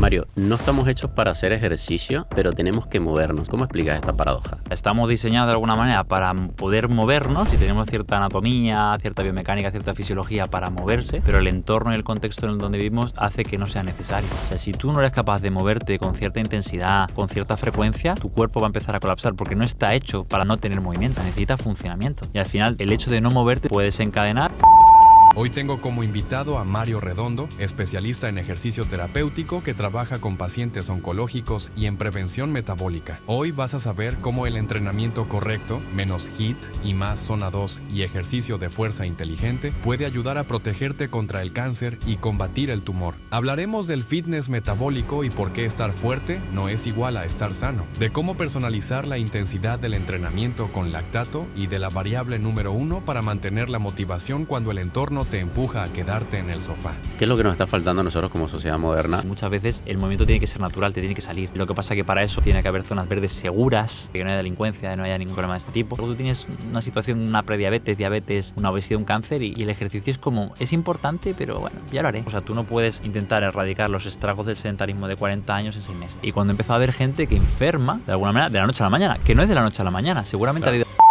Mario, no estamos hechos para hacer ejercicio, pero tenemos que movernos. ¿Cómo explicas esta paradoja? Estamos diseñados de alguna manera para poder movernos y tenemos cierta anatomía, cierta biomecánica, cierta fisiología para moverse, pero el entorno y el contexto en el donde vivimos hace que no sea necesario. O sea, si tú no eres capaz de moverte con cierta intensidad, con cierta frecuencia, tu cuerpo va a empezar a colapsar porque no está hecho para no tener movimiento, necesita funcionamiento. Y al final, el hecho de no moverte puede desencadenar. Hoy tengo como invitado a Mario Redondo, especialista en ejercicio terapéutico que trabaja con pacientes oncológicos y en prevención metabólica. Hoy vas a saber cómo el entrenamiento correcto, menos HIIT y más zona 2 y ejercicio de fuerza inteligente, puede ayudar a protegerte contra el cáncer y combatir el tumor. Hablaremos del fitness metabólico y por qué estar fuerte no es igual a estar sano, de cómo personalizar la intensidad del entrenamiento con lactato y de la variable número 1 para mantener la motivación cuando el entorno te empuja a quedarte en el sofá. ¿Qué es lo que nos está faltando a nosotros como sociedad moderna? Muchas veces el movimiento tiene que ser natural, te tiene que salir. Lo que pasa es que para eso tiene que haber zonas verdes seguras, que no haya delincuencia, que no haya ningún problema de este tipo. Luego tú tienes una situación, una prediabetes, diabetes, una obesidad, un cáncer y el ejercicio es importante, pero bueno, ya lo haré. O sea, tú no puedes intentar erradicar los estragos del sedentarismo de 40 años en 6 meses. Y cuando empezó a haber gente que enferma, de alguna manera, de la noche a la mañana, que no es de la noche a la mañana, seguramente Claro. ha habido...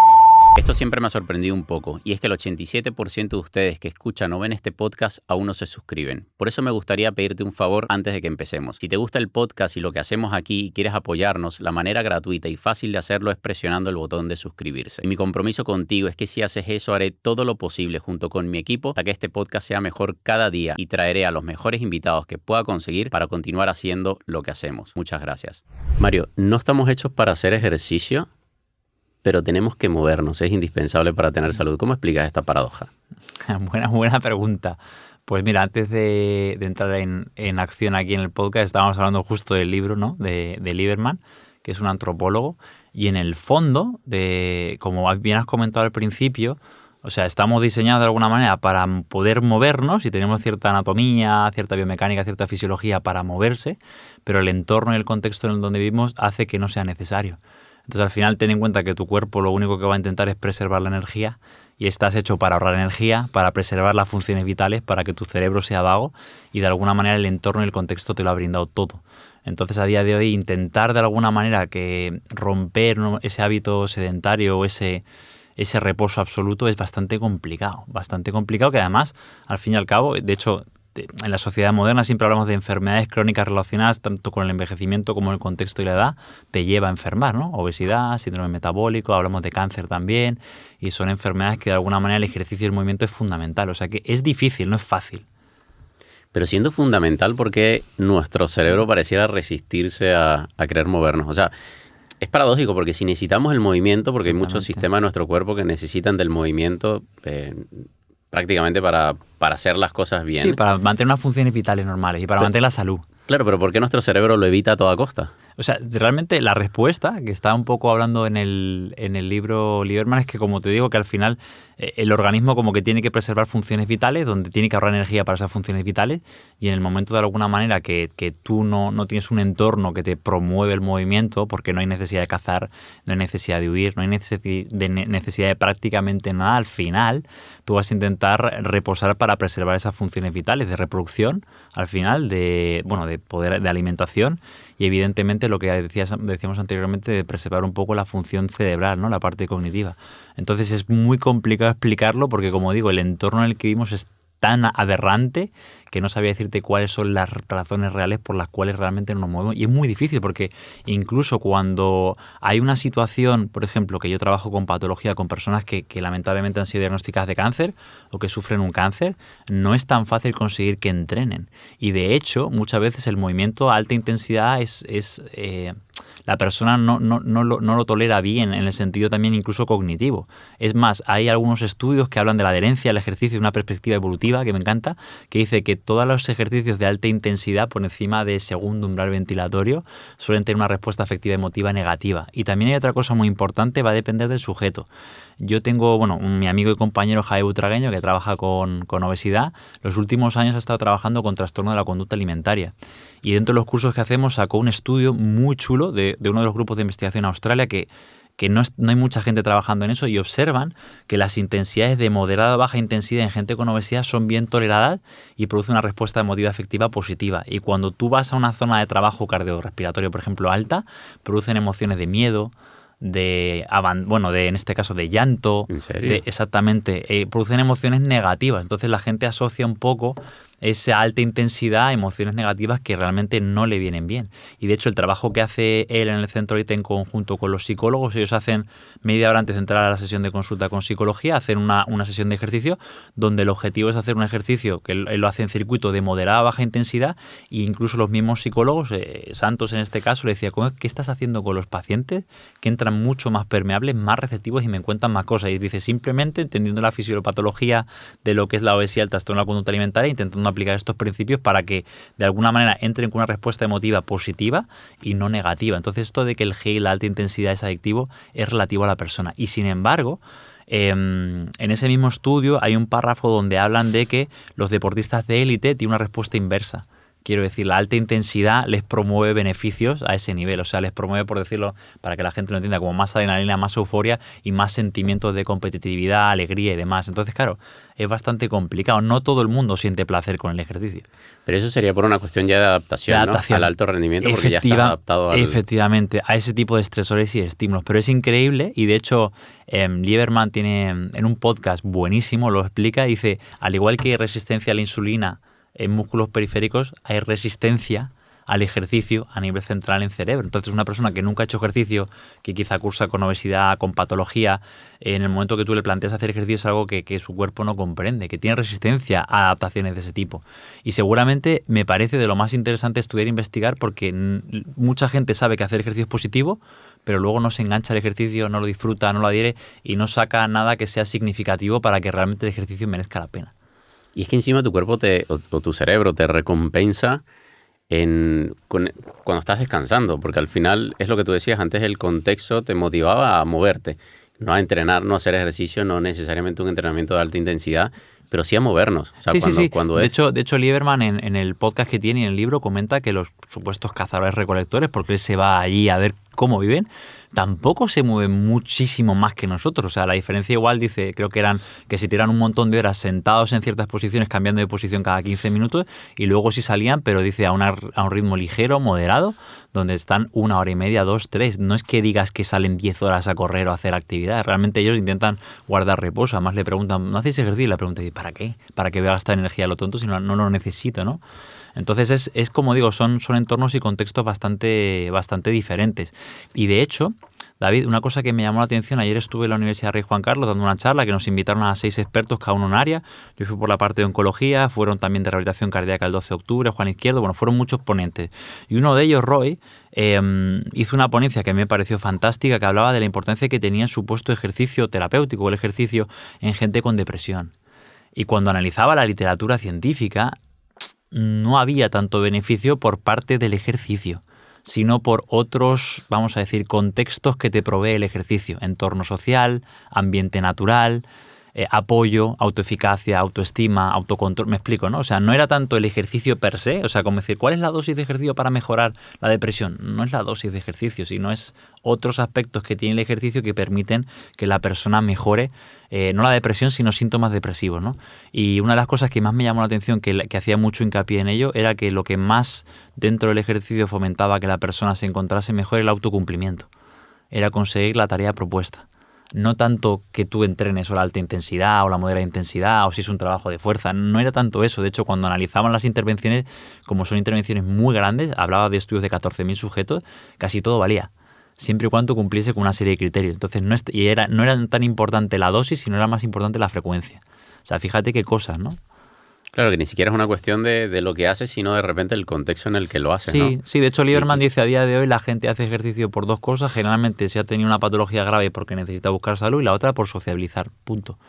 Esto siempre me ha sorprendido un poco, y es que el 87% de ustedes que escuchan o ven este podcast aún no se suscriben. Por eso me gustaría pedirte un favor antes de que empecemos. Si te gusta el podcast y lo que hacemos aquí y quieres apoyarnos, la manera gratuita y fácil de hacerlo es presionando el botón de suscribirse. Y mi compromiso contigo es que si haces eso haré todo lo posible junto con mi equipo para que este podcast sea mejor cada día y traeré a los mejores invitados que pueda conseguir para continuar haciendo lo que hacemos. Muchas gracias. Mario, no estamos hechos para hacer ejercicio, pero tenemos que movernos, es indispensable para tener salud. ¿Cómo explicas esta paradoja? Buena pregunta. Pues mira, antes de entrar en acción aquí en el podcast, estábamos hablando justo del libro, ¿no? de Lieberman, que es un antropólogo, y en el fondo, como bien has comentado al principio, o sea, estamos diseñados de alguna manera para poder movernos y tenemos cierta anatomía, cierta biomecánica, cierta fisiología para moverse, pero el entorno y el contexto en el donde vivimos hace que no sea necesario. Entonces, al final, ten en cuenta que tu cuerpo lo único que va a intentar es preservar la energía y estás hecho para ahorrar energía, para preservar las funciones vitales, para que tu cerebro sea vago y de alguna manera el entorno y el contexto te lo ha brindado todo. Entonces, a día de hoy, intentar de alguna manera que romper, ¿no?, ese hábito sedentario o ese reposo absoluto es bastante complicado que además, al fin y al cabo, de hecho, en la sociedad moderna siempre hablamos de enfermedades crónicas relacionadas tanto con el envejecimiento como el contexto y la edad, te lleva a enfermar, ¿no? Obesidad, síndrome metabólico, hablamos de cáncer también, y son enfermedades que de alguna manera el ejercicio y el movimiento es fundamental, o sea que es difícil, no es fácil. Pero siendo fundamental, ¿por qué nuestro cerebro pareciera resistirse a querer movernos? O sea, es paradójico porque si necesitamos el movimiento, porque hay muchos sistemas de nuestro cuerpo que necesitan del movimiento prácticamente para hacer las cosas bien. Sí, para mantener unas funciones vitales normales y para mantener la salud. Claro, pero ¿por qué nuestro cerebro lo evita a toda costa? O sea, realmente la respuesta, que está un poco hablando en el libro Lieberman, es que, como te digo, que al final el organismo como que tiene que preservar funciones vitales, donde tiene que ahorrar energía para esas funciones vitales, y en el momento de alguna manera que tú no tienes un entorno que te promueve el movimiento, porque no hay necesidad de cazar, no hay necesidad de huir, no hay necesidad de prácticamente nada, al final tú vas a intentar reposar para preservar esas funciones vitales de reproducción, al final de poder de alimentación y evidentemente lo que decíamos anteriormente de preservar un poco la función cerebral, ¿no?, la parte cognitiva. Entonces es muy complicado explicarlo porque, como digo, el entorno en el que vivimos es tan aberrante que no sabía decirte cuáles son las razones reales por las cuales realmente no nos movemos. Y es muy difícil porque incluso cuando hay una situación, por ejemplo, que yo trabajo con patología, con personas que lamentablemente han sido diagnosticadas de cáncer o que sufren un cáncer, no es tan fácil conseguir que entrenen. Y de hecho, muchas veces el movimiento a alta intensidad la persona no lo tolera bien en el sentido también incluso cognitivo. Es más, hay algunos estudios que hablan de la adherencia al ejercicio de una perspectiva evolutiva que me encanta, que dice que todos los ejercicios de alta intensidad por encima de segundo umbral ventilatorio suelen tener una respuesta afectiva emotiva negativa. Y también hay otra cosa muy importante, va a depender del sujeto. Yo tengo, mi amigo y compañero Jaime Butragueño, que trabaja con obesidad, los últimos años ha estado trabajando con trastorno de la conducta alimentaria. Y dentro de los cursos que hacemos sacó un estudio muy chulo de uno de los grupos de investigación en Australia que que no hay mucha gente trabajando en eso y observan que las intensidades de moderada a baja intensidad en gente con obesidad son bien toleradas y producen una respuesta emotiva efectiva positiva. Y cuando tú vas a una zona de trabajo cardiorrespiratorio, por ejemplo, alta, producen emociones de miedo, en este caso de llanto. ¿En serio? Exactamente, producen emociones negativas. Entonces la gente asocia un poco esa alta intensidad a emociones negativas que realmente no le vienen bien. Y de hecho el trabajo que hace él en el centro IT en conjunto con los psicólogos, ellos hacen media hora antes de entrar a la sesión de consulta con psicología, hacen una sesión de ejercicio donde el objetivo es hacer un ejercicio que él lo hace en circuito de moderada a baja intensidad, e incluso los mismos psicólogos, Santos en este caso, le decía, ¿qué estás haciendo con los pacientes que entran mucho más permeables, más receptivos y me cuentan más cosas? Y dice, simplemente entendiendo la fisiopatología de lo que es la obesidad, el trastorno de la conducta alimentaria, intentando aplicar estos principios para que de alguna manera entren con una respuesta emotiva positiva y no negativa. Entonces esto de que el GI, la alta intensidad, es adictivo es relativo a la persona. Y sin embargo, en ese mismo estudio hay un párrafo donde hablan de que los deportistas de élite tienen una respuesta inversa. Quiero decir, la alta intensidad les promueve beneficios a ese nivel. O sea, les promueve, por decirlo, para que la gente lo entienda, como más adrenalina, más euforia y más sentimientos de competitividad, alegría y demás. Entonces, claro, es bastante complicado. No todo el mundo siente placer con el ejercicio. Pero eso sería por una cuestión ya de adaptación, ¿no? Al alto rendimiento, porque ya estás adaptado al... Efectivamente, a ese tipo de estresores y estímulos. Pero es increíble y, de hecho, Lieberman tiene en un podcast buenísimo, lo explica, dice, al igual que hay resistencia a la insulina en músculos periféricos, hay resistencia al ejercicio a nivel central en cerebro. Entonces, una persona que nunca ha hecho ejercicio, que quizá cursa con obesidad, con patología, en el momento que tú le planteas hacer ejercicio es algo que su cuerpo no comprende, que tiene resistencia a adaptaciones de ese tipo. Y seguramente me parece de lo más interesante estudiar e investigar, porque mucha gente sabe que hacer ejercicio es positivo, pero luego no se engancha al ejercicio, no lo disfruta, no lo adhiere y no saca nada que sea significativo para que realmente el ejercicio merezca la pena. Y es que encima tu cuerpo o tu cerebro te recompensa cuando estás descansando, porque al final es lo que tú decías antes, el contexto te motivaba a moverte, no a entrenar, no a hacer ejercicio, no necesariamente un entrenamiento de alta intensidad, pero sí a movernos. O sea, sí. Cuando de hecho, Lieberman en el podcast que tiene y en el libro comenta que los supuestos cazadores recolectores, porque él se va allí a ver cómo viven, tampoco se mueven muchísimo más que nosotros. O sea, la diferencia igual, dice, creo que eran que se tiran un montón de horas sentados en ciertas posiciones, cambiando de posición cada 15 minutos, y luego sí salían, pero dice a un ritmo ligero, moderado, donde están 1 hora y media, 2, 3. No es que digas que salen 10 horas a correr o a hacer actividad. Realmente ellos intentan guardar reposo. Además le preguntan, ¿no hacéis ejercicio? Y la pregunta, ¿para qué? ¿Para qué voy a gastar energía a lo tonto si no lo necesito, no? Entonces es como digo, son entornos y contextos bastante diferentes. Y de hecho, David, una cosa que me llamó la atención, ayer estuve en la Universidad Rey Juan Carlos dando una charla que nos invitaron a 6 expertos, cada uno en un área. Yo fui por la parte de oncología, fueron también de rehabilitación cardíaca el 12 de octubre, Juan Izquierdo, bueno, fueron muchos ponentes. Y uno de ellos, Roy, hizo una ponencia que me pareció fantástica, que hablaba de la importancia que tenía el supuesto ejercicio terapéutico, el ejercicio en gente con depresión. Y cuando analizaba la literatura científica, no había tanto beneficio por parte del ejercicio, sino por otros, vamos a decir, contextos que te provee el ejercicio. Entorno social, ambiente natural, apoyo, autoeficacia, autoestima, autocontrol. Me explico, ¿no? O sea, no era tanto el ejercicio per se, o sea, como decir, ¿cuál es la dosis de ejercicio para mejorar la depresión? No es la dosis de ejercicio, sino es otros aspectos que tiene el ejercicio que permiten que la persona mejore, no la depresión, sino síntomas depresivos, ¿no? Y una de las cosas que más me llamó la atención, que hacía mucho hincapié en ello, era que lo que más dentro del ejercicio fomentaba que la persona se encontrase mejor era el autocumplimiento. Era conseguir la tarea propuesta. No tanto que tú entrenes o la alta intensidad o la moderada intensidad o si es un trabajo de fuerza, no era tanto eso. De hecho, cuando analizaban las intervenciones, como son intervenciones muy grandes, hablaba de estudios de 14.000 sujetos, casi todo valía, siempre y cuando cumpliese con una serie de criterios. Entonces no era tan importante la dosis, sino era más importante la frecuencia. O sea, fíjate qué cosas, ¿no? Claro, que ni siquiera es una cuestión de lo que haces, sino de repente el contexto en el que lo haces, ¿no? Sí, de hecho Lieberman dice a día de hoy la gente hace ejercicio por 2 cosas, generalmente si ha tenido una patología grave porque necesita buscar salud y la otra por sociabilizar, punto.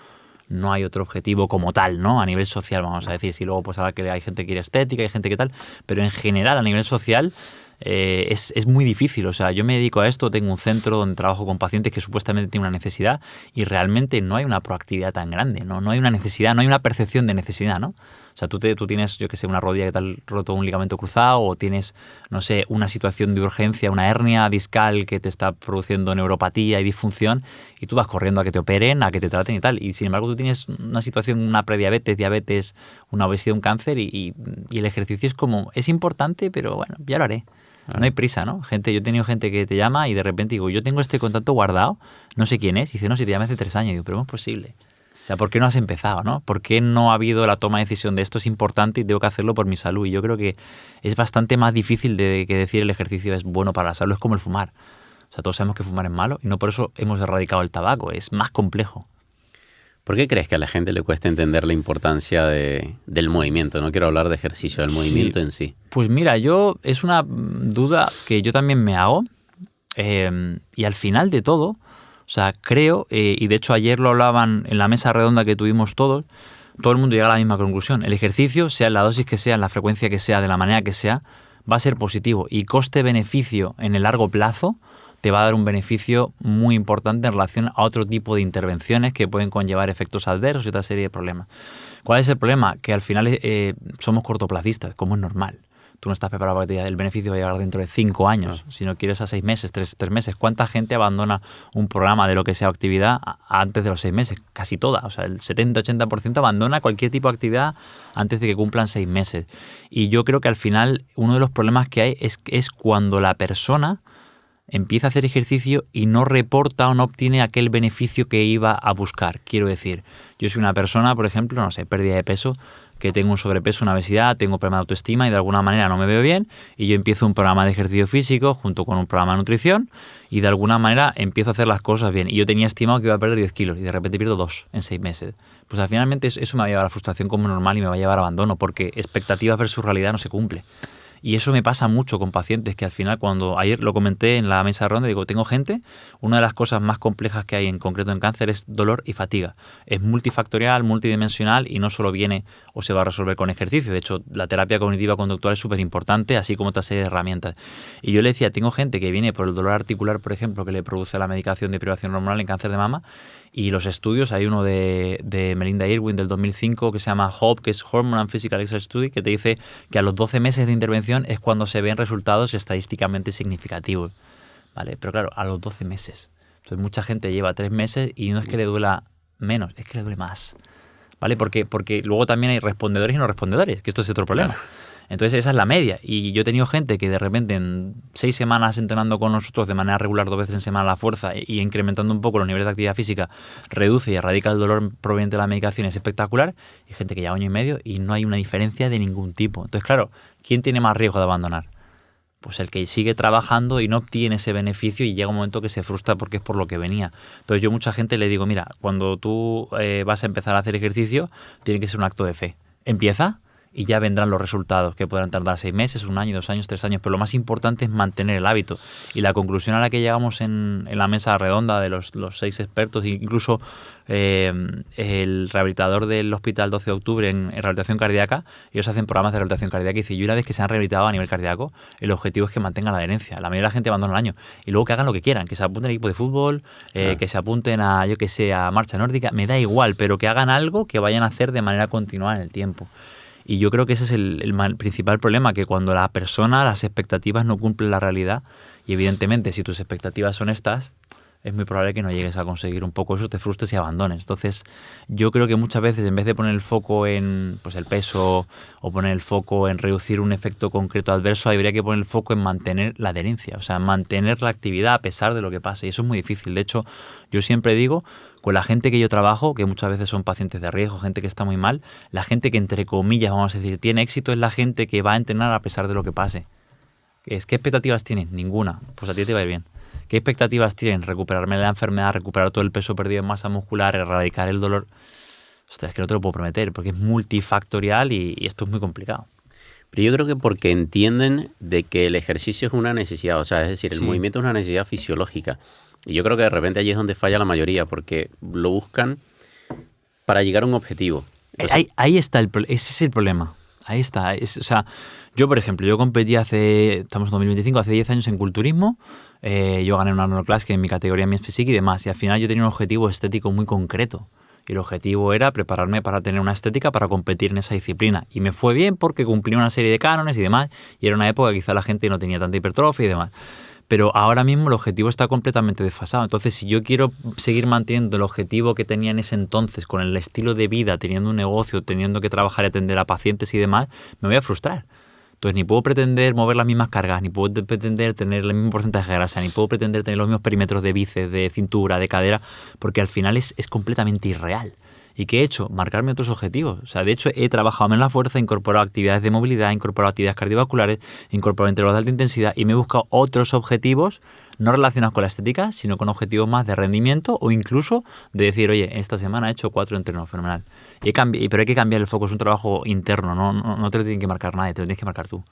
No hay otro objetivo como tal, ¿no? A nivel social, vamos a decir, si luego pues ahora que hay gente que quiere estética, hay gente que tal, pero en general a nivel social es muy difícil. O sea, yo me dedico a esto, tengo un centro donde trabajo con pacientes que supuestamente tienen una necesidad y realmente no hay una proactividad tan grande, ¿no? No hay una necesidad, no hay una percepción de necesidad, ¿no? O sea, tú tienes, yo que sé, una rodilla que te ha roto un ligamento cruzado o tienes, no sé, una situación de urgencia, una hernia discal que te está produciendo neuropatía y disfunción y tú vas corriendo a que te operen, a que te traten y tal. Y sin embargo tú tienes una situación, una prediabetes, diabetes, una obesidad, un cáncer y el ejercicio es como, es importante, pero bueno, ya lo haré. No hay prisa, ¿no? Yo he tenido gente que te llama y de repente digo, yo tengo este contacto guardado, no sé quién es, y dice, no, si te llamé hace 3 años. Y digo, pero ¿cómo es posible? O sea, ¿por qué no has empezado, no? ¿Por qué no ha habido la toma de decisión de esto es importante y tengo que hacerlo por mi salud? Y yo creo que es bastante más difícil de que decir el ejercicio es bueno para la salud. Es como el fumar. O sea, todos sabemos que fumar es malo y no por eso hemos erradicado el tabaco. Es más complejo. ¿Por qué crees que a la gente le cuesta entender la importancia del movimiento? No quiero hablar de ejercicio, del movimiento en sí. Pues mira, es una duda que yo también me hago y al final de todo, o sea, creo, y de hecho ayer lo hablaban en la mesa redonda que tuvimos todos, todo el mundo llega a la misma conclusión. El ejercicio, sea en la dosis que sea, en la frecuencia que sea, de la manera que sea, va a ser positivo y coste-beneficio en el largo plazo te va a dar un beneficio muy importante en relación a otro tipo de intervenciones que pueden conllevar efectos adversos y otra serie de problemas. ¿Cuál es el problema? Que al final somos cortoplacistas, como es normal. Tú no estás preparado para que el beneficio va a llegar dentro de 5 años. Si no quieres a 6 meses, 3 meses. ¿Cuánta gente abandona un programa de lo que sea actividad antes de los 6 meses? Casi toda. O sea, el 70-80% abandona cualquier tipo de actividad antes de que cumplan 6 meses. Y yo creo que al final uno de los problemas que hay es cuando la persona empieza a hacer ejercicio y no reporta o no obtiene aquel beneficio que iba a buscar. Quiero decir, yo soy una persona, por ejemplo, no sé, pérdida de peso, que tengo un sobrepeso, una obesidad, tengo problema de autoestima y de alguna manera no me veo bien y yo empiezo un programa de ejercicio físico junto con un programa de nutrición y de alguna manera empiezo a hacer las cosas bien. Y yo tenía estimado que iba a perder 10 kilos y de repente pierdo 2 en 6 meses. Pues al finalmente eso me va a llevar a frustración como normal y me va a llevar a abandono porque expectativas versus realidad no se cumple. Y eso me pasa mucho con pacientes que al final, cuando ayer lo comenté en la mesa ronda, digo, tengo gente, una de las cosas más complejas que hay en concreto en cáncer es dolor y fatiga. Es multifactorial, multidimensional y no solo viene o se va a resolver con ejercicio. De hecho, la terapia cognitiva conductual es súper importante, así como otra serie de herramientas. Y yo le decía, tengo gente que viene por el dolor articular, por ejemplo, que le produce la medicación de privación hormonal en cáncer de mama. Y los estudios, hay uno de Melinda Irwin del 2005 que se llama HOPE, que es Hormone and Physical Exercise Study, que te dice que a los 12 meses de intervención es cuando se ven resultados estadísticamente significativos, ¿vale? Pero claro, a los 12 meses. Entonces mucha gente lleva 3 meses y no es que le duela menos, es que le duele más, ¿vale? Porque luego también hay respondedores y no respondedores, que esto es otro problema. Claro. Entonces esa es la media. Y yo he tenido gente que de repente en 6 semanas entrenando con nosotros de manera regular 2 veces en semana la fuerza y incrementando un poco los niveles de actividad física, reduce y erradica el dolor proveniente de la medicación, es espectacular. Y gente que lleva 1 año y medio y no hay una diferencia de ningún tipo. Entonces, claro, ¿quién tiene más riesgo de abandonar? Pues el que sigue trabajando y no obtiene ese beneficio y llega un momento que se frustra porque es por lo que venía. Entonces yo a mucha gente le digo, mira, cuando tú vas a empezar a hacer ejercicio, tiene que ser un acto de fe. Empieza y ya vendrán los resultados, que podrán tardar 6 meses, 1 año, 2 años, 3 años, pero lo más importante es mantener el hábito. Y la conclusión a la que llegamos en la mesa redonda de los 6 expertos, incluso el rehabilitador del Hospital 12 de Octubre en rehabilitación cardíaca, ellos hacen programas de rehabilitación cardíaca y dicen, y una vez que se han rehabilitado a nivel cardíaco, el objetivo es que mantengan la adherencia. La mayoría de la gente abandona el año. Y luego que hagan lo que quieran, que se apunten al equipo de fútbol, claro, que se apunten a, yo que sé, a marcha nórdica, me da igual, pero que hagan algo que vayan a hacer de manera continuada en el tiempo. Y yo creo que ese es el principal problema, que cuando la persona, las expectativas no cumplen la realidad, y evidentemente si tus expectativas son estas, es muy probable que no llegues a conseguir un poco eso, te frustres y abandones. Entonces yo creo que muchas veces en vez de poner el foco en pues el peso o poner el foco en reducir un efecto concreto adverso, habría que poner el foco en mantener la adherencia, o sea, mantener la actividad a pesar de lo que pase. Y eso es muy difícil. De hecho, yo siempre digo, con la gente que yo trabajo, que muchas veces son pacientes de riesgo, gente que está muy mal, la gente que entre comillas, vamos a decir, tiene éxito es la gente que va a entrenar a pesar de lo que pase. ¿Qué expectativas tienen? Ninguna. Pues a ti te va a ir bien. ¿Qué expectativas tienen? Recuperarme de la enfermedad, recuperar todo el peso perdido en masa muscular, erradicar el dolor. Ostras, es que no te lo puedo prometer porque es multifactorial y esto es muy complicado. Pero yo creo que porque entienden de que el ejercicio es una necesidad, o sea, es decir, el movimiento es una necesidad fisiológica. Y yo creo que de repente allí es donde falla la mayoría, porque lo buscan para llegar a un objetivo. Entonces, ahí está, ese es el problema. Ahí está. O sea, Yo, por ejemplo, yo competí estamos en 2025, hace 10 años en culturismo. Yo gané una Arnold Classic en mi categoría Men's Physique y demás. Y al final yo tenía un objetivo estético muy concreto. Y el objetivo era prepararme para tener una estética para competir en esa disciplina. Y me fue bien porque cumplí una serie de cánones y demás. Y era una época que quizá la gente no tenía tanta hipertrofia y demás. Pero ahora mismo el objetivo está completamente desfasado. Entonces, si yo quiero seguir manteniendo el objetivo que tenía en ese entonces, con el estilo de vida, teniendo un negocio, teniendo que trabajar y atender a pacientes y demás, me voy a frustrar. Entonces, ni puedo pretender mover las mismas cargas, ni puedo pretender tener el mismo porcentaje de grasa, ni puedo pretender tener los mismos perímetros de bíceps, de cintura, de cadera, porque al final es completamente irreal. ¿Y qué he hecho? Marcarme otros objetivos. O sea, de hecho, he trabajado menos la fuerza, he incorporado actividades de movilidad, he incorporado actividades cardiovasculares, he incorporado intervalos de alta intensidad y me he buscado otros objetivos no relacionados con la estética, sino con objetivos más de rendimiento o incluso de decir, oye, esta semana he hecho 4 entrenos, fenomenal. Pero hay que cambiar el foco, es un trabajo interno, no te lo tienen que marcar nadie, te lo tienes que marcar tú.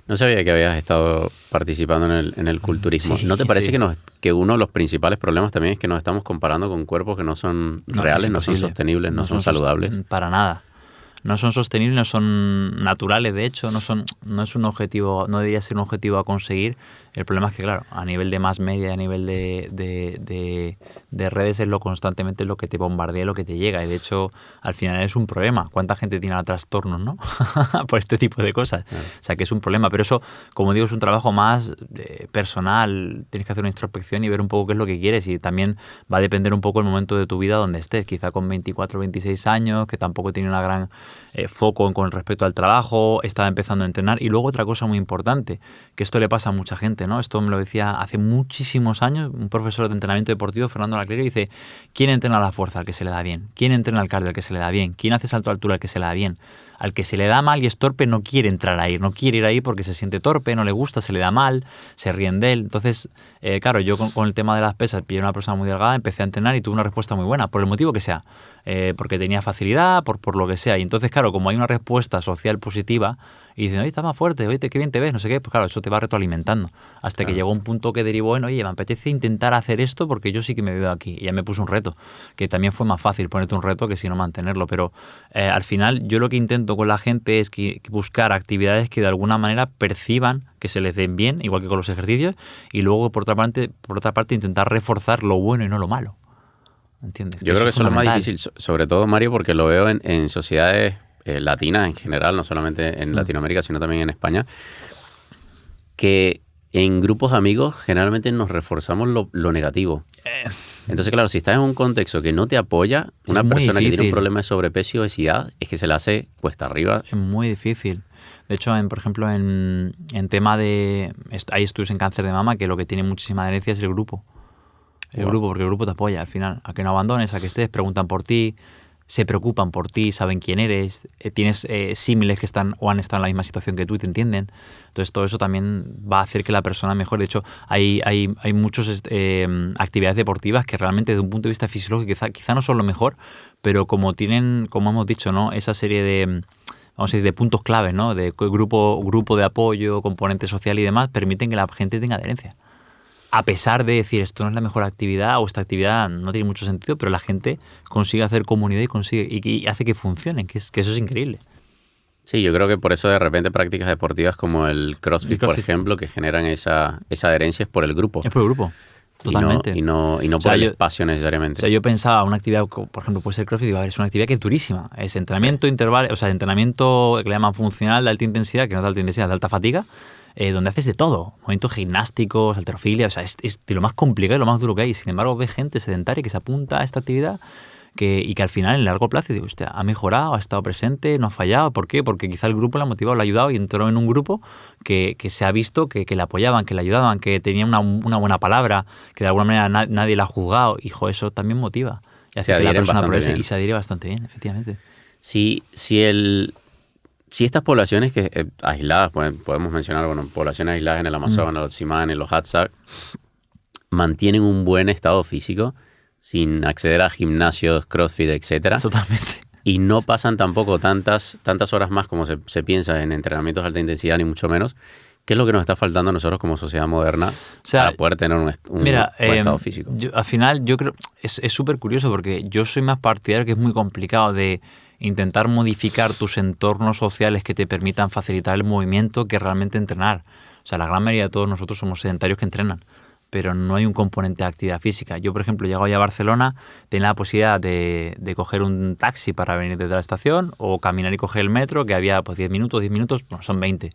No sabía que habías estado participando en el culturismo. Sí, ¿No te parece sí. que uno de los principales problemas también es que nos estamos comparando con cuerpos que no son reales, no son sostenibles, no son saludables? Para nada. No son sostenibles, no son naturales, de hecho, no es un objetivo, no debería ser un objetivo a conseguir. El problema es que, claro, a nivel de más media, a nivel de redes, constantemente es lo que te bombardea, lo que te llega. Y de hecho, al final es un problema. ¿Cuánta gente tiene trastornos, no? Por este tipo de cosas. Claro. O sea, que es un problema. Pero eso, como digo, es un trabajo más personal. Tienes que hacer una introspección y ver un poco qué es lo que quieres. Y también va a depender un poco el momento de tu vida donde estés. Quizá con 24 o 26 años, que tampoco tiene una gran foco con respecto al trabajo, estaba empezando a entrenar. Y luego otra cosa muy importante, que esto le pasa a mucha gente, ¿no? Esto me lo decía hace muchísimos años un profesor de entrenamiento deportivo, Fernando Laclerio, dice, ¿quién entrena la fuerza? Al que se le da bien. ¿Quién entrena el cardio? Al que se le da bien. ¿Quién hace salto de altura? Al que se le da bien. Al que se le da mal y es torpe no quiere entrar ahí, no quiere ir ahí porque se siente torpe, no le gusta, se le da mal, se ríen de él. Entonces, claro, yo con el tema de las pesas, pillé una persona muy delgada, empecé a entrenar y tuve una respuesta muy buena, por el motivo que sea. Porque tenía facilidad, por lo que sea. Y entonces, claro, como hay una respuesta social positiva, y dicen, oye, estás más fuerte, oye, qué bien te ves, no sé qué, pues claro, eso te va retroalimentando. Hasta que llegó un punto que derivó en, oye, me apetece intentar hacer esto porque yo sí que me veo aquí. Y ya me puse un reto, que también fue más fácil ponerte un reto que si no mantenerlo. Pero al final, yo lo que intento con la gente es que buscar actividades que de alguna manera perciban que se les den bien, igual que con los ejercicios, y luego, por otra parte, intentar reforzar lo bueno y no lo malo. ¿Entiendes? Yo creo que eso es lo más difícil, sobre todo, Mario, porque lo veo en sociedades latinas en general, no solamente en Latinoamérica, sino también en España, que en grupos de amigos generalmente nos reforzamos lo negativo. Entonces, claro, si estás en un contexto que no te apoya, una persona que tiene un problema de sobrepeso y obesidad, es que se le hace cuesta arriba. Es muy difícil. De hecho, por ejemplo, en tema de... Hay estudios en cáncer de mama que lo que tiene muchísima adherencia es el grupo. El grupo, porque el grupo te apoya al final. A que no abandones, a que estés, preguntan por ti, se preocupan por ti, saben quién eres, tienes símiles que están o han estado en la misma situación que tú y te entienden. Entonces todo eso también va a hacer que la persona mejore. De hecho, hay muchas actividades deportivas que realmente desde un punto de vista fisiológico quizá no son lo mejor, pero como tienen, como hemos dicho, ¿no? Esa serie de... vamos a decir, de puntos claves, ¿no? De grupo de apoyo, componente social y demás, permiten que la gente tenga adherencia. A pesar de decir, esto no es la mejor actividad o esta actividad no tiene mucho sentido, pero la gente consigue hacer comunidad y hace que funcionen, que eso es increíble. Sí, yo creo que por eso de repente prácticas deportivas como el CrossFit, por ejemplo, que generan esa adherencia es por el grupo. Es por el grupo, totalmente. Y no por el espacio necesariamente. O sea, yo pensaba, una actividad, por ejemplo, puede ser CrossFit, digo, a ver, es una actividad que es durísima. Es entrenamiento intervalo, o sea, entrenamiento que le llaman funcional de alta intensidad, que no es de alta intensidad, de alta fatiga, donde haces de todo, movimientos gimnásticos, halterofilia, o sea, es de lo más complicado y lo más duro que hay. Sin embargo, ves gente sedentaria que se apunta a esta actividad y que al final, en largo plazo, digo, hostia, ha mejorado, ha estado presente, no ha fallado. ¿Por qué? Porque quizá el grupo le ha motivado, le ha ayudado y entró en un grupo que se ha visto que le apoyaban, que le ayudaban, que tenía una buena palabra, que de alguna manera nadie la ha juzgado. Hijo, eso también motiva. Y hace que la persona progrese y se adhiere bastante bien, efectivamente. Si estas poblaciones aisladas, podemos mencionar, poblaciones aisladas en el Amazonas, los Tsimanes, los Hadza, mantienen un buen estado físico sin acceder a gimnasios, CrossFit, etcétera. Totalmente. Y no pasan tampoco tantas horas más como se piensa en entrenamientos de alta intensidad, ni mucho menos. ¿Qué es lo que nos está faltando a nosotros como sociedad moderna para poder tener un buen estado físico? Al final, yo creo es súper curioso porque yo soy más partidario que es muy complicado de intentar modificar tus entornos sociales que te permitan facilitar el movimiento que realmente entrenar. O sea, la gran mayoría de todos nosotros somos sedentarios que entrenan, pero no hay un componente de actividad física. Yo, por ejemplo, llego ya a Barcelona, tenía la posibilidad de coger un taxi para venir desde la estación o caminar y coger el metro, que había pues 10 minutos, bueno, son 20.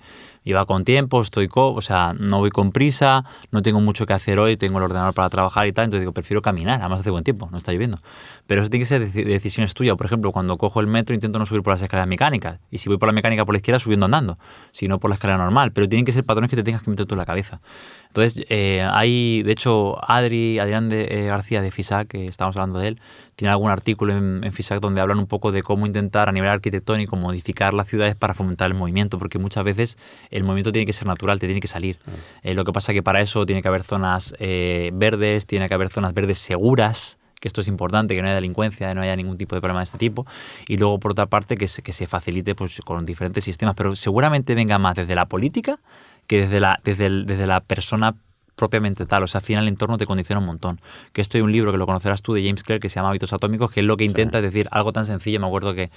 Iba con tiempo, o sea, no voy con prisa, no tengo mucho que hacer hoy, tengo el ordenador para trabajar y tal, entonces digo, prefiero caminar, además hace buen tiempo, no está lloviendo. Pero eso tiene que ser decisiones tuyas. Por ejemplo, cuando cojo el metro intento no subir por las escaleras mecánicas, y si voy por la mecánica por la izquierda, subiendo andando, si no por la escalera normal, pero tienen que ser patrones que te tengas que meter tú en la cabeza. Entonces, hay, de hecho, Adrián García de FISAC, que estábamos hablando de él, tiene algún artículo en FISAC donde hablan un poco de cómo intentar a nivel arquitectónico modificar las ciudades para fomentar el movimiento, porque muchas veces el movimiento tiene que ser natural, te tiene que salir. Lo que pasa es que para eso tiene que haber zonas verdes, tiene que haber zonas verdes seguras, que esto es importante, que no haya delincuencia, no haya ningún tipo de problema de este tipo, y luego por otra parte que se facilite pues con diferentes sistemas, pero seguramente venga más desde la política que desde la persona propiamente tal. O sea, al final el entorno te condiciona un montón. Que esto hay un libro que lo conocerás tú de James Clear que se llama Hábitos Atómicos, que es lo que intenta decir algo tan sencillo. Me acuerdo que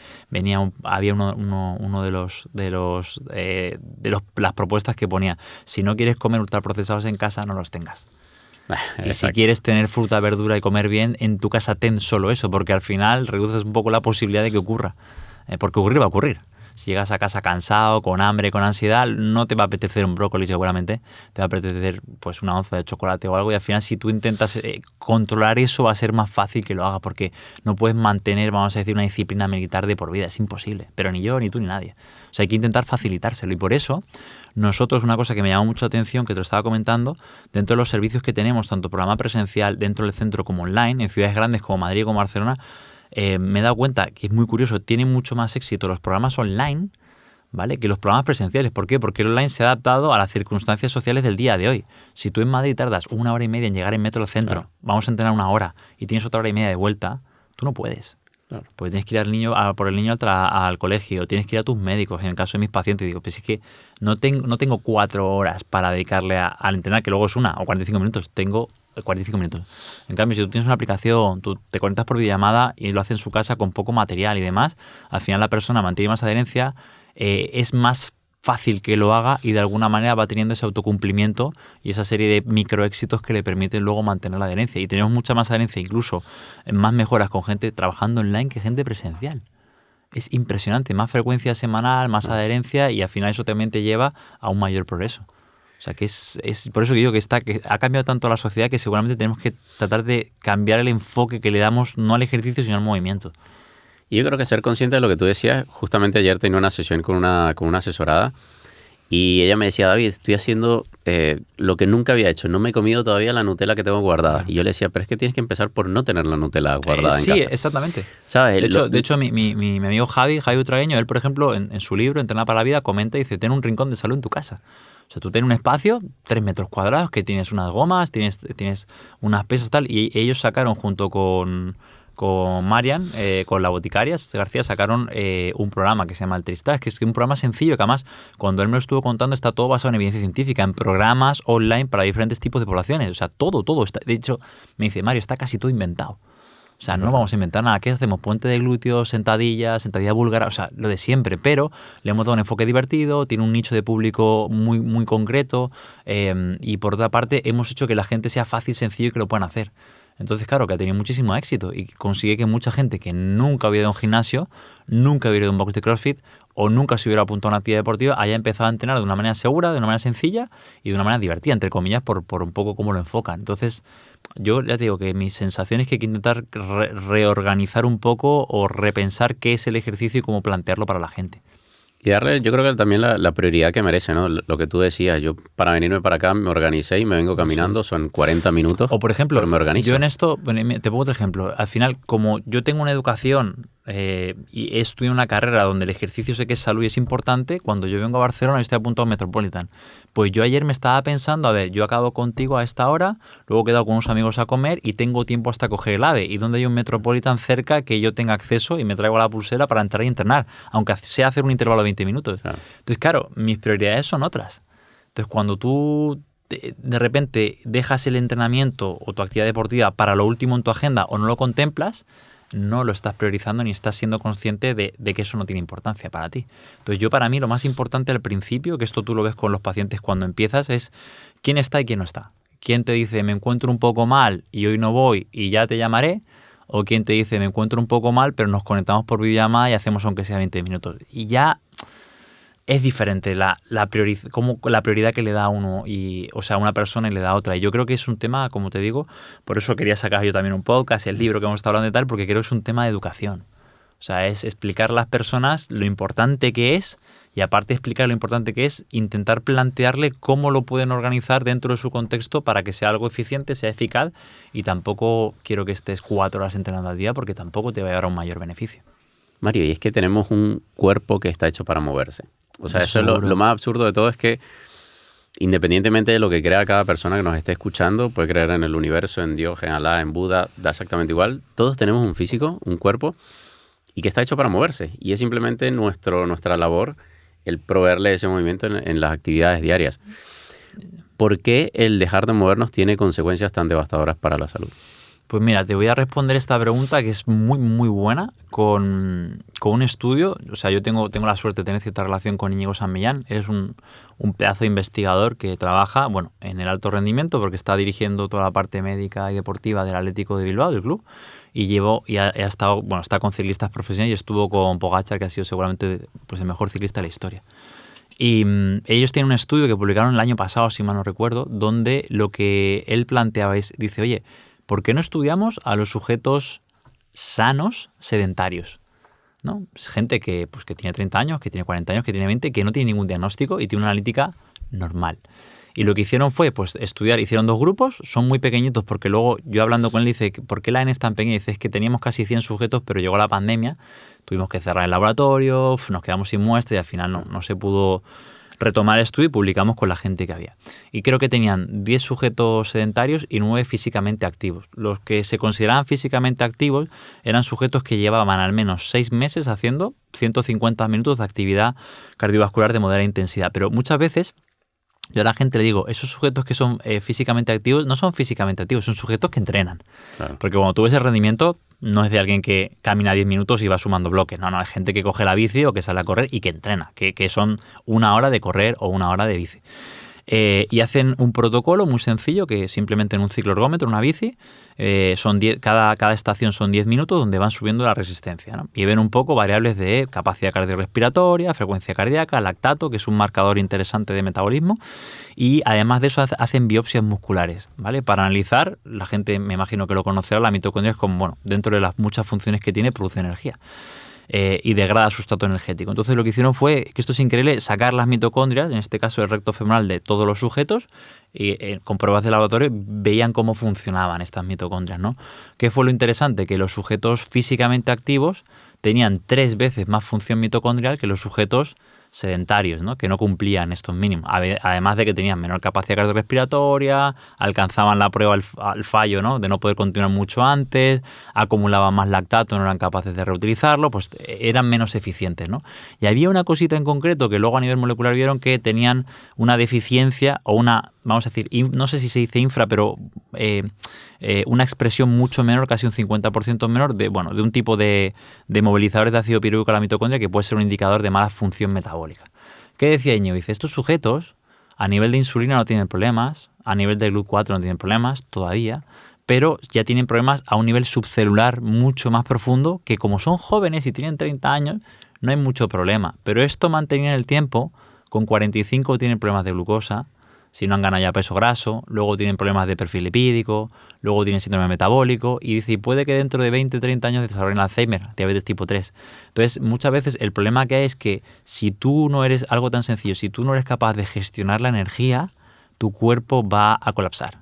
había uno de las propuestas que ponía: si no quieres comer ultraprocesados en casa, no los tengas. Y si quieres tener fruta, verdura y comer bien, en tu casa ten solo eso, porque al final reduces un poco la posibilidad de que ocurra. Porque ocurrir va a ocurrir. Si llegas a casa cansado, con hambre, con ansiedad, no te va a apetecer un brócoli seguramente, te va a apetecer pues una onza de chocolate o algo, y al final si tú intentas controlar eso va a ser más fácil que lo hagas, porque no puedes mantener, vamos a decir, una disciplina militar de por vida, es imposible, pero ni yo, ni tú, ni nadie. O sea, hay que intentar facilitárselo, y por eso nosotros, una cosa que me llama mucho la atención, que te lo estaba comentando, dentro de los servicios que tenemos, tanto programa presencial dentro del centro como online, en ciudades grandes como Madrid o como Barcelona, me he dado cuenta que es muy curioso, tienen mucho más éxito los programas online, ¿vale?, que los programas presenciales. ¿Por qué? Porque el online se ha adaptado a las circunstancias sociales del día de hoy. Si tú en Madrid tardas 1 hora y media en llegar en metro al centro, vamos a entrenar 1 hora, y tienes otra hora y media de vuelta, tú no puedes. Claro. Porque tienes que ir por el niño al colegio, tienes que ir a tus médicos. En el caso de mis pacientes, digo, pues es que no tengo 4 horas para dedicarle al entrenar, que luego es 1 o 45 minutos, tengo 45 minutos. En cambio, si tú tienes una aplicación, tú te conectas por videollamada y lo haces en su casa con poco material y demás, al final la persona mantiene más adherencia, es más fácil que lo haga y de alguna manera va teniendo ese autocumplimiento y esa serie de microéxitos que le permiten luego mantener la adherencia. Y tenemos mucha más adherencia, incluso más mejoras con gente trabajando online que gente presencial. Es impresionante, más frecuencia semanal, más adherencia, y al final eso también te lleva a un mayor progreso. O sea, que es por eso que digo que ha cambiado tanto la sociedad que seguramente tenemos que tratar de cambiar el enfoque que le damos no al ejercicio sino al movimiento. Y yo creo que ser consciente de lo que tú decías, justamente ayer tenía una sesión con una asesorada y ella me decía: David, estoy haciendo lo que nunca había hecho, no me he comido todavía la Nutella que tengo guardada. Y yo le decía, pero es que tienes que empezar por no tener la Nutella guardada en casa. Sí, exactamente. ¿Sabes? De hecho mi amigo Javi Utragueño, él, por ejemplo, en su libro, Entrenar para la Vida, comenta y dice: ten un rincón de salud en tu casa. O sea, tú tienes un espacio, 3 metros cuadrados, que tienes unas gomas, tienes unas pesas tal, y ellos sacaron junto con Marian, con la boticaria García, sacaron un programa que se llama el Tristas, que es un programa sencillo, que además, cuando él me lo estuvo contando, está todo basado en evidencia científica, en programas online para diferentes tipos de poblaciones. O sea, todo está. De hecho, me dice: Mario, está casi todo inventado. O sea, no vamos a inventar nada. ¿Qué hacemos? Puente de glúteos, sentadilla búlgara, o sea, lo de siempre. Pero le hemos dado un enfoque divertido, tiene un nicho de público muy, muy concreto, y por otra parte hemos hecho que la gente sea fácil, sencillo y que lo puedan hacer. Entonces, claro, que ha tenido muchísimo éxito y consigue que mucha gente que nunca hubiera ido a un gimnasio, nunca hubiera ido a un box de CrossFit o nunca se hubiera apuntado a una actividad deportiva, haya empezado a entrenar de una manera segura, de una manera sencilla y de una manera divertida, entre comillas, por un poco cómo lo enfocan. Entonces, yo ya te digo que mi sensación es que hay que intentar reorganizar un poco o repensar qué es el ejercicio y cómo plantearlo para la gente. Y darle, yo creo que también la prioridad que merece, ¿no? Lo que tú decías, yo para venirme para acá me organicé y me vengo caminando, son 40 minutos. O por ejemplo, pero me organizo. Yo en esto, te pongo otro ejemplo. Al final, como yo tengo una educación y he estudiado una carrera donde el ejercicio sé que es salud y es importante, cuando yo vengo a Barcelona yo estoy apuntado a Metropolitan. Pues yo ayer me estaba pensando, a ver, yo acabo contigo a esta hora, luego he quedado con unos amigos a comer y tengo tiempo hasta coger el AVE. ¿Y dónde hay un Metropolitan cerca que yo tenga acceso y me traigo la pulsera para entrar y entrenar? Aunque sea hacer un intervalo de 20 minutos. Claro. Entonces, claro, mis prioridades son otras. Entonces, cuando tú de repente dejas el entrenamiento o tu actividad deportiva para lo último en tu agenda o no lo contemplas, no lo estás priorizando ni estás siendo consciente de que eso no tiene importancia para ti. Entonces para mí lo más importante al principio, que esto tú lo ves con los pacientes cuando empiezas, es quién está y quién no está. ¿Quién te dice me encuentro un poco mal y hoy no voy y ya te llamaré? O quién te dice me encuentro un poco mal pero nos conectamos por videollamada y hacemos aunque sea 20 minutos. Y ya es diferente la prioridad que le da a uno, a una persona y le da a otra. Y yo creo que es un tema, como te digo, por eso quería sacar yo también un podcast, el libro que hemos estado hablando y tal, porque creo que es un tema de educación. O sea, es explicar a las personas lo importante que es y aparte de explicar lo importante que es, intentar plantearle cómo lo pueden organizar dentro de su contexto para que sea algo eficiente, sea eficaz y tampoco quiero que estés 4 horas entrenando al día porque tampoco te va a llevar a un mayor beneficio. Mario, y es que tenemos un cuerpo que está hecho para moverse. O sea, eso es lo más absurdo de todo, es que independientemente de lo que crea cada persona que nos esté escuchando, puede creer en el universo, en Dios, en Alá, en Buda, da exactamente igual. Todos tenemos un físico, un cuerpo, y que está hecho para moverse. Y es simplemente nuestra labor el proveerle ese movimiento en las actividades diarias. ¿Por qué el dejar de movernos tiene consecuencias tan devastadoras para la salud? Pues mira, te voy a responder esta pregunta que es muy, muy buena con un estudio. O sea, yo tengo la suerte de tener cierta relación con Íñigo San Millán. Él es un pedazo de investigador que trabaja en el alto rendimiento porque está dirigiendo toda la parte médica y deportiva del Atlético de Bilbao, del club. Y está con ciclistas profesionales y estuvo con Pogačar, que ha sido seguramente el mejor ciclista de la historia. Y ellos tienen un estudio que publicaron el año pasado, si mal no recuerdo, donde lo que él planteaba dice, oye, ¿por qué no estudiamos a los sujetos sanos sedentarios? ¿No? Es gente que tiene 30 años, que tiene 40 años, que tiene 20, que no tiene ningún diagnóstico y tiene una analítica normal. Y lo que hicieron fue estudiar, hicieron 2 grupos, son muy pequeñitos porque luego yo hablando con él dice, ¿por qué la N es tan pequeña? Dice, es que teníamos casi 100 sujetos, pero llegó la pandemia, tuvimos que cerrar el laboratorio, nos quedamos sin muestra y al final no se pudo retomar el estudio y publicamos con la gente que había. Y creo que tenían 10 sujetos sedentarios y 9 físicamente activos. Los que se consideraban físicamente activos eran sujetos que llevaban al menos 6 meses haciendo 150 minutos de actividad cardiovascular de moderada intensidad. Pero muchas veces yo a la gente le digo, esos sujetos que son físicamente activos no son físicamente activos, son sujetos que entrenan. Claro. Porque cuando tú ves el rendimiento, no es de alguien que camina 10 minutos y va sumando bloques. No, hay gente que coge la bici o que sale a correr y que entrena, que son 1 hora de correr o 1 hora de bici. Y hacen un protocolo muy sencillo que simplemente en un cicloergómetro, una bici, cada estación son 10 minutos donde van subiendo la resistencia, ¿no? Y ven un poco variables de capacidad cardiorrespiratoria, frecuencia cardíaca, lactato, que es un marcador interesante de metabolismo, y además de eso hacen biopsias musculares, ¿vale? Para analizar, la gente me imagino que lo conocerá, la mitocondria es como, dentro de las muchas funciones que tiene, produce energía. Y degrada su estado energético. Entonces lo que hicieron fue, que esto es increíble, sacar las mitocondrias, en este caso el recto femoral de todos los sujetos, y con pruebas de laboratorio veían cómo funcionaban estas mitocondrias, ¿no? ¿Qué fue lo interesante? Que los sujetos físicamente activos tenían 3 veces más función mitocondrial que los sujetos sedentarios, ¿no? Que no cumplían estos mínimos, además de que tenían menor capacidad cardiorrespiratoria, alcanzaban la prueba al fallo, ¿no? De no poder continuar mucho antes, acumulaban más lactato, no eran capaces de reutilizarlo, eran menos eficientes, ¿no? Y había una cosita en concreto que luego a nivel molecular vieron que tenían una deficiencia o una, vamos a decir, no sé si se dice infra, pero una expresión mucho menor, casi un 50% menor, de un tipo de movilizadores de ácido piruvico a la mitocondria que puede ser un indicador de mala función metabólica. ¿Qué decía Íñigo? Dice, estos sujetos a nivel de insulina no tienen problemas, a nivel de GLUT4 no tienen problemas todavía, pero ya tienen problemas a un nivel subcelular mucho más profundo que como son jóvenes y tienen 30 años, no hay mucho problema. Pero esto mantenido en el tiempo, con 45 tienen problemas de glucosa, si no han ganado ya peso graso, luego tienen problemas de perfil lipídico, luego tienen síndrome metabólico y dice, puede que dentro de 20 o 30 años desarrollen Alzheimer, diabetes tipo 3. Entonces, muchas veces el problema que hay es que si tú no eres algo tan sencillo, si tú no eres capaz de gestionar la energía, tu cuerpo va a colapsar,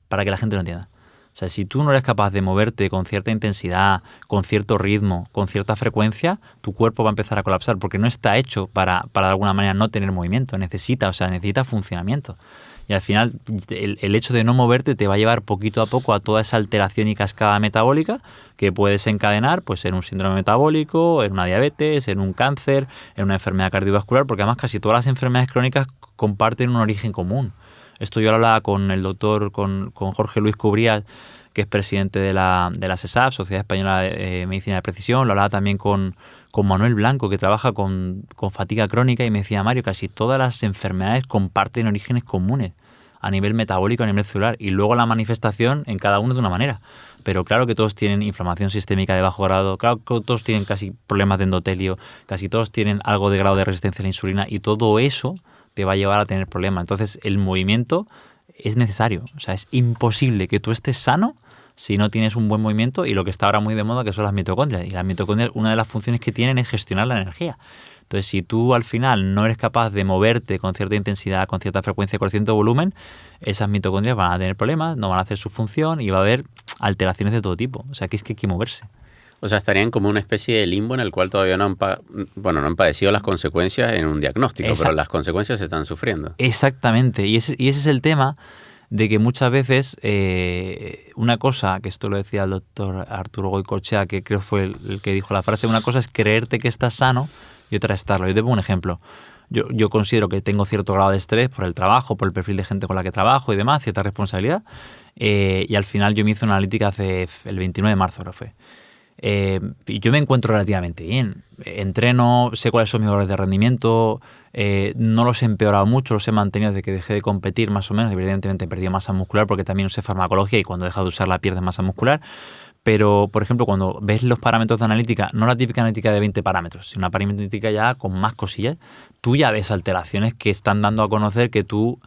para que la gente lo entienda. O sea, si tú no eres capaz de moverte con cierta intensidad, con cierto ritmo, con cierta frecuencia, tu cuerpo va a empezar a colapsar porque no está hecho para de alguna manera no tener movimiento. Necesita funcionamiento. Y al final el hecho de no moverte te va a llevar poquito a poco a toda esa alteración y cascada metabólica que puede desencadenar en un síndrome metabólico, en una diabetes, en un cáncer, en una enfermedad cardiovascular, porque además casi todas las enfermedades crónicas comparten un origen común. Esto yo lo hablaba con el doctor, con Jorge Luis Cubrías, que es presidente de la SESAP, Sociedad Española de Medicina de Precisión. Lo hablaba también con Manuel Blanco, que trabaja con fatiga crónica, y me decía, Mario, casi todas las enfermedades comparten orígenes comunes a nivel metabólico, a nivel celular, y luego la manifestación en cada uno de una manera. Pero claro que todos tienen inflamación sistémica de bajo grado, claro que todos tienen casi problemas de endotelio, casi todos tienen algo de grado de resistencia a la insulina, y todo eso te va a llevar a tener problemas. Entonces, el movimiento es necesario. O sea, es imposible que tú estés sano si no tienes un buen movimiento, y lo que está ahora muy de moda, que son las mitocondrias. Y las mitocondrias, una de las funciones que tienen es gestionar la energía. Entonces, si tú al final no eres capaz de moverte con cierta intensidad, con cierta frecuencia, con cierto volumen, esas mitocondrias van a tener problemas, no van a hacer su función y va a haber alteraciones de todo tipo. O sea, que es que hay que moverse. O sea, estarían como una especie de limbo en el cual todavía no han padecido las consecuencias en un diagnóstico, pero las consecuencias se están sufriendo. Exactamente. Y ese es el tema de que muchas veces una cosa, que esto lo decía el doctor Arturo Goicoechea, que creo fue el que dijo la frase, una cosa es creerte que estás sano y otra estarlo. Yo te pongo un ejemplo. Yo considero que tengo cierto grado de estrés por el trabajo, por el perfil de gente con la que trabajo y demás, cierta responsabilidad. Y al final yo me hice una analítica el 29 de marzo, creo que fue. Y yo me encuentro relativamente bien. Entreno, sé cuáles son mis valores de rendimiento, no los he empeorado mucho, los he mantenido desde que dejé de competir más o menos. Evidentemente he perdido masa muscular porque también usé farmacología, y cuando dejas de usarla pierdes masa muscular. Pero, por ejemplo, cuando ves los parámetros de analítica, no la típica analítica de 20 parámetros, sino una analítica ya con más cosillas, tú ya ves alteraciones que están dando a conocer que tú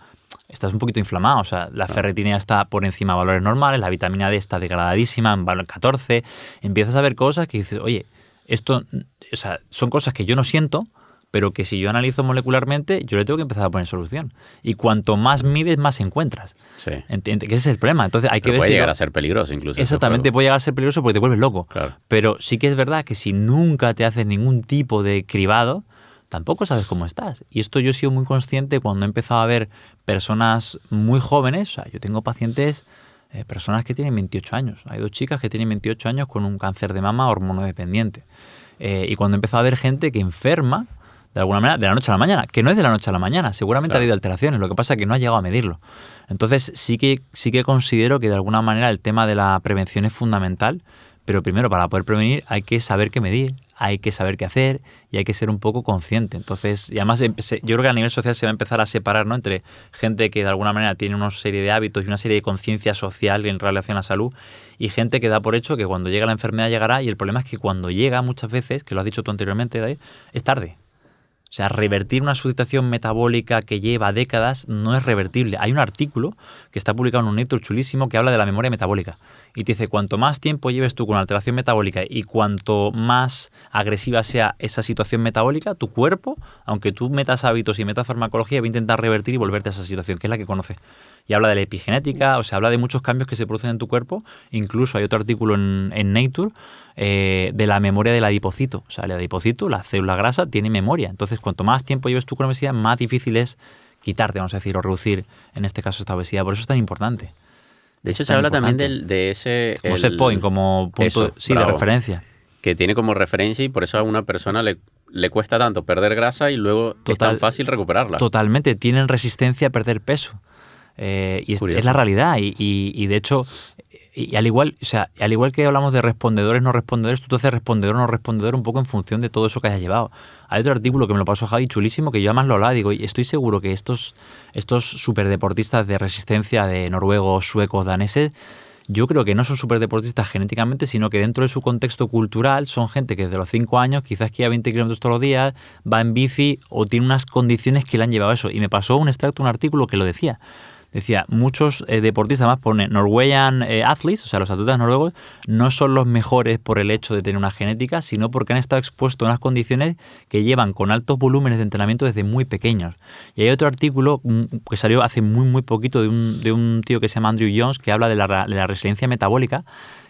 estás un poquito inflamado. O sea, la ferritina está por encima de valores normales, la vitamina D está degradadísima en valor 14. Empiezas a ver cosas que dices, oye, esto, o sea, son cosas que yo no siento, pero que si yo analizo molecularmente, yo le tengo que empezar a poner solución. Y cuanto más mides, más encuentras. Sí. ¿Entiendes? Que ese es el problema. Entonces hay que ver puede si llegar a ser peligroso incluso. Exactamente, puede llegar a ser peligroso porque te vuelves loco. Claro. Pero sí que es verdad que si nunca te haces ningún tipo de cribado, tampoco sabes cómo estás. Y esto yo he sido muy consciente cuando he empezado a ver personas muy jóvenes. O sea, yo tengo pacientes, personas que tienen 28 años. Hay 2 chicas que tienen 28 años con un cáncer de mama hormonodependiente. Y cuando he empezado a ver gente que enferma de alguna manera de la noche a la mañana, que no es de la noche a la mañana, seguramente ha habido alteraciones, lo que pasa es que no ha llegado a medirlo. Entonces sí que considero que de alguna manera el tema de la prevención es fundamental, pero primero para poder prevenir hay que saber qué medir, hay que saber qué hacer y hay que ser un poco consciente. Entonces, y además yo creo que a nivel social se va a empezar a separar, ¿no?, entre gente que de alguna manera tiene una serie de hábitos y una serie de conciencia social en relación a la salud, y gente que da por hecho que cuando llega la enfermedad llegará, y el problema es que cuando llega muchas veces, que lo has dicho tú anteriormente, David, es tarde. O sea, revertir una situación metabólica que lleva décadas no es revertible. Hay un artículo que está publicado en un Nature chulísimo que habla de la memoria metabólica. Y te dice, cuanto más tiempo lleves tú con la alteración metabólica y cuanto más agresiva sea esa situación metabólica, tu cuerpo, aunque tú metas hábitos y metas farmacología, va a intentar revertir y volverte a esa situación, que es la que conoce. Y habla de la epigenética, o sea, habla de muchos cambios que se producen en tu cuerpo. Incluso hay otro artículo en Nature de la memoria del adipocito. O sea, el adipocito, la célula grasa, tiene memoria. Entonces, cuanto más tiempo lleves tú con la obesidad, más difícil es quitarte, vamos a decir, o reducir, en este caso, esta obesidad. Por eso es tan importante. De hecho, se habla también de ese... Como set point, como punto de referencia. Que tiene como referencia, y por eso a una persona le cuesta tanto perder grasa y luego es tan fácil recuperarla. Totalmente. Tienen resistencia a perder peso. Y es la realidad. Y de hecho... Y al igual que hablamos de respondedores, no respondedores, tú te haces respondedor o no respondedor un poco en función de todo eso que hayas llevado. Hay otro artículo que me lo pasó Javi chulísimo, que yo además lo hablaba, digo, y estoy seguro que estos superdeportistas de resistencia de noruegos, suecos, daneses, yo creo que no son superdeportistas genéticamente, sino que dentro de su contexto cultural son gente que desde los 5 años, quizás que a 20 kilómetros todos los días, va en bici o tiene unas condiciones que le han llevado a eso. Y me pasó un extracto, un artículo que lo decía. Decía, muchos deportistas, además pone Norwegian athletes, o sea, los atletas noruegos, no son los mejores por el hecho de tener una genética, sino porque han estado expuestos a unas condiciones que llevan con altos volúmenes de entrenamiento desde muy pequeños. Y hay otro artículo que salió hace muy poquito de un tío que se llama Andrew Jones, que habla de la resiliencia metabólica,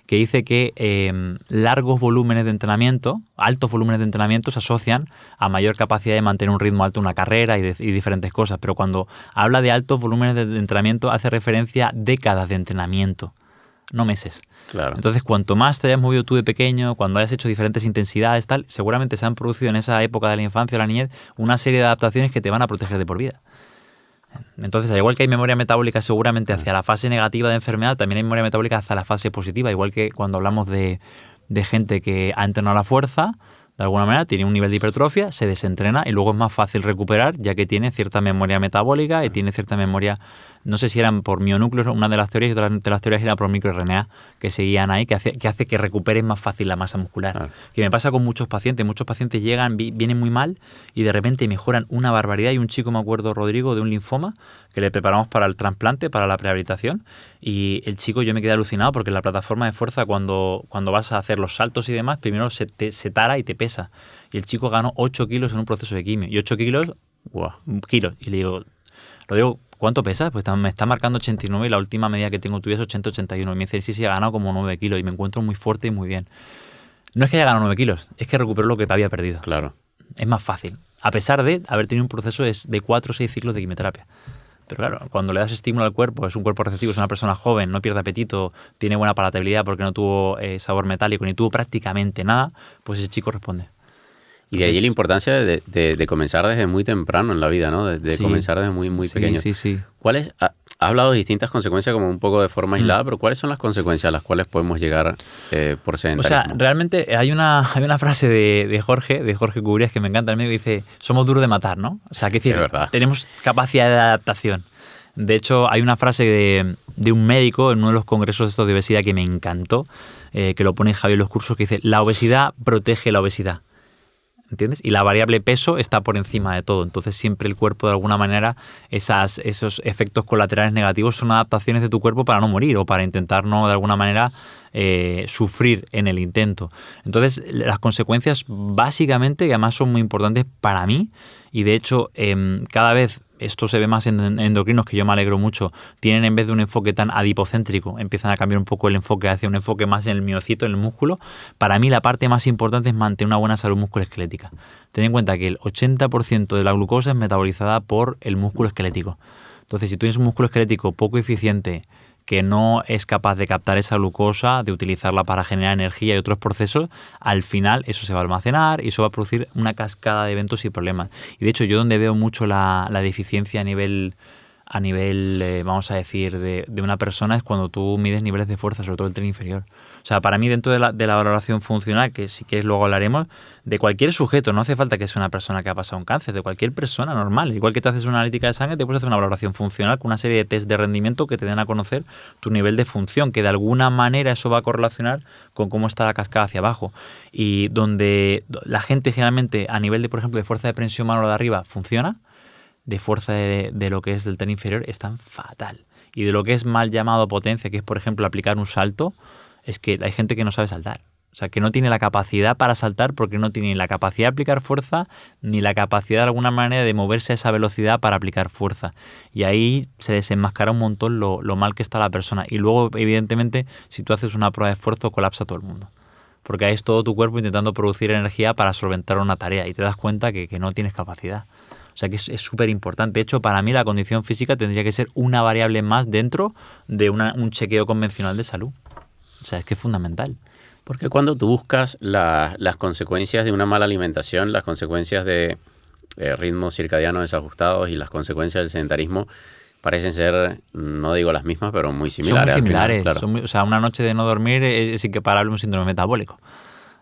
que dice que largos volúmenes de entrenamiento, altos volúmenes de entrenamiento se asocian a mayor capacidad de mantener un ritmo alto en una carrera y diferentes cosas. Pero cuando habla de altos volúmenes de entrenamiento hace referencia a décadas de entrenamiento, no meses. Claro. Entonces, cuanto más te hayas movido tú de pequeño, cuando hayas hecho diferentes intensidades, tal, seguramente se han producido en esa época de la infancia o la niñez una serie de adaptaciones que te van a proteger de por vida. Entonces, al igual que hay memoria metabólica seguramente hacia la fase negativa de enfermedad, también hay memoria metabólica hacia la fase positiva, igual que cuando hablamos de gente que ha entrenado a la fuerza, de alguna manera tiene un nivel de hipertrofia, se desentrena y luego es más fácil recuperar ya que tiene cierta memoria metabólica y tiene cierta memoria, no sé si eran por mionúcleos, una de las teorías, y otra de las teorías era por microRNA que seguían ahí, que hace que recuperes más fácil la masa muscular. Claro. Que me pasa con muchos pacientes llegan, vienen muy mal y de repente mejoran una barbaridad. Y un chico, me acuerdo, Rodrigo, de un linfoma, que le preparamos para el trasplante, para la prehabilitación, y el chico, yo me quedé alucinado porque en la plataforma de fuerza, cuando vas a hacer los saltos y demás, primero se tara y te pesa. Y el chico ganó 8 kilos en un proceso de quimio. Y 8 kilos, kilos. Y le digo, Rodrigo, ¿cuánto pesas? Pues me está marcando 89 y la última medida que tengo tuya es 80-81. Y me dice, sí, ha ganado como 9 kilos y me encuentro muy fuerte y muy bien. No es que haya ganado 9 kilos, es que recuperó lo que había perdido. Claro. Es más fácil, a pesar de haber tenido un proceso de 4 o 6 ciclos de quimioterapia. Pero claro, cuando le das estímulo al cuerpo, es un cuerpo receptivo, es una persona joven, no pierde apetito, tiene buena palatabilidad porque no tuvo sabor metálico ni tuvo prácticamente nada, pues ese chico responde. Y de ahí la importancia de comenzar desde muy temprano en la vida, ¿no? De sí, comenzar desde muy pequeño. Sí. ¿Cuáles? Has hablado de distintas consecuencias como un poco de forma aislada, pero ¿cuáles son las consecuencias a las cuales podemos llegar por sedentarismo? O sea, realmente hay una frase de Jorge Cubrias que me encanta, el medio, que dice, somos duros de matar, ¿no? O sea, que decir, tenemos capacidad de adaptación. De hecho, hay una frase de un médico en uno de los congresos estos de obesidad que me encantó, que lo pone Javier en los cursos, que dice, la obesidad protege la obesidad. ¿Entiendes? Y la variable peso está por encima de todo. Entonces siempre el cuerpo, de alguna manera, esos efectos colaterales negativos son adaptaciones de tu cuerpo para no morir o para intentar no, de alguna manera, sufrir en el intento. Entonces las consecuencias básicamente, que además son muy importantes para mí, y de hecho cada vez esto se ve más en endocrinos, que yo me alegro mucho, tienen, en vez de un enfoque tan adipocéntrico, empiezan a cambiar un poco el enfoque hacia un enfoque más en el miocito, en el músculo. Para mí la parte más importante es mantener una buena salud musculoesquelética. Ten en cuenta que el 80% de la glucosa es metabolizada por el músculo esquelético. Entonces, si tú tienes un músculo esquelético poco eficiente, que no es capaz de captar esa glucosa, de utilizarla para generar energía y otros procesos, al final eso se va a almacenar y eso va a producir una cascada de eventos y problemas. Y de hecho, yo donde veo mucho la deficiencia a nivel vamos a decir, de una persona es cuando tú mides niveles de fuerza, sobre todo el tren inferior. O sea, para mí, dentro de la valoración funcional, que si quieres luego hablaremos, de cualquier sujeto, no hace falta que sea una persona que ha pasado un cáncer, de cualquier persona normal. Igual que te haces una analítica de sangre, te puedes hacer una valoración funcional con una serie de test de rendimiento que te den a conocer tu nivel de función, que de alguna manera eso va a correlacionar con cómo está la cascada hacia abajo. Y donde la gente generalmente, a nivel de, por ejemplo, de fuerza de prensión mano de arriba, funciona, de fuerza de lo que es del tren inferior, están fatal. Y de lo que es mal llamado potencia, que es, por ejemplo, aplicar un salto, es que hay gente que no sabe saltar. O sea, que no tiene la capacidad para saltar porque no tiene ni la capacidad de aplicar fuerza ni la capacidad de alguna manera de moverse a esa velocidad para aplicar fuerza. Y ahí se desenmascara un montón lo mal que está la persona. Y luego, evidentemente, si tú haces una prueba de esfuerzo, colapsa todo el mundo. Porque ahí es todo tu cuerpo intentando producir energía para solventar una tarea y te das cuenta que no tienes capacidad. O sea que es súper importante. De hecho, para mí la condición física tendría que ser una variable más dentro de un chequeo convencional de salud. O sea, es que es fundamental. Porque cuando tú buscas las consecuencias de una mala alimentación, las consecuencias de ritmos circadianos desajustados y las consecuencias del sedentarismo, parecen ser, no digo las mismas, pero muy similares. Son muy similares. Al final, claro. O sea, una noche de no dormir es inqueparable un síndrome metabólico.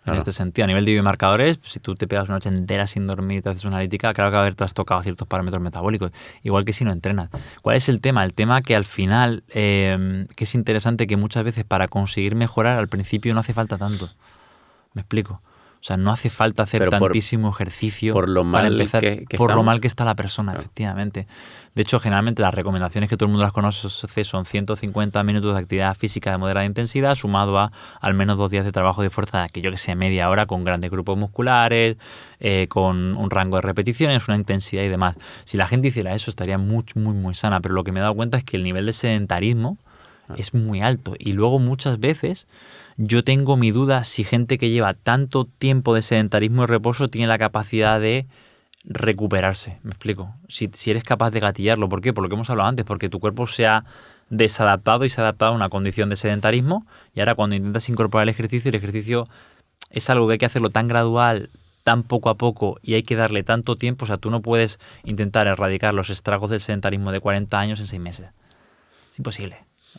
En este sentido, a nivel de biomarcadores, si tú te pegas una noche entera sin dormir y te haces una analítica, claro que va a haber trastocado ciertos parámetros metabólicos, igual que si no entrenas. ¿Cuál es el tema? El tema que al final, que es interesante, que muchas veces para conseguir mejorar al principio no hace falta tanto. ¿Me explico? O sea, no hace falta hacer tantísimo ejercicio por lo mal para empezar, que por lo estamos. mal que está la persona, efectivamente. De hecho, generalmente las recomendaciones que todo el mundo las conoce son 150 minutos de actividad física de moderada intensidad sumado a al menos 2 días de trabajo de fuerza, que yo que sé, media hora con grandes grupos musculares, con un rango de repeticiones, una intensidad y demás. Si la gente hiciera eso, estaría muy sana. Pero lo que me he dado cuenta es que el nivel de sedentarismo es muy alto. Y luego muchas veces yo tengo mi duda si gente que lleva tanto tiempo de sedentarismo y reposo tiene la capacidad de recuperarse. ¿Me explico? Si eres capaz de gatillarlo. ¿Por qué? Por lo que hemos hablado antes. Porque tu cuerpo se ha desadaptado y se ha adaptado a una condición de sedentarismo y ahora cuando intentas incorporar el ejercicio es algo que hay que hacerlo tan gradual, tan poco a poco y hay que darle tanto tiempo. O sea, tú no puedes intentar erradicar los estragos del sedentarismo de 40 años en 6 meses. Es imposible.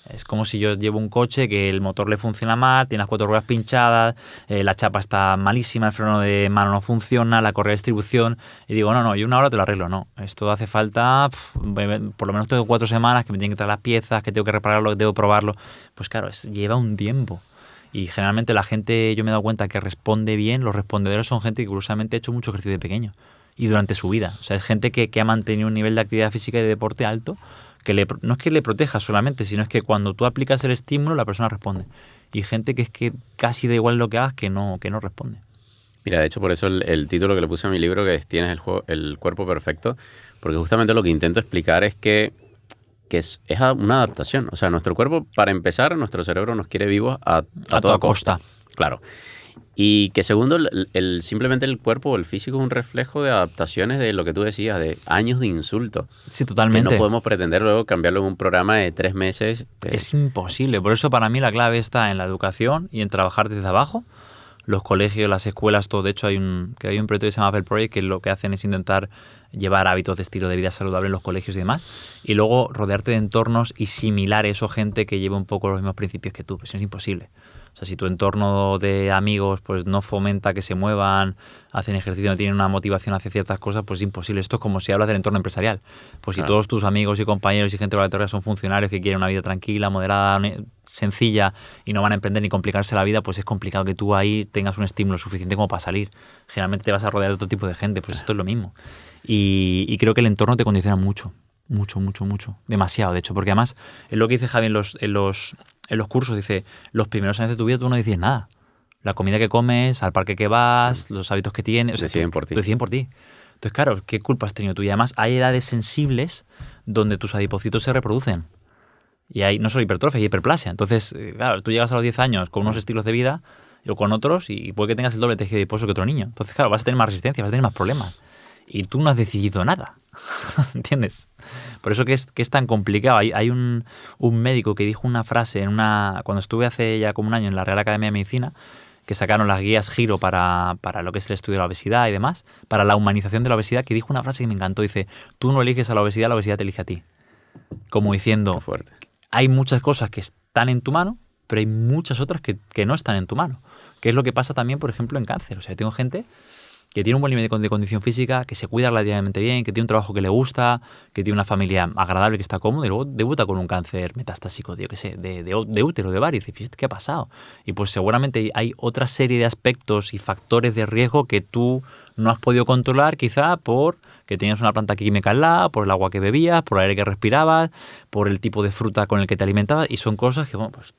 Es como si yo llevo un coche que el motor le funciona mal, tiene las 4 ruedas pinchadas, la chapa está malísima, el freno de mano no funciona, la correa de distribución, y digo, no, yo una hora te lo arreglo. No, esto hace falta, por lo menos tengo 4 semanas que me tienen que traer las piezas, que tengo que repararlo, que tengo que probarlo. Pues claro, lleva un tiempo. Y generalmente la gente, yo me he dado cuenta que responde bien, los respondedores son gente que curiosamente ha hecho mucho ejercicio de pequeño y durante su vida. O sea, es gente que ha mantenido un nivel de actividad física y de deporte alto, que no es que le proteja solamente, sino es que cuando tú aplicas el estímulo, la persona responde. Y gente que es que casi da igual lo que hagas, que no responde. Mira, de hecho, por eso el título que le puse a mi libro, que es Tienes el cuerpo perfecto, porque justamente lo que intento explicar es que es una adaptación. O sea, nuestro cuerpo, para empezar, nuestro cerebro nos quiere vivos a toda costa. Claro. Y que segundo, simplemente el cuerpo o el físico es un reflejo de adaptaciones de lo que tú decías, de años de insulto. Sí, totalmente. Que no podemos pretender luego cambiarlo en un programa de 3 meses. Es imposible. Por eso para mí la clave está en la educación y en trabajar desde abajo. Los colegios, las escuelas, todo. De hecho, hay un proyecto que se llama Apple Project, que lo que hacen es intentar llevar hábitos de estilo de vida saludable en los colegios y demás. Y luego rodearte de entornos y similares o gente que lleve un poco los mismos principios que tú. Pues es imposible. O sea, si tu entorno de amigos pues no fomenta que se muevan, hacen ejercicio, no tienen una motivación hacia ciertas cosas, pues es imposible. Esto es como si hablas del entorno empresarial. Pues si todos tus amigos y compañeros y gente de la teoría son funcionarios que quieren una vida tranquila, moderada, sencilla y no van a emprender ni complicarse la vida, pues es complicado que tú ahí tengas un estímulo suficiente como para salir. Generalmente te vas a rodear de otro tipo de gente, pues esto es lo mismo. Y creo que el entorno te condiciona mucho. Demasiado, de hecho, porque además es lo que dice Javi en los cursos, dice, los primeros años de tu vida tú no decides nada. La comida que comes, al parque que vas, los hábitos que tienes, o sea, deciden por ti. Deciden por ti. Entonces, claro, ¿qué culpa has tenido tú? Y además hay edades sensibles donde tus adipocitos se reproducen. Y hay no solo hipertrofia, hay hiperplasia. Entonces, claro, tú llegas a los 10 años con unos estilos de vida o con otros y puede que tengas el doble tejido adiposo que otro niño. Entonces, claro, vas a tener más resistencia, vas a tener más problemas. Y tú no has decidido nada. ¿Entiendes? Por eso que es tan complicado. Hay un médico que dijo una frase cuando estuve hace ya como un año en la Real Academia de Medicina, que sacaron las guías Giro para lo que es el estudio de la obesidad y demás, para la humanización de la obesidad, que dijo una frase que me encantó. Dice, tú no eliges a la obesidad te elige a ti. Como diciendo, qué fuerte. Hay muchas cosas que están en tu mano, pero hay muchas otras que no están en tu mano. Que es lo que pasa también, por ejemplo, en cáncer. O sea, tengo gente que tiene un buen nivel de condición física, que se cuida relativamente bien, que tiene un trabajo que le gusta, que tiene una familia agradable, que está cómodo, y luego debuta con un cáncer metastásico, yo qué sé, de útero, de ovario. Y dices, ¿qué ha pasado? Y pues seguramente hay otra serie de aspectos y factores de riesgo que tú no has podido controlar, quizá por que tenías una planta química al lado, por el agua que bebías, por el aire que respirabas, por el tipo de fruta con el que te alimentabas, y son cosas que, bueno, pues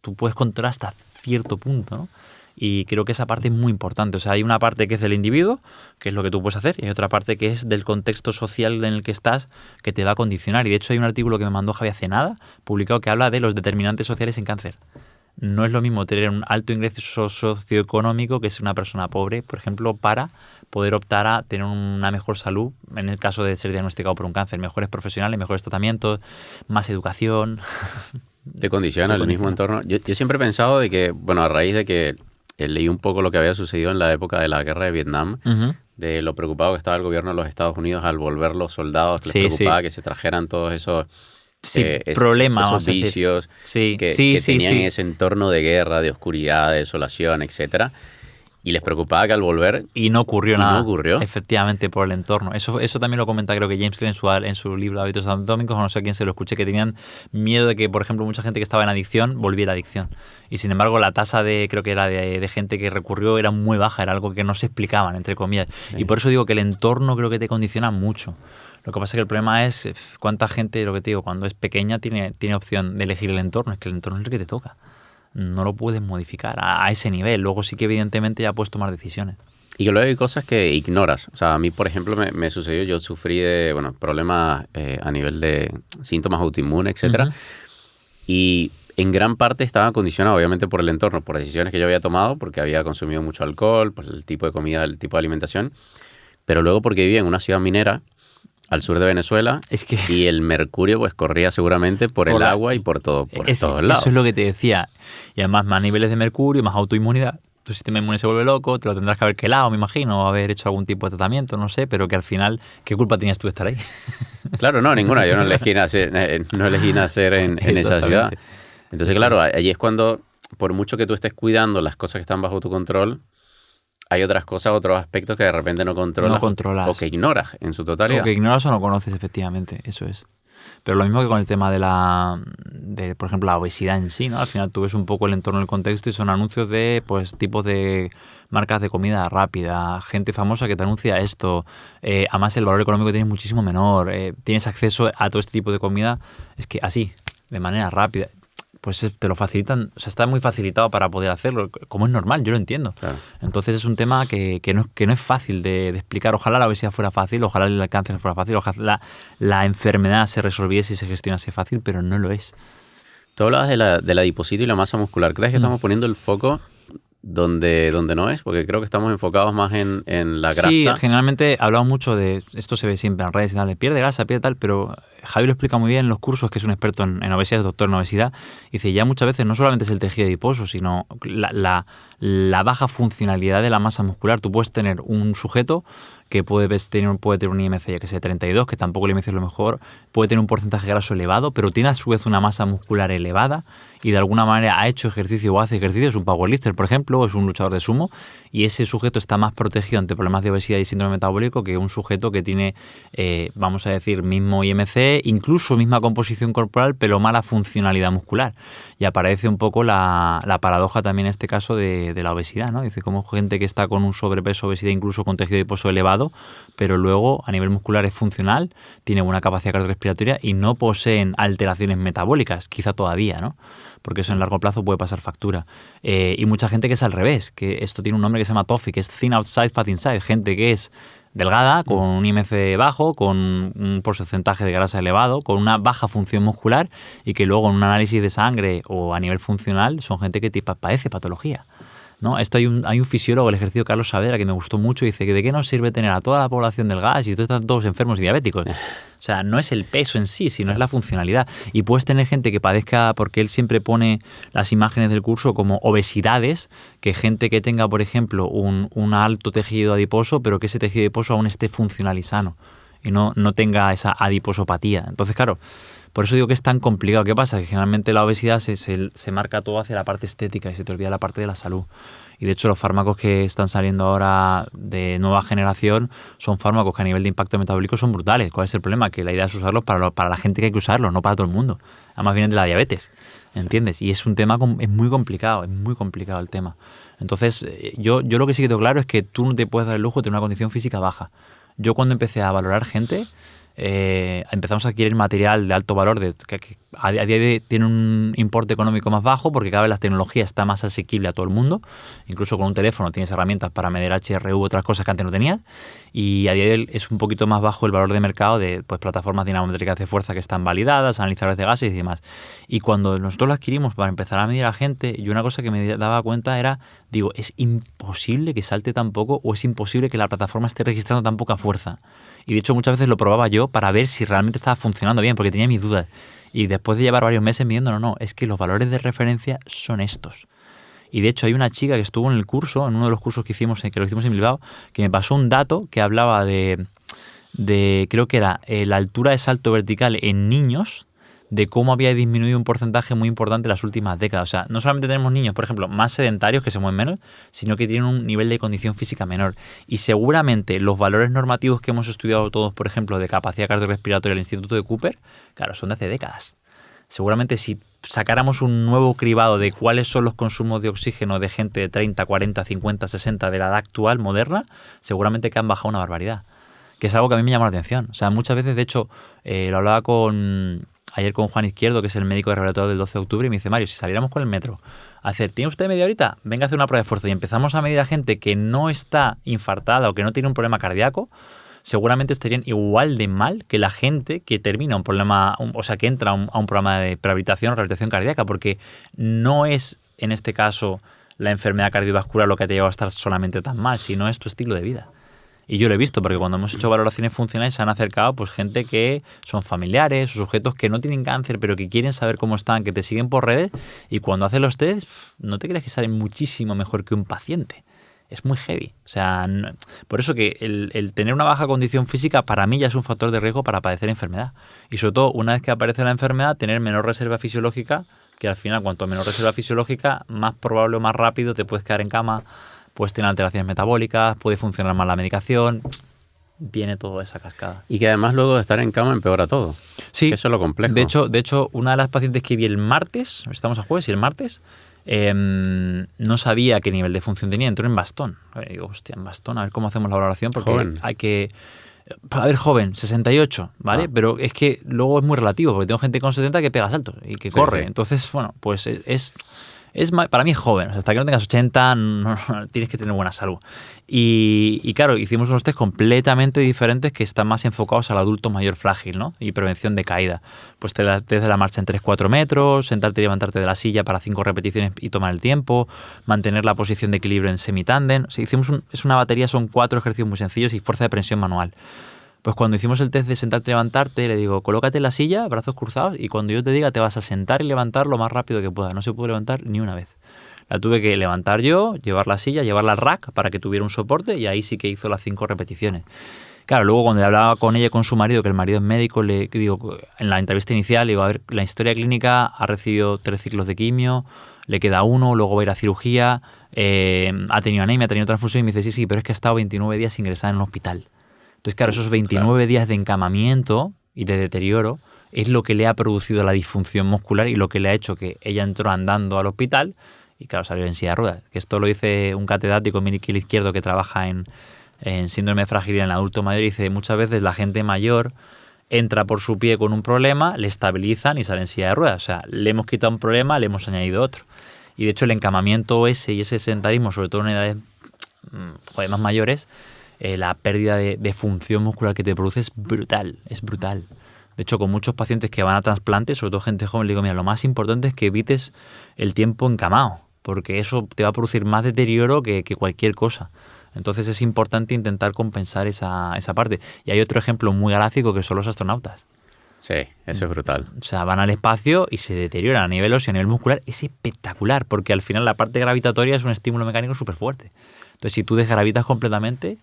tú puedes controlar hasta cierto punto, ¿no? Y creo que esa parte es muy importante. O sea, hay una parte que es del individuo, que es lo que tú puedes hacer, y hay otra parte que es del contexto social en el que estás, que te va a condicionar. Y de hecho hay un artículo que me mandó Javi hace nada, publicado, que habla de los determinantes sociales en cáncer. No es lo mismo tener un alto ingreso socioeconómico que ser una persona pobre, por ejemplo, para poder optar a tener una mejor salud, en el caso de ser diagnosticado por un cáncer. Mejores profesionales, mejores tratamientos, más educación. Te condiciona el mismo entorno. Yo siempre he pensado de que, bueno, a raíz de que leí un poco lo que había sucedido en la época de la guerra de Vietnam, de lo preocupado que estaba el gobierno de los Estados Unidos al volver los soldados, que les preocupaba que se trajeran todos esos problemas, esos vicios que tenían ese entorno de guerra, de oscuridad, de desolación, etcétera. Y les preocupaba que al volver... Y no ocurrió nada. No ocurrió. Efectivamente, por el entorno. Eso también lo comenta, creo que James Clear en su libro Hábitos Atómicos, o no sé a quién se lo escuché, que tenían miedo de que, por ejemplo, mucha gente que estaba en adicción volviera a adicción. Y sin embargo, la tasa creo que era de gente que recurrió era muy baja, era algo que no se explicaban, entre comillas. Sí. Y por eso digo que el entorno creo que te condiciona mucho. Lo que pasa es que el problema es cuánta gente, lo que te digo, cuando es pequeña tiene opción de elegir el entorno. Es que el entorno es el que te toca. No lo puedes modificar a ese nivel. Luego sí que evidentemente ya puedes tomar decisiones. Y que luego hay cosas que ignoras. O sea, a mí, por ejemplo, me sucedió, yo sufrí de problemas a nivel de síntomas autoinmunes, etcétera. Y en gran parte estaba condicionado, obviamente, por el entorno, por decisiones que yo había tomado, porque había consumido mucho alcohol, por el tipo de comida, el tipo de alimentación. Pero luego porque vivía en una ciudad minera al sur de Venezuela, y el mercurio pues corría seguramente por el agua y por todos lados. Eso es lo que te decía. Y además más niveles de mercurio, más autoinmunidad. tu sistema inmune se vuelve loco, te lo tendrás que haber quelado, me imagino, o haber hecho algún tipo de tratamiento, no sé, pero que al final, ¿qué culpa tienes tú de estar ahí? Claro, no, ninguna. Yo no elegí nacer, en esa ciudad. Entonces, claro, allí es cuando, por mucho que tú estés cuidando las cosas que están bajo tu control, hay otras cosas, otros aspectos que de repente no controlas. O que ignoras en su totalidad. O que ignoras o no conoces, efectivamente, eso es. Pero lo mismo que con el tema de por ejemplo, la obesidad en sí, ¿no? Al final tú ves un poco el entorno, el contexto y son anuncios de, pues, tipos de marcas de comida rápida, gente famosa que te anuncia esto. Además, el valor económico tienes muchísimo menor. Tienes acceso a todo este tipo de comida, es que así, de manera rápida. Pues te lo facilitan, o sea, está muy facilitado para poder hacerlo, como es normal, yo lo entiendo. Claro. Entonces es un tema que no es fácil de explicar. Ojalá la obesidad fuera fácil, ojalá el cáncer fuera fácil, ojalá la enfermedad se resolviese y se gestionase fácil, pero no lo es. Tú hablabas de la adiposito y la masa muscular. ¿Crees que estamos poniendo el foco donde no es? Porque creo que estamos enfocados más en la grasa. Sí, generalmente hablamos mucho de, esto se ve siempre en redes y tal, de pierde grasa, pierde tal, pero Javi lo explica muy bien en los cursos, que es un experto en obesidad, es doctor en obesidad, y dice, ya muchas veces no solamente es el tejido adiposo, sino la baja funcionalidad de la masa muscular. Tú puedes tener un sujeto que puede tener un IMC, ya que sea 32, que tampoco el IMC es lo mejor, puede tener un porcentaje graso elevado, pero tiene a su vez una masa muscular elevada y de alguna manera ha hecho ejercicio o hace ejercicio, es un powerlifter, por ejemplo, o es un luchador de sumo, y ese sujeto está más protegido ante problemas de obesidad y síndrome metabólico que un sujeto que tiene, vamos a decir, mismo IMC, incluso misma composición corporal, pero mala funcionalidad muscular. Y aparece un poco la paradoja también en este caso de la obesidad, ¿no? Dice, como gente que está con un sobrepeso, obesidad, incluso con tejido adiposo elevado, pero luego a nivel muscular es funcional, tiene buena capacidad cardiorrespiratoria y no poseen alteraciones metabólicas, quizá todavía, ¿no? Porque eso en largo plazo puede pasar factura. Y mucha gente que es al revés, que esto tiene un nombre que se llama TOFI, que es Thin Outside, Fat Inside, gente que es delgada, con un IMC bajo, con un porcentaje de grasa elevado, con una baja función muscular y que luego en un análisis de sangre o a nivel funcional son gente que padece patología, ¿no? Esto hay un fisiólogo, el ejercicio Carlos Saavedra, que me gustó mucho, y dice que de qué nos sirve tener a toda la población delgada si están todos enfermos y diabéticos. O sea, no es el peso en sí, sino es la funcionalidad. Y puedes tener gente que padezca, porque él siempre pone las imágenes del curso como obesidades, que gente que tenga, por ejemplo, un alto tejido adiposo, pero que ese tejido adiposo aún esté funcional y sano y no tenga esa adiposopatía. Entonces, claro, por eso digo que es tan complicado. ¿Qué pasa? Que generalmente la obesidad se marca todo hacia la parte estética y se te olvida la parte de la salud. Y de hecho los fármacos que están saliendo ahora de nueva generación son fármacos que a nivel de impacto metabólico son brutales. ¿Cuál es el problema? Que la idea es usarlos para la gente que hay que usarlos, no para todo el mundo. Además vienen de la diabetes, ¿entiendes? Y es un tema, es muy complicado el tema. Entonces yo lo que sí que tengo claro es que tú no te puedes dar el lujo de tener una condición física baja. Yo cuando empecé a valorar gente, empezamos a adquirir material de alto valor que a día de hoy tiene un importe económico más bajo porque cada vez la tecnología está más asequible a todo el mundo. Incluso con un teléfono tienes herramientas para medir HRV u otras cosas que antes no tenías, y a día de hoy es un poquito más bajo el valor de mercado de, pues, plataformas dinamométricas de fuerza que están validadas, analizadores de gases y demás. Y cuando nosotros lo adquirimos para empezar a medir a gente, yo una cosa que me daba cuenta era, digo, es imposible que salte tan poco, o es imposible que la plataforma esté registrando tan poca fuerza. Y de hecho muchas veces lo probaba yo para ver si realmente estaba funcionando bien, porque tenía mis dudas. Y después de llevar varios meses midiendo, no, es que los valores de referencia son estos. Y de hecho hay una chica que estuvo en el curso, en uno de los cursos que lo hicimos en Bilbao, que me pasó un dato que hablaba de creo que era la altura de salto vertical en niños, de cómo había disminuido un porcentaje muy importante en las últimas décadas. O sea, no solamente tenemos niños, por ejemplo, más sedentarios que se mueven menos, sino que tienen un nivel de condición física menor. Y seguramente los valores normativos que hemos estudiado todos, por ejemplo, de capacidad cardiorrespiratoria del Instituto de Cooper, claro, son de hace décadas. Seguramente si sacáramos un nuevo cribado de cuáles son los consumos de oxígeno de gente de 30, 40, 50, 60 de la edad actual, moderna, seguramente que han bajado una barbaridad. Que es algo que a mí me llamó la atención. O sea, muchas veces, de hecho, lo hablaba ayer con Juan Izquierdo, que es el médico de rehabilitador del 12 de octubre, y me dice, Mario, si saliéramos con el metro a hacer, ¿tiene usted media horita? Venga a hacer una prueba de esfuerzo, y empezamos a medir a gente que no está infartada o que no tiene un problema cardíaco, seguramente estarían igual de mal que la gente que termina un problema, o sea, que entra a un programa de rehabilitación cardíaca, porque no es, en este caso, la enfermedad cardiovascular lo que te lleva a estar solamente tan mal, sino es tu estilo de vida. Y yo lo he visto, porque cuando hemos hecho valoraciones funcionales se han acercado pues gente que son familiares o sujetos que no tienen cáncer, pero que quieren saber cómo están, que te siguen por redes, y cuando hacen los test, no te creas que salen muchísimo mejor que un paciente. Es muy heavy. O sea, por eso que el tener una baja condición física para mí ya es un factor de riesgo para padecer enfermedad. Y sobre todo, una vez que aparece la enfermedad, tener menor reserva fisiológica, que al final, cuanto menor reserva fisiológica, más probable o más rápido te puedes quedar en cama, puedes tener alteraciones metabólicas, puede funcionar mal la medicación, viene toda esa cascada. Y que además luego de estar en cama empeora todo. Sí. Que eso es lo complejo. De hecho, una de las pacientes que vi el martes, estamos a jueves, y el martes, no sabía qué nivel de función tenía, entró en bastón. Y digo, hostia, en bastón, a ver cómo hacemos la valoración, porque joven. hay que... A ver, joven, 68, ¿vale? Pero es que luego es muy relativo, porque tengo gente con 70 que pega saltos y que corre. Sí. Entonces, bueno, pues para mí es joven. O sea, hasta que no tengas 80 no, tienes que tener buena salud. Y claro, hicimos unos test completamente diferentes que están más enfocados al adulto mayor frágil, ¿no? Y prevención de caída. Pues te de la marcha en 3-4 metros, sentarte y levantarte de la silla para 5 repeticiones y tomar el tiempo, mantener la posición de equilibrio en semitándem. O sea, es una batería, son 4 ejercicios muy sencillos y fuerza de prensión manual. Pues cuando hicimos el test de sentarte y levantarte, le digo, colócate en la silla, brazos cruzados, y cuando yo te diga te vas a sentar y levantar lo más rápido que puedas. No se pudo levantar ni una vez. La tuve que levantar yo, llevar la silla, llevarla al rack para que tuviera un soporte, y ahí sí que hizo las 5 repeticiones. Claro, luego cuando hablaba con ella y con su marido, que el marido es médico, le digo, en la entrevista inicial, le digo, a ver, la historia clínica, ha recibido 3 ciclos de quimio, le queda 1, luego va a ir a cirugía, ha tenido anemia, ha tenido transfusión, y me dice, sí, pero es que ha estado 29 días ingresada en el hospital. Entonces, claro, esos 29 días de encamamiento y de deterioro es lo que le ha producido la disfunción muscular y lo que le ha hecho que ella entró andando al hospital y, claro, salió en silla de ruedas. Que esto lo dice un catedrático, Miguel Izquierdo, que trabaja en síndrome de fragilidad en el adulto mayor, y dice, muchas veces la gente mayor entra por su pie con un problema, le estabilizan y sale en silla de ruedas. O sea, le hemos quitado un problema, le hemos añadido otro. Y, de hecho, el encamamiento ese y ese sedentarismo, sobre todo en edades más mayores, la pérdida de función muscular que te produce es brutal, es brutal. De hecho, con muchos pacientes que van a trasplantes, sobre todo gente joven, le digo, mira, lo más importante es que evites el tiempo encamado, porque eso te va a producir más deterioro que cualquier cosa. Entonces es importante intentar compensar esa parte. Y hay otro ejemplo muy gráfico que son los astronautas. Sí, eso es brutal. O sea, van al espacio y se deterioran a nivel óseo, a nivel muscular. Es espectacular, porque al final la parte gravitatoria es un estímulo mecánico súper fuerte. Entonces, si tú desgravitas completamente,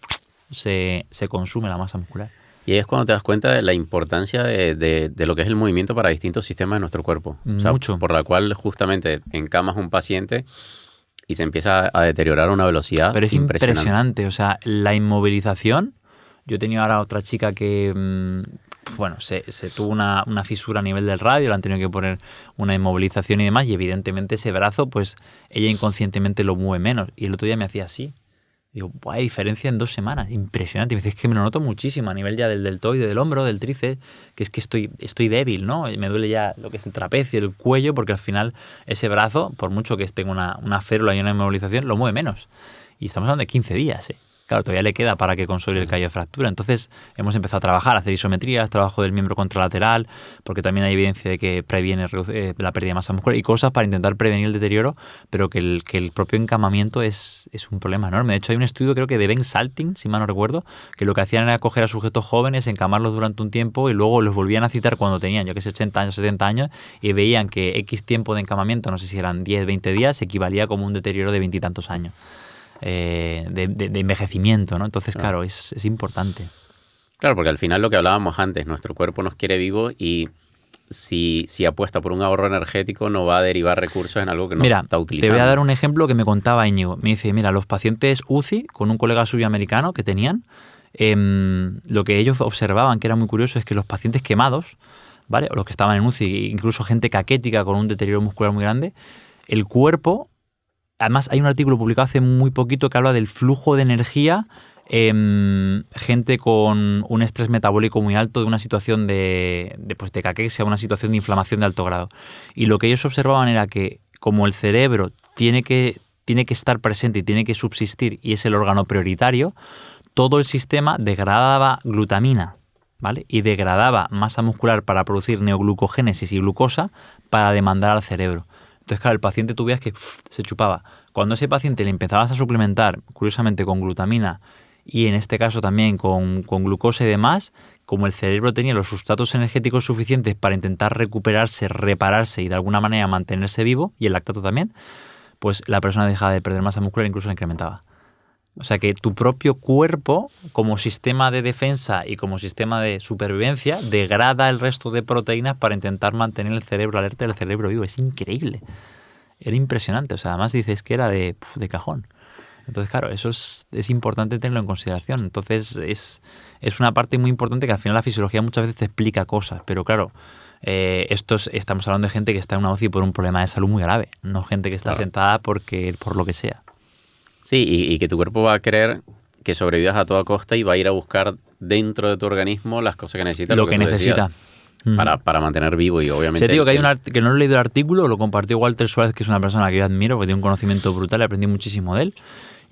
se consume la masa muscular. Y ahí es cuando te das cuenta de la importancia de lo que es el movimiento para distintos sistemas de nuestro cuerpo. O sea, mucho. Por la cual justamente encamas a un paciente y se empieza a deteriorar a una velocidad Pero es impresionante. O sea, la inmovilización... Yo he tenido ahora otra chica que, se tuvo una fisura a nivel del radio, le han tenido que poner una inmovilización y demás, y evidentemente ese brazo, pues ella inconscientemente lo mueve menos. Y el otro día me hacía así. Digo, hay diferencia en 2 semanas, impresionante. Y me dice, es que me lo noto muchísimo a nivel ya del deltoide, del hombro, del tríceps, que es que estoy débil, ¿no? Y me duele ya lo que es el trapecio, el cuello, porque al final ese brazo, por mucho que tenga una férula y una inmovilización, lo mueve menos. Y estamos hablando de 15 días, ¿eh? Claro, todavía le queda para que consolide el callo de fractura. Entonces hemos empezado a trabajar, a hacer isometrías, trabajo del miembro contralateral, porque también hay evidencia de que previene la pérdida de masa muscular y cosas para intentar prevenir el deterioro, pero que el propio encamamiento es un problema enorme. De hecho, hay un estudio, creo que de Ben Salting, si mal no recuerdo, que lo que hacían era coger a sujetos jóvenes, encamarlos durante un tiempo y luego los volvían a citar cuando tenían, yo que sé, 80 años, 70 años, y veían que X tiempo de encamamiento, no sé si eran 10, 20 días, equivalía como un deterioro de 20 y tantos años. De envejecimiento, ¿no? Entonces, claro, es importante. Claro, porque al final lo que hablábamos antes, nuestro cuerpo nos quiere vivos y si apuesta por un ahorro energético no va a derivar recursos en algo que no se está utilizando. Te voy a dar un ejemplo que me contaba Íñigo. Me dice, mira, los pacientes UCI, con un colega suyo americano que tenían, lo que ellos observaban, que era muy curioso, es que los pacientes quemados, ¿vale? O los que estaban en UCI, incluso gente caquética con un deterioro muscular muy grande, el cuerpo... Además, hay un artículo publicado hace muy poquito que habla del flujo de energía, gente con un estrés metabólico muy alto, de una situación de caquexia, una situación de inflamación de alto grado. Y lo que ellos observaban era que como el cerebro tiene que estar presente y tiene que subsistir y es el órgano prioritario, todo el sistema degradaba glutamina, ¿vale? Y degradaba masa muscular para producir neoglucogénesis y glucosa para demandar al cerebro. Entonces, claro, el paciente tú veías que se chupaba. Cuando a ese paciente le empezabas a suplementar, curiosamente, con glutamina y en este caso también con glucosa y demás, como el cerebro tenía los sustratos energéticos suficientes para intentar recuperarse, repararse y de alguna manera mantenerse vivo, y el lactato también, pues la persona dejaba de perder masa muscular e incluso la incrementaba. O sea que tu propio cuerpo, como sistema de defensa y como sistema de supervivencia, degrada el resto de proteínas para intentar mantener el cerebro alerta y el cerebro vivo. Es increíble. Era impresionante. O sea, además dices que era de cajón. Entonces, claro, eso es importante tenerlo en consideración. Entonces, es una parte muy importante que al final la fisiología muchas veces te explica cosas. Pero claro, estamos hablando de gente que está en una UCI por un problema de salud muy grave. No gente que está sentada por lo que sea. Sí, y que tu cuerpo va a querer que sobrevivas a toda costa y va a ir a buscar dentro de tu organismo las cosas que necesita. Lo que necesita. Para mantener vivo y obviamente... Sí, digo que que no he leído el artículo, lo compartió Walter Suárez, que es una persona que yo admiro porque tiene un conocimiento brutal y aprendí muchísimo de él.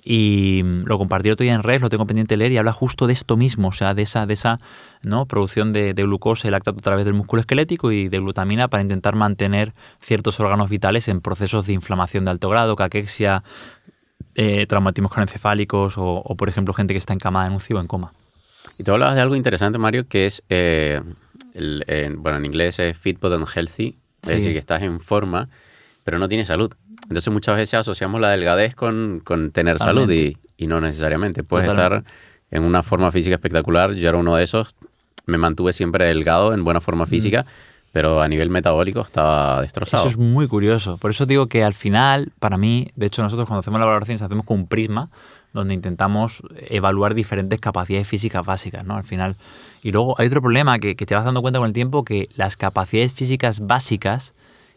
Y lo compartí otro día en redes, lo tengo pendiente de leer y habla justo de esto mismo, o sea, de esa ¿no? producción de glucosa y lactato a través del músculo esquelético y de glutamina para intentar mantener ciertos órganos vitales en procesos de inflamación de alto grado, caquexia, traumatismos craneoencefálicos o, por ejemplo, gente que está encamada en UCI o en coma. Y tú hablabas de algo interesante, Mario, que es, en inglés es fit but unhealthy, es decir, que estás en forma, pero no tienes salud. Entonces muchas veces asociamos la delgadez con tener salud y no necesariamente. Puedes estar en una forma física espectacular. Yo era uno de esos, me mantuve siempre delgado, en buena forma física, pero a nivel metabólico estaba destrozado. Eso es muy curioso. Por eso digo que al final, para mí, de hecho nosotros cuando hacemos la valoración hacemos con un prisma donde intentamos evaluar diferentes capacidades físicas básicas, ¿no? Al final. Y luego hay otro problema que te vas dando cuenta con el tiempo, que las capacidades físicas básicas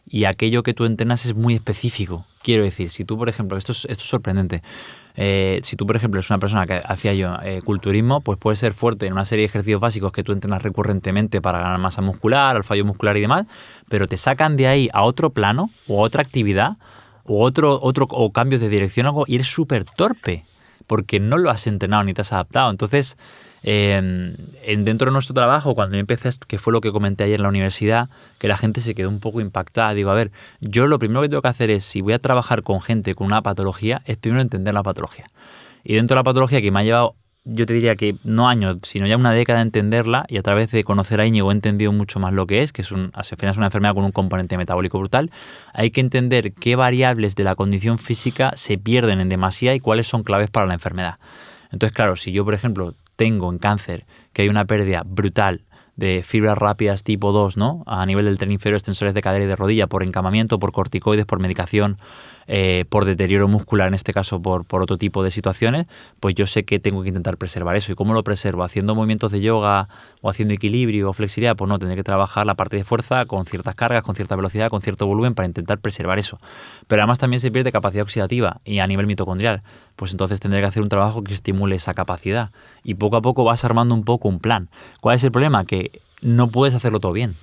y aquello que tú entrenas es muy específico. Quiero decir, si tú, por ejemplo, esto es sorprendente, si tú, por ejemplo, eres una persona que hacía yo culturismo, pues puedes ser fuerte en una serie de ejercicios básicos que tú entrenas recurrentemente para ganar masa muscular, al fallo muscular y demás, pero te sacan de ahí a otro plano o a otra actividad o cambios de dirección o algo y eres súper torpe porque no lo has entrenado ni te has adaptado. Entonces, dentro de nuestro trabajo, cuando yo empecé, que fue lo que comenté ayer en la universidad, que la gente se quedó un poco impactada. Digo, a ver, yo lo primero que tengo que hacer es, si voy a trabajar con gente con una patología, es primero entender la patología. Y dentro de la patología, que me ha llevado, yo te diría que no años, sino ya una década de entenderla, y a través de conocer a Íñigo he entendido mucho más lo que es al final es una enfermedad con un componente metabólico brutal. Hay que entender qué variables de la condición física se pierden en demasía y cuáles son claves para la enfermedad. Entonces, claro, si yo, por ejemplo, tengo en cáncer que hay una pérdida brutal de fibras rápidas tipo 2, ¿no? A nivel del tren inferior, extensores de cadera y de rodilla, por encamamiento, por corticoides, por medicación, por deterioro muscular, en este caso por otro tipo de situaciones, pues yo sé que tengo que intentar preservar eso. ¿Y cómo lo preservo? ¿Haciendo movimientos de yoga o haciendo equilibrio o flexibilidad? Pues no, tendré que trabajar la parte de fuerza con ciertas cargas, con cierta velocidad, con cierto volumen para intentar preservar eso. Pero además también se pierde capacidad oxidativa y a nivel mitocondrial. Pues entonces tendré que hacer un trabajo que estimule esa capacidad. Y poco a poco vas armando un poco un plan. ¿Cuál es el problema? Que no puedes hacerlo todo bien.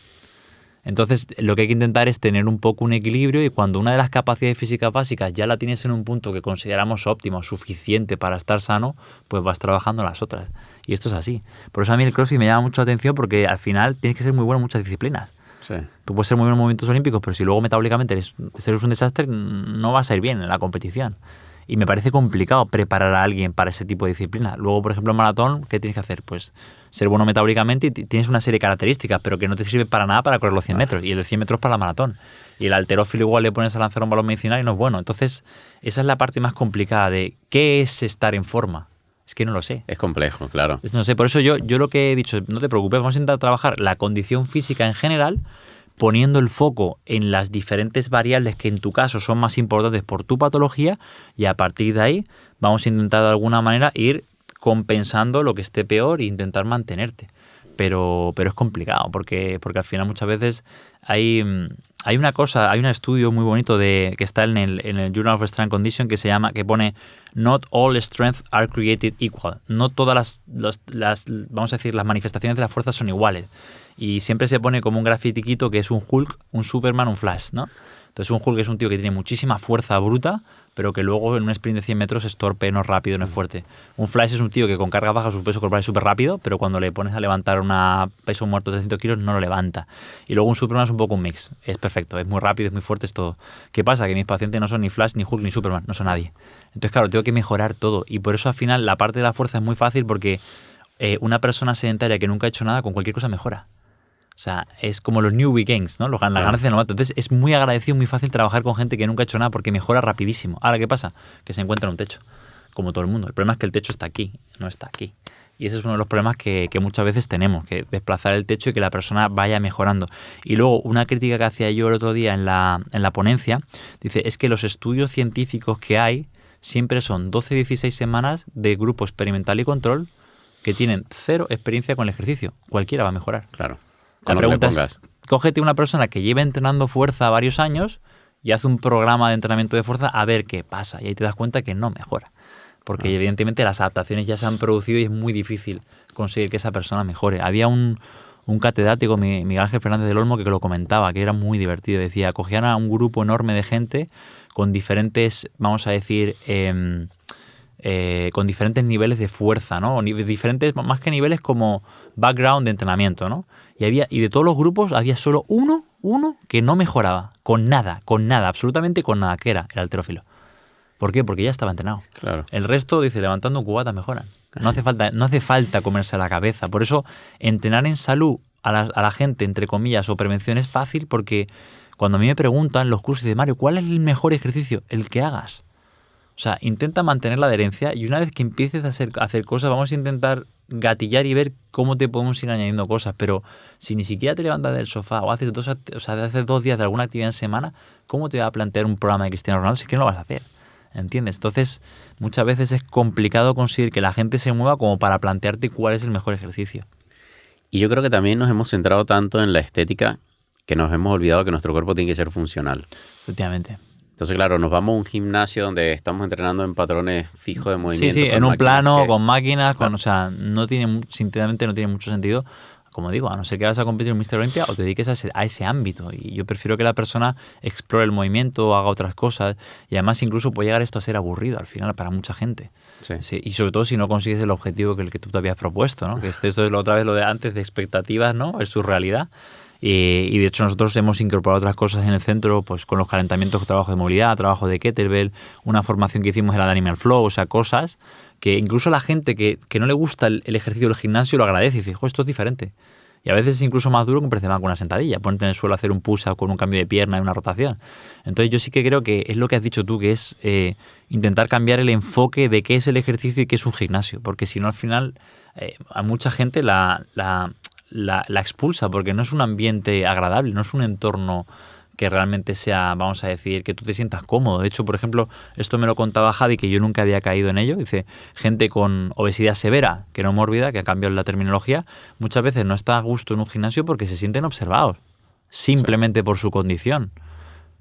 Entonces, lo que hay que intentar es tener un poco un equilibrio y cuando una de las capacidades físicas básicas ya la tienes en un punto que consideramos óptimo, suficiente para estar sano, pues vas trabajando las otras. Y esto es así. Por eso a mí el CrossFit me llama mucho la atención porque al final tienes que ser muy bueno en muchas disciplinas. Sí. Tú puedes ser muy bueno en movimientos olímpicos, pero si luego metabólicamente eres un desastre, no vas a ir bien en la competición. Y me parece complicado preparar a alguien para ese tipo de disciplina. Luego, por ejemplo, en maratón, ¿qué tienes que hacer? Pues ser bueno metabólicamente y tienes una serie de características, pero que no te sirve para nada para correr los 100 metros. Y el de 100 metros para la maratón. Y el halterófilo igual le pones a lanzar un balón medicinal y no es bueno. Entonces, esa es la parte más complicada de ¿qué es estar en forma? Es que no lo sé. Es complejo, claro. No sé, por eso yo lo que he dicho, no te preocupes, vamos a intentar trabajar la condición física en general, poniendo el foco en las diferentes variables que en tu caso son más importantes por tu patología y a partir de ahí vamos a intentar de alguna manera ir compensando lo que esté peor e intentar mantenerte. Pero es complicado porque al final muchas veces hay un estudio muy bonito que está en el Journal of Strength Condition que pone Not all strength are created equal. No todas las vamos a decir, las manifestaciones de la fuerza son iguales. Y siempre se pone como un grafitiquito que es un Hulk, un Superman, un Flash, ¿no? Entonces un Hulk es un tío que tiene muchísima fuerza bruta, pero que luego en un sprint de 100 metros es torpe, no es rápido, no es fuerte. Un Flash es un tío que con carga baja su peso corporal es súper rápido, pero cuando le pones a levantar un peso muerto de 300 kilos no lo levanta. Y luego un Superman es un poco un mix. Es perfecto, es muy rápido, es muy fuerte, es todo. ¿Qué pasa? Que mis pacientes no son ni Flash, ni Hulk, ni Superman, no son nadie. Entonces, claro, tengo que mejorar todo. Y por eso al final la parte de la fuerza es muy fácil porque una persona sedentaria que nunca ha hecho nada con cualquier cosa mejora. O sea, es como los newbie gains, ¿no? Las ganancias de novato. Entonces es muy agradecido, muy fácil trabajar con gente que nunca ha hecho nada porque mejora rapidísimo. Ahora, ¿qué pasa? Que se encuentra en un techo, como todo el mundo. El problema es que el techo está aquí, no está aquí. Y ese es uno de los problemas que muchas veces tenemos, que desplazar el techo y que la persona vaya mejorando. Y luego, una crítica que hacía yo el otro día en la ponencia, dice, es que los estudios científicos que hay siempre son 12-16 semanas de grupo experimental y control que tienen 0 experiencia con el ejercicio. Cualquiera va a mejorar. Claro. La pregunta es, cógete una persona que lleve entrenando fuerza varios años y hace un programa de entrenamiento de fuerza a ver qué pasa. Y ahí te das cuenta que no mejora. Porque evidentemente las adaptaciones ya se han producido y es muy difícil conseguir que esa persona mejore. Había un catedrático, Miguel Ángel Fernández del Olmo, que lo comentaba, que era muy divertido. Decía, cogían a un grupo enorme de gente con diferentes, vamos a decir, con diferentes niveles de fuerza, ¿no? O diferentes, más que niveles, como background de entrenamiento, ¿no? Y de todos los grupos había solo uno que no mejoraba, con nada, absolutamente con nada, que era el halterófilo. ¿Por qué? Porque ya estaba entrenado. Claro. El resto, dice, levantando cubatas mejoran. No hace falta comerse la cabeza. Por eso, entrenar en salud a la gente, entre comillas, o prevención es fácil, porque cuando a mí me preguntan los cursos de Mario, ¿cuál es el mejor ejercicio? El que hagas. O sea, intenta mantener la adherencia y una vez que empieces a hacer cosas, vamos a intentar gatillar y ver cómo te podemos ir añadiendo cosas. Pero si ni siquiera te levantas del sofá o haces 2 días de alguna actividad en semana, ¿cómo te va a plantear un programa de Cristiano Ronaldo si es que no lo vas a hacer? ¿Entiendes? Entonces, muchas veces es complicado conseguir que la gente se mueva como para plantearte cuál es el mejor ejercicio. Y yo creo que también nos hemos centrado tanto en la estética que nos hemos olvidado que nuestro cuerpo tiene que ser funcional. Efectivamente. Entonces, claro, nos vamos a un gimnasio donde estamos entrenando en patrones fijos de movimiento. Sí, en un plano, con máquinas, o sea, sinceramente no tiene mucho sentido. Como digo, a no ser que vayas a competir en Mr. Olympia o te dediques a ese ámbito. Y yo prefiero que la persona explore el movimiento, haga otras cosas. Y además incluso puede llegar esto a ser aburrido al final para mucha gente. Sí, y sobre todo si no consigues el objetivo que tú te habías propuesto, ¿no? Que esto es otra vez lo de antes de expectativas, ¿no? Es su realidad. Y de hecho nosotros hemos incorporado otras cosas en el centro, pues con los calentamientos, trabajo de movilidad, trabajo de kettlebell, una formación que hicimos era de Animal Flow, o sea, cosas que incluso la gente que no le gusta el ejercicio del gimnasio lo agradece y dice, esto es diferente. Y a veces es incluso más duro que un press de banca con una sentadilla, ponerte en el suelo a hacer un push-up con un cambio de pierna y una rotación. Entonces yo sí que creo que es lo que has dicho tú, que es intentar cambiar el enfoque de qué es el ejercicio y qué es un gimnasio, porque si no al final a mucha gente la expulsa, porque no es un ambiente agradable, no es un entorno que realmente sea, vamos a decir, que tú te sientas cómodo. De hecho, por ejemplo, esto me lo contaba Javi, que yo nunca había caído en ello. Dice, gente con obesidad severa, que no mórbida, que ha cambiado la terminología, muchas veces no está a gusto en un gimnasio porque se sienten observados, simplemente por su condición.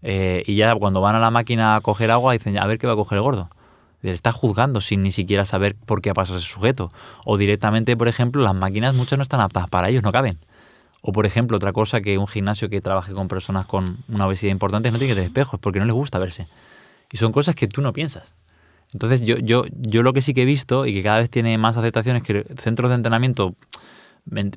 Y ya cuando van a la máquina a coger agua, dicen, a ver qué va a coger el gordo. Le está juzgando sin ni siquiera saber por qué ha pasado ese sujeto. O directamente, por ejemplo, las máquinas muchas no están aptas para ellos, no caben. O, por ejemplo, otra cosa, que un gimnasio que trabaje con personas con una obesidad importante no tiene que tener espejos porque no les gusta verse. Y son cosas que tú no piensas. Entonces, yo lo que sí que he visto y que cada vez tiene más aceptación es que centros de entrenamiento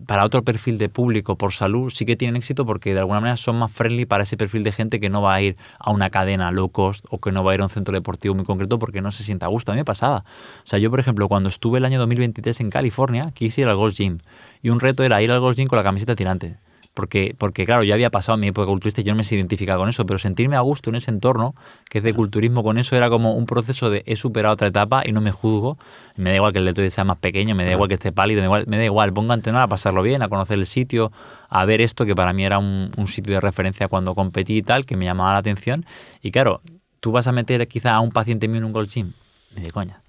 para otro perfil de público por salud sí que tienen éxito porque de alguna manera son más friendly para ese perfil de gente que no va a ir a una cadena low cost o que no va a ir a un centro deportivo muy concreto porque no se sienta a gusto. A mí me pasaba. O sea, yo, por ejemplo, cuando estuve el año 2023 en California, quise ir al Gold's Gym. Y un reto era ir al Gold's Gym con la camiseta tirante. Porque claro, ya había pasado en mi época culturista y yo no me identificaba con eso, pero sentirme a gusto en ese entorno, que es de culturismo, con eso era como un proceso de he superado otra etapa y no me juzgo. Me da igual que el deltoide sea más pequeño, me da igual que esté pálido, me da igual, pongo a entrenar, a pasarlo bien, a conocer el sitio, a ver esto, que para mí era un sitio de referencia cuando competí y tal, que me llamaba la atención. Y claro, tú vas a meter quizá a un paciente mío en un Gold's Gym, ni de coña.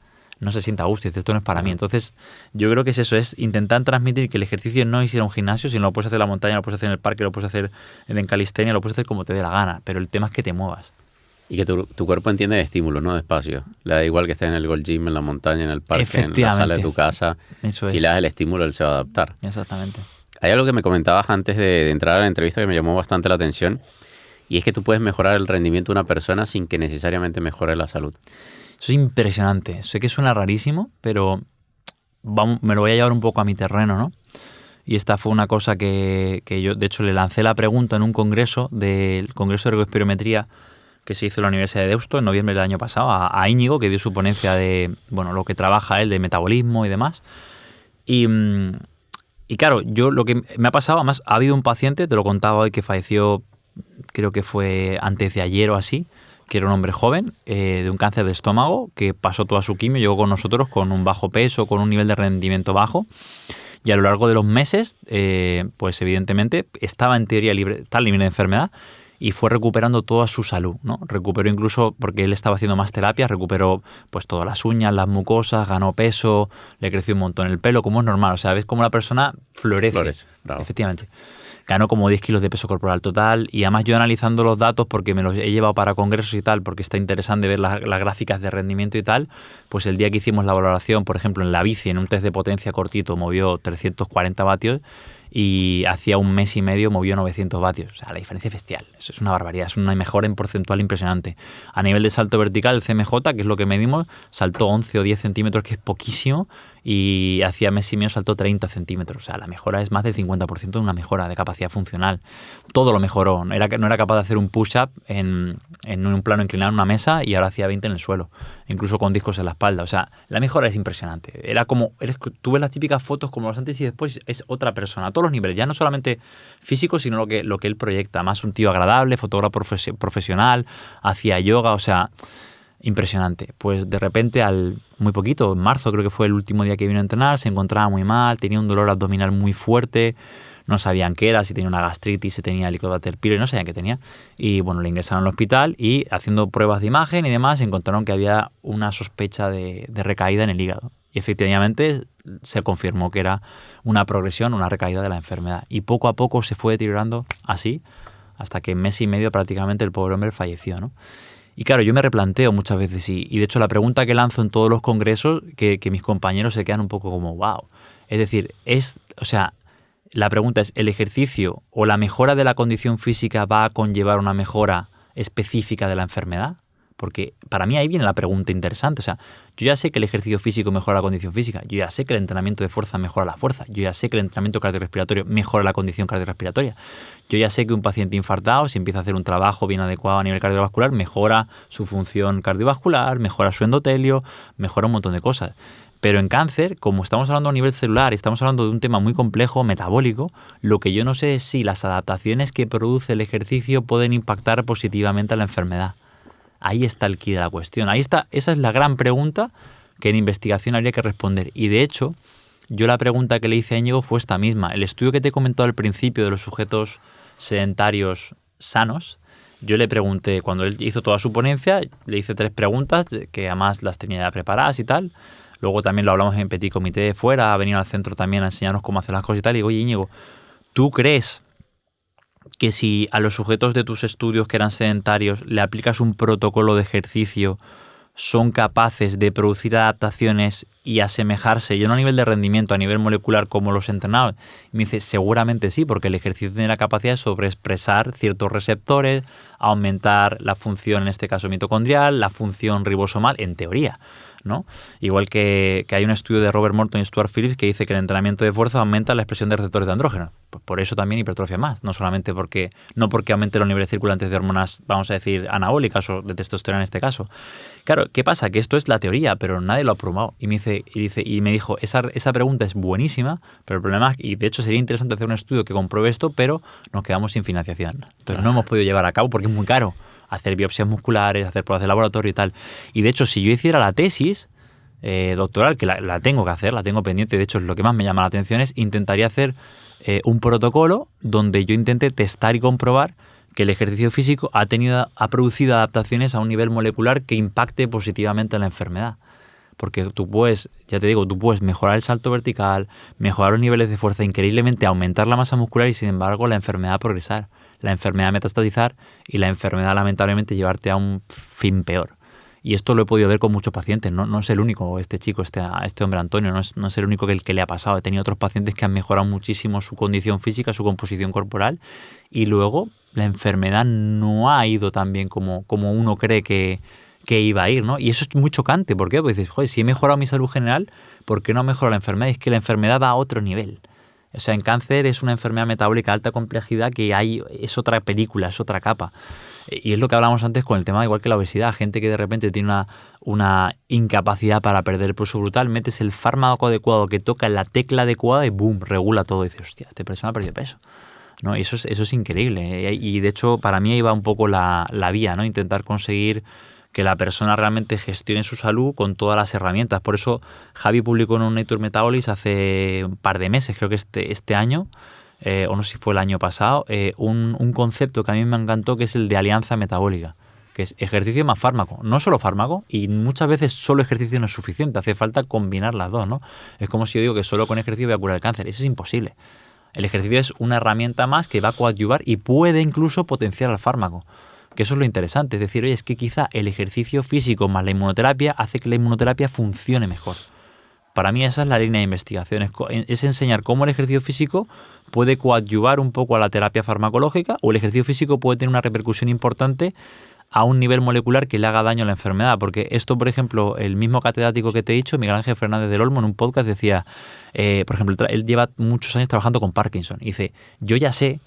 No se sienta a gusto y dice, esto no es para mí. Entonces, yo creo que es eso, es intentar transmitir que el ejercicio no es ir a un gimnasio, sino lo puedes hacer en la montaña, lo puedes hacer en el parque, lo puedes hacer en calistenia, lo puedes hacer como te dé la gana, pero el tema es que te muevas. Y que tu cuerpo entiende de estímulos, no de espacio. Le da igual que esté en el Gold's Gym, en la montaña, en el parque, en la sala de tu casa. Eso si le das el estímulo, él se va a adaptar. Exactamente. Hay algo que me comentabas antes de entrar a la entrevista que me llamó bastante la atención, Y es que tú puedes mejorar el rendimiento de una persona sin que necesariamente mejore la salud. Eso es impresionante. Sé que suena rarísimo, pero me lo voy a llevar un poco a mi terreno, ¿no? Y esta fue una cosa que yo, de hecho, le lancé la pregunta en un congreso del Congreso de Ergospirometría que se hizo en la Universidad de Deusto en noviembre del año pasado, a Íñigo, que dio su ponencia de, bueno, lo que trabaja él de metabolismo y demás. Y claro, yo lo que me ha pasado, además, ha habido un paciente, te lo contaba hoy, que falleció, creo que fue antes de ayer o así, que era un hombre joven, de un cáncer de estómago, que pasó toda su quimio, llegó con nosotros con un bajo peso, con un nivel de rendimiento bajo, y a lo largo de los meses, pues evidentemente estaba en teoría libre de enfermedad, y fue recuperando toda su salud, ¿no? Recuperó incluso, porque él estaba haciendo más terapias, recuperó pues todas las uñas, las mucosas, ganó peso, le creció un montón el pelo, como es normal. O sea, ves cómo la persona florece. Florece, bravo. Efectivamente. Ganó como 10 kilos de peso corporal total, y además yo analizando los datos, porque me los he llevado para congresos y tal, porque está interesante ver las gráficas de rendimiento y tal, pues el día que hicimos la valoración, por ejemplo, en la bici, en un test de potencia cortito, movió 340 vatios, y hacía un mes y medio movió 900 vatios. O sea, la diferencia es bestial. Eso es una barbaridad. Es una mejora en porcentual impresionante. A nivel de salto vertical, el CMJ, que es lo que medimos, saltó 11 o 10 centímetros, que es poquísimo, y hacía mes y medio saltó 30 centímetros. O sea, la mejora es más del 50% de una mejora de capacidad funcional. Todo lo mejoró. No era capaz de hacer un push-up en un plano inclinado en una mesa, y ahora hacía 20 en el suelo, incluso con discos en la espalda. O sea, la mejora es impresionante. Era como, tú ves las típicas fotos como los antes y después, es otra persona, a todos los niveles, ya no solamente físico, sino lo que él proyecta. Más un tío agradable, fotógrafo profesional, hacía yoga, o sea, impresionante. Pues de repente, muy poquito, en marzo creo que fue el último día que vino a entrenar, se encontraba muy mal, tenía un dolor abdominal muy fuerte, no sabían qué era, si tenía una gastritis, si tenía Helicobacter pylori, no sabían qué tenía. Y bueno, le ingresaron al hospital, y haciendo pruebas de imagen y demás, encontraron que había una sospecha de recaída en el hígado. Y efectivamente se confirmó que era una progresión, una recaída de la enfermedad. Y poco a poco se fue deteriorando así, hasta que en mes y medio prácticamente el pobre hombre falleció, ¿no? Y claro, yo me replanteo muchas veces, y de hecho la pregunta que lanzo en todos los congresos, que mis compañeros se quedan un poco como wow. Es decir, la pregunta es, ¿el ejercicio o la mejora de la condición física va a conllevar una mejora específica de la enfermedad? Porque para mí ahí viene la pregunta interesante. O sea, yo ya sé que el ejercicio físico mejora la condición física, yo ya sé que el entrenamiento de fuerza mejora la fuerza, yo ya sé que el entrenamiento cardiorrespiratorio mejora la condición cardiorrespiratoria, yo ya sé que un paciente infartado, si empieza a hacer un trabajo bien adecuado a nivel cardiovascular, mejora su función cardiovascular, mejora su endotelio, mejora un montón de cosas. Pero en cáncer, como estamos hablando a nivel celular y estamos hablando de un tema muy complejo, metabólico, lo que yo no sé es si las adaptaciones que produce el ejercicio pueden impactar positivamente a la enfermedad. Ahí está el quid de la cuestión. Ahí está, esa es la gran pregunta que en investigación habría que responder. Y de hecho, yo la pregunta que le hice a Íñigo fue esta misma. El estudio que te he comentado al principio de los sujetos sedentarios sanos, yo le pregunté, cuando él hizo toda su ponencia, le hice 3 preguntas, que además las tenía ya preparadas y tal. Luego también lo hablamos en petit comité de fuera, ha venido al centro también a enseñarnos cómo hacer las cosas y tal. Y digo, oye, Íñigo, ¿tú crees que si a los sujetos de tus estudios que eran sedentarios le aplicas un protocolo de ejercicio, son capaces de producir adaptaciones y asemejarse, yo no a nivel de rendimiento, a nivel molecular como los entrenados? Y me dice, seguramente sí, porque el ejercicio tiene la capacidad de sobreexpresar ciertos receptores, aumentar la función, en este caso mitocondrial, la función ribosomal, en teoría, ¿no? Igual que hay un estudio de Robert Morton y Stuart Phillips que dice que el entrenamiento de fuerza aumenta la expresión de receptores de andrógenos. Pues por eso también hipertrofia más, no solamente porque aumente los niveles circulantes de hormonas, vamos a decir, anabólicas o de testosterona en este caso. Claro, ¿qué pasa? Que esto es la teoría, pero nadie lo ha probado. Y me dijo, esa pregunta es buenísima, pero el problema es, y de hecho sería interesante hacer un estudio que compruebe esto, pero nos quedamos sin financiación. Entonces no hemos podido llevar a cabo porque es muy caro hacer biopsias musculares, hacer pruebas de laboratorio y tal. Y de hecho, si yo hiciera la tesis doctoral, que la tengo que hacer, la tengo pendiente, de hecho es lo que más me llama la atención, es intentaría hacer un protocolo donde yo intente testar y comprobar que el ejercicio físico ha producido adaptaciones a un nivel molecular que impacte positivamente en la enfermedad. Porque tú puedes mejorar el salto vertical, mejorar los niveles de fuerza increíblemente, aumentar la masa muscular y sin embargo la enfermedad progresar, la enfermedad metastatizar y la enfermedad lamentablemente llevarte a un fin peor. Y esto lo he podido ver con muchos pacientes, no es el único, este hombre Antonio, no es el único que le ha pasado. He tenido otros pacientes que han mejorado muchísimo su condición física, su composición corporal y luego la enfermedad no ha ido tan bien como uno cree que iba a ir, ¿no? Y eso es muy chocante. ¿Por qué? Porque dices, joder, si he mejorado mi salud general, ¿por qué no mejora la enfermedad? Y es que la enfermedad va a otro nivel. O sea, en cáncer es una enfermedad metabólica de alta complejidad que es otra película, es otra capa. Y es lo que hablábamos antes con el tema, igual que la obesidad. Gente que de repente tiene una incapacidad para perder el peso brutal, metes el fármaco adecuado que toca en la tecla adecuada y ¡boom!, regula todo. Y dices, hostia, esta persona ha perdido peso, ¿no? Y eso es increíble. Y de hecho, para mí iba un poco la vía, ¿no? Intentar conseguir que la persona realmente gestione su salud con todas las herramientas. Por eso Javi publicó en un Nature Metabolics hace un par de meses, creo que este año, o no sé si fue el año pasado, un concepto que a mí me encantó, que es el de alianza metabólica, que es ejercicio más fármaco. No solo fármaco, y muchas veces solo ejercicio no es suficiente, hace falta combinar las dos, ¿no? Es como si yo digo que solo con ejercicio voy a curar el cáncer. Eso es imposible. El ejercicio es una herramienta más que va a coadyuvar y puede incluso potenciar al fármaco. Que eso es lo interesante, es decir, oye, es que quizá el ejercicio físico más la inmunoterapia hace que la inmunoterapia funcione mejor. Para mí esa es la línea de investigación, es enseñar cómo el ejercicio físico puede coadyuvar un poco a la terapia farmacológica, o el ejercicio físico puede tener una repercusión importante a un nivel molecular que le haga daño a la enfermedad. Porque esto, por ejemplo, el mismo catedrático que te he dicho, Miguel Ángel Fernández del Olmo, en un podcast decía, por ejemplo, él lleva muchos años trabajando con Parkinson, y dice, yo ya sé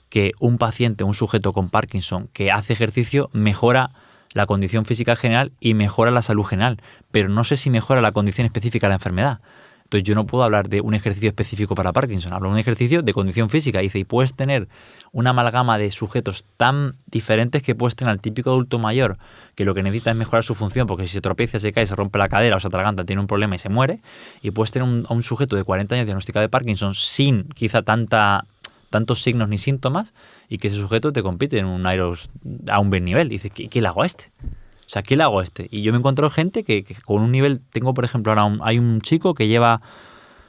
que un paciente, un sujeto con Parkinson que hace ejercicio mejora la condición física general y mejora la salud general, pero no sé si mejora la condición específica de la enfermedad. Entonces yo no puedo hablar de un ejercicio específico para Parkinson, hablo de un ejercicio de condición física. Y dice, y puedes tener una amalgama de sujetos tan diferentes que puedes tener al típico adulto mayor que lo que necesita es mejorar su función, porque si se tropieza, se cae, se rompe la cadera o se atraganta, tiene un problema y se muere, y puedes tener a un sujeto de 40 años diagnosticado de Parkinson sin quizá tantos signos ni síntomas, y que ese sujeto te compite en un Ironman a un buen nivel. Y dices, ¿qué le hago a este? O sea, ¿qué le hago a este? Y yo me encuentro gente que con un nivel... Tengo, por ejemplo, ahora hay un chico que lleva...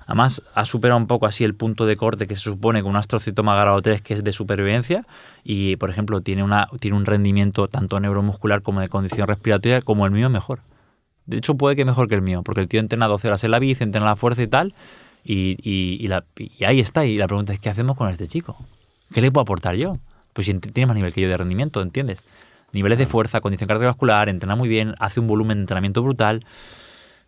Además, ha superado un poco así el punto de corte que se supone con un astrocitoma grado 3, que es de supervivencia, y, por ejemplo, tiene un rendimiento tanto neuromuscular como de condición respiratoria como el mío mejor. De hecho, puede que mejor que el mío, porque el tío entrena 12 horas en la bici, entrena la fuerza y tal, y ahí está. Y la pregunta es, ¿qué hacemos con este chico? ¿Qué le puedo aportar yo? Pues si tiene más nivel que yo de rendimiento, ¿entiendes? Niveles de fuerza, condición cardiovascular, entrena muy bien, hace un volumen de entrenamiento brutal.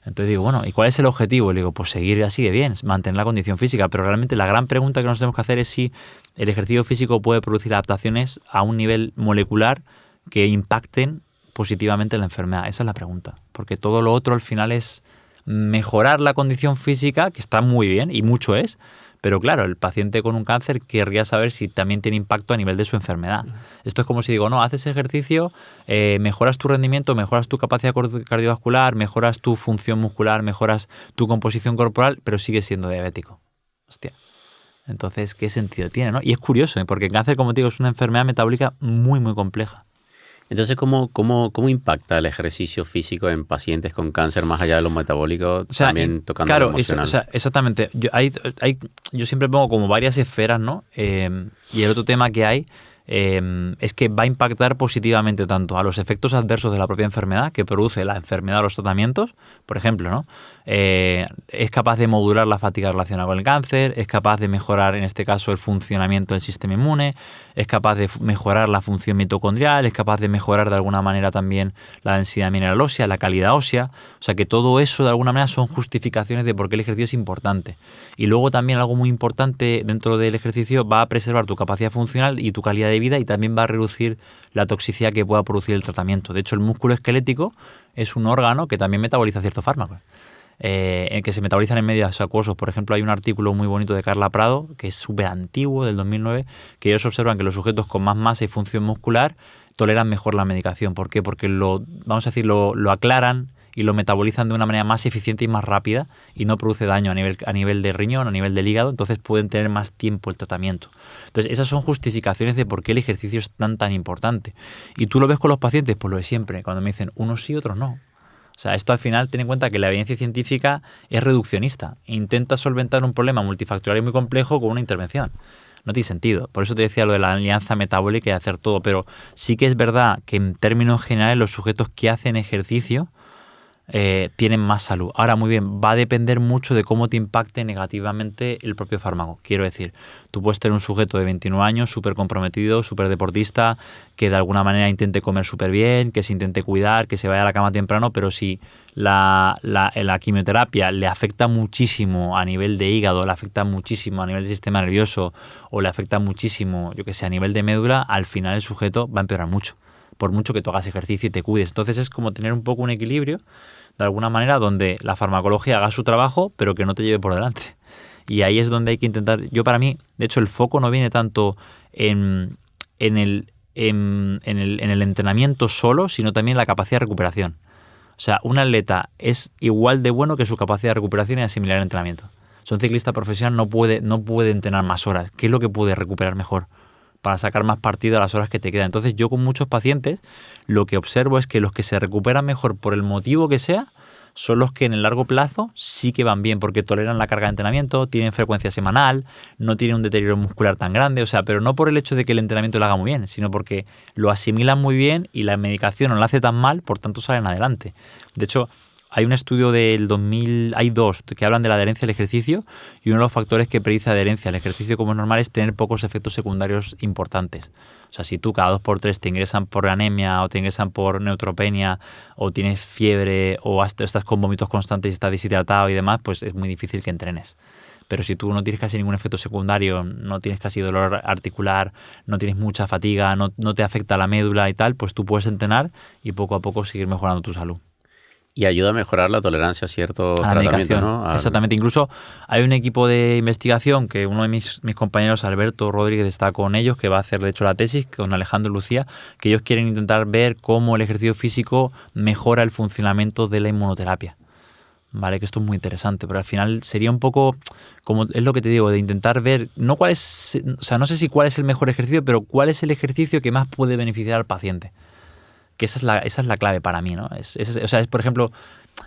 Entonces digo, bueno, ¿y cuál es el objetivo? Le digo, pues seguir así de bien, mantener la condición física. Pero realmente la gran pregunta que nos tenemos que hacer es si el ejercicio físico puede producir adaptaciones a un nivel molecular que impacten positivamente la enfermedad. Esa es la pregunta. Porque todo lo otro al final es mejorar la condición física, que está muy bien y mucho es. Pero claro, el paciente con un cáncer querría saber si también tiene impacto a nivel de su enfermedad. Esto es como si digo, no, haces ejercicio, mejoras tu rendimiento, mejoras tu capacidad cardiovascular, mejoras tu función muscular, mejoras tu composición corporal, pero sigues siendo diabético. Hostia. Entonces, ¿qué sentido tiene, no? Y es curioso, porque el cáncer, como te digo, es una enfermedad metabólica muy, muy compleja. Entonces, ¿cómo impacta el ejercicio físico en pacientes con cáncer más allá de lo metabólico, también tocando lo emocional? Exactamente. Yo siempre pongo como varias esferas, ¿no? Y el otro tema que hay es que va a impactar positivamente tanto a los efectos adversos de la propia enfermedad que produce la enfermedad o los tratamientos. Por ejemplo, ¿no? Es capaz de modular la fatiga relacionada con el cáncer, es capaz de mejorar, en este caso, el funcionamiento del sistema inmune, es capaz de mejorar la función mitocondrial, es capaz de mejorar de alguna manera también la densidad mineral ósea, la calidad ósea. O sea que todo eso de alguna manera son justificaciones de por qué el ejercicio es importante. Y luego también algo muy importante dentro del ejercicio, va a preservar tu capacidad funcional y tu calidad de vida, y también va a reducir la toxicidad que pueda producir el tratamiento. De hecho, el músculo esquelético es un órgano que también metaboliza ciertos fármacos. Que se metabolizan en medios acuosos. Por ejemplo, hay un artículo muy bonito de Carla Prado, que es súper antiguo, del 2009, que ellos observan que los sujetos con más masa y función muscular toleran mejor la medicación. ¿Por qué? Porque lo aclaran y lo metabolizan de una manera más eficiente y más rápida, y no produce daño a nivel de riñón, a nivel del hígado, entonces pueden tener más tiempo el tratamiento. Entonces, esas son justificaciones de por qué el ejercicio es tan importante. Y tú lo ves con los pacientes, pues lo de siempre, cuando me dicen unos sí, otros no. O sea, esto al final, ten en cuenta que la evidencia científica es reduccionista. Intenta solventar un problema multifactorial y muy complejo con una intervención. No tiene sentido. Por eso te decía lo de la alianza metabólica y hacer todo. Pero sí que es verdad que en términos generales los sujetos que hacen ejercicio tienen más salud. Ahora, muy bien, va a depender mucho de cómo te impacte negativamente el propio fármaco. Quiero decir, tú puedes tener un sujeto de 29 años, súper comprometido, súper deportista, que de alguna manera intente comer súper bien, que se intente cuidar, que se vaya a la cama temprano, pero si la quimioterapia le afecta muchísimo a nivel de hígado, le afecta muchísimo a nivel del sistema nervioso o le afecta muchísimo, yo que sé, a nivel de médula, al final el sujeto va a empeorar mucho, por mucho que tú hagas ejercicio y te cuides. Entonces es como tener un poco un equilibrio, de alguna manera, donde la farmacología haga su trabajo, pero que no te lleve por delante. Y ahí es donde hay que intentar... Yo, para mí, de hecho, el foco no viene tanto en el entrenamiento solo, sino también en la capacidad de recuperación. O sea, un atleta es igual de bueno que su capacidad de recuperación y asimilar el entrenamiento. O sea, un ciclista profesional no puede entrenar más horas. ¿Qué es lo que puede recuperar mejor para sacar más partido a las horas que te quedan? Entonces, yo con muchos pacientes lo que observo es que los que se recuperan mejor por el motivo que sea son los que en el largo plazo sí que van bien, porque toleran la carga de entrenamiento, tienen frecuencia semanal, no tienen un deterioro muscular tan grande, o sea, pero no por el hecho de que el entrenamiento lo haga muy bien, sino porque lo asimilan muy bien y la medicación no la hace tan mal, por tanto salen adelante. De hecho, hay un estudio del 2000, hay dos que hablan de la adherencia al ejercicio, y uno de los factores que predice adherencia al ejercicio como es normal es tener pocos efectos secundarios importantes. O sea, si tú cada 2x3 te ingresan por anemia o te ingresan por neutropenia o tienes fiebre o estás con vómitos constantes y estás deshidratado y demás, pues es muy difícil que entrenes. Pero si tú no tienes casi ningún efecto secundario, no tienes casi dolor articular, no tienes mucha fatiga, no te afecta la médula y tal, pues tú puedes entrenar y poco a poco seguir mejorando tu salud. Y ayuda a mejorar la tolerancia a cierto tratamiento, ¿no? Exactamente. Incluso hay un equipo de investigación que uno de mis compañeros, Alberto Rodríguez, está con ellos, que va a hacer de hecho la tesis con Alejandro Lucía, que ellos quieren intentar ver cómo el ejercicio físico mejora el funcionamiento de la inmunoterapia. Vale, que esto es muy interesante, pero al final sería un poco, como es lo que te digo, de intentar ver, no cuál es, o sea, no sé si cuál es el mejor ejercicio, pero cuál es el ejercicio que más puede beneficiar al paciente. Que esa es la clave para mí, ¿no? O sea, por ejemplo,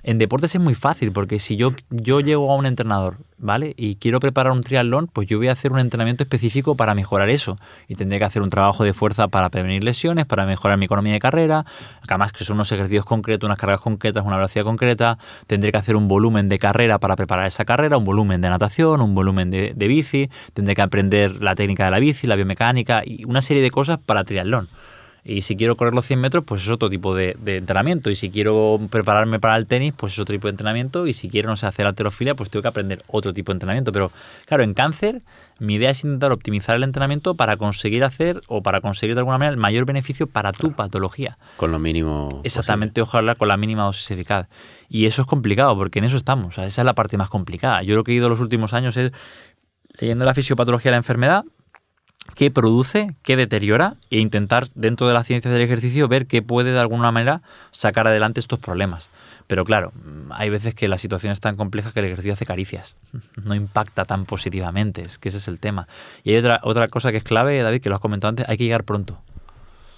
en deportes es muy fácil, porque si yo llego a un entrenador, ¿vale? Y quiero preparar un triatlón, pues yo voy a hacer un entrenamiento específico para mejorar eso. Y tendré que hacer un trabajo de fuerza para prevenir lesiones, para mejorar mi economía de carrera, además que son unos ejercicios concretos, unas cargas concretas, una velocidad concreta. Tendré que hacer un volumen de carrera para preparar esa carrera, un volumen de natación, un volumen de bici. Tendré que aprender la técnica de la bici, la biomecánica y una serie de cosas para triatlón. Y si quiero correr los 100 metros, pues es otro tipo de entrenamiento. Y si quiero prepararme para el tenis, pues es otro tipo de entrenamiento. Y si quiero, no sé, hacer halterofilia, pues tengo que aprender otro tipo de entrenamiento. Pero claro, en cáncer, mi idea es intentar optimizar el entrenamiento para conseguir hacer, o para conseguir de alguna manera, el mayor beneficio para tu patología. Con lo mínimo. Exactamente, posible. Ojalá con la mínima dosis eficaz. Y eso es complicado, porque en eso estamos. O sea, esa es la parte más complicada. Yo lo que he ido los últimos años es leyendo la fisiopatología de la enfermedad, qué produce, qué deteriora, e intentar dentro de la ciencia del ejercicio ver qué puede de alguna manera sacar adelante estos problemas. Pero claro, hay veces que la situación es tan compleja que el ejercicio hace caricias, no impacta tan positivamente, es que ese es el tema. Y hay otra cosa que es clave, David, que lo has comentado antes, hay que llegar pronto.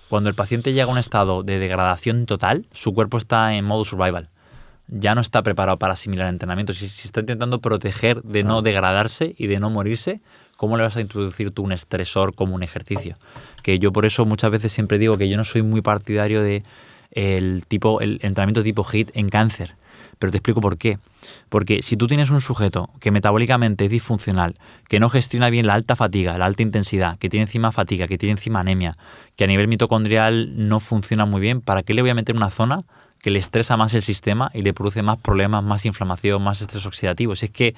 Cuando el paciente llega a un estado de degradación total, su cuerpo está en modo survival. Ya no está preparado para asimilar entrenamiento. Si está intentando proteger de no degradarse y de no morirse, ¿cómo le vas a introducir tú un estresor como un ejercicio? Que yo por eso muchas veces siempre digo que yo no soy muy partidario de el entrenamiento tipo HIIT en cáncer. Pero te explico por qué. Porque si tú tienes un sujeto que metabólicamente es disfuncional, que no gestiona bien la alta fatiga, la alta intensidad, que tiene encima fatiga, que tiene encima anemia, que a nivel mitocondrial no funciona muy bien, ¿para qué le voy a meter una zona que le estresa más el sistema y le produce más problemas, más inflamación, más estrés oxidativo? Si es que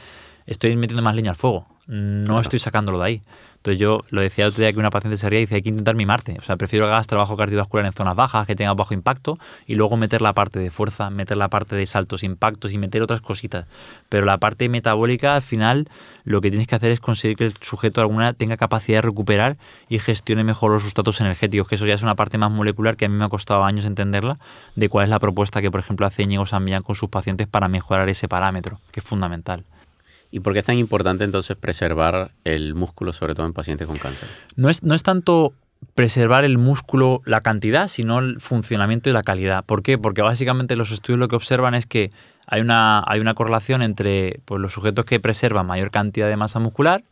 estoy metiendo más leña al fuego, no estoy sacándolo de ahí. Entonces yo lo decía el otro día que una paciente se ría y dice, hay que intentar mimarte. O sea, prefiero que hagas trabajo cardiovascular en zonas bajas, que tengas bajo impacto, y luego meter la parte de fuerza, meter la parte de saltos, impactos y meter otras cositas. Pero la parte metabólica, al final, lo que tienes que hacer es conseguir que el sujeto alguna tenga capacidad de recuperar y gestione mejor los sustratos energéticos, que eso ya es una parte más molecular que a mí me ha costado años entenderla, de cuál es la propuesta que, por ejemplo, hace Íñigo San Millán con sus pacientes para mejorar ese parámetro, que es fundamental. ¿Y por qué es tan importante entonces preservar el músculo, sobre todo en pacientes con cáncer? No es tanto preservar el músculo, la cantidad, sino el funcionamiento y la calidad. ¿Por qué? Porque básicamente los estudios lo que observan es que hay una correlación entre pues, los sujetos que preservan mayor cantidad de masa muscular,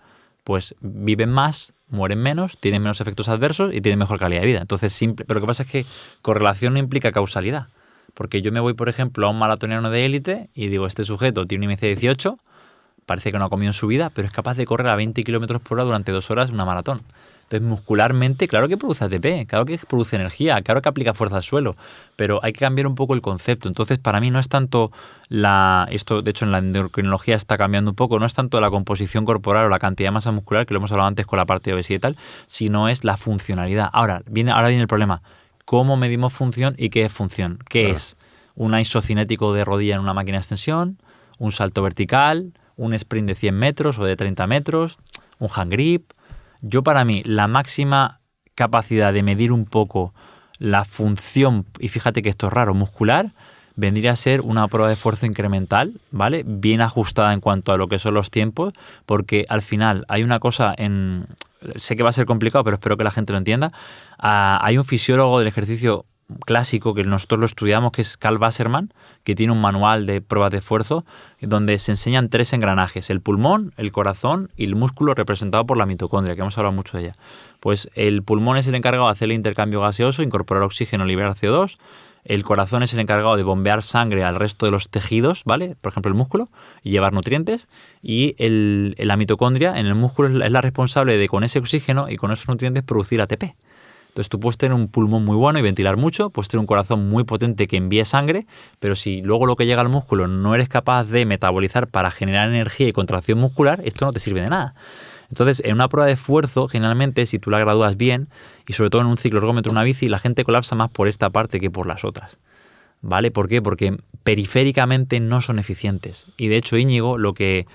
pues viven más, mueren menos, tienen menos efectos adversos y tienen mejor calidad de vida. Entonces, pero lo que pasa es que correlación no implica causalidad. Porque yo me voy, por ejemplo, a un maratoniano de élite y digo, este sujeto tiene un IMC 18, parece que no ha comido en su vida, pero es capaz de correr a 20 kilómetros por hora durante 2 horas una maratón. Entonces, muscularmente, claro que produce ATP, claro que produce energía, claro que aplica fuerza al suelo, pero hay que cambiar un poco el concepto. Entonces, para mí no es tanto esto, de hecho, en la endocrinología está cambiando un poco, no es tanto la composición corporal o la cantidad de masa muscular, que lo hemos hablado antes con la parte de obesidad y tal, sino es la funcionalidad. Ahora viene el problema. ¿Cómo medimos función y qué es función? ¿Qué es? ¿Un isocinético de rodilla en una máquina de extensión? ¿Un salto vertical? ¿Un sprint de 100 metros o de 30 metros? ¿Un hand grip? Yo, para mí, la máxima capacidad de medir un poco la función, y fíjate que esto es raro, muscular, vendría a ser una prueba de esfuerzo incremental, ¿vale? Bien ajustada en cuanto a lo que son los tiempos, porque al final hay una cosa sé que va a ser complicado, pero espero que la gente lo entienda. Hay un fisiólogo del ejercicio clásico que nosotros lo estudiamos, que es Carl Wasserman, que tiene un manual de pruebas de esfuerzo donde se enseñan 3 engranajes: el pulmón, el corazón y el músculo, representado por la mitocondria, que hemos hablado mucho de ella. Pues el pulmón es el encargado de hacer el intercambio gaseoso, incorporar oxígeno, liberar CO2. El corazón es el encargado de bombear sangre al resto de los tejidos, ¿vale? Por ejemplo, el músculo, y llevar nutrientes. Y la mitocondria en el músculo es la responsable de, con ese oxígeno y con esos nutrientes, producir ATP. Entonces tú puedes tener un pulmón muy bueno y ventilar mucho, puedes tener un corazón muy potente que envíe sangre, pero si luego lo que llega al músculo no eres capaz de metabolizar para generar energía y contracción muscular, esto no te sirve de nada. Entonces, en una prueba de esfuerzo, generalmente, si tú la gradúas bien, y sobre todo en un cicloergómetro, una bici, la gente colapsa más por esta parte que por las otras. ¿Vale? ¿Por qué? Porque periféricamente no son eficientes. Y de hecho, Íñigo lo que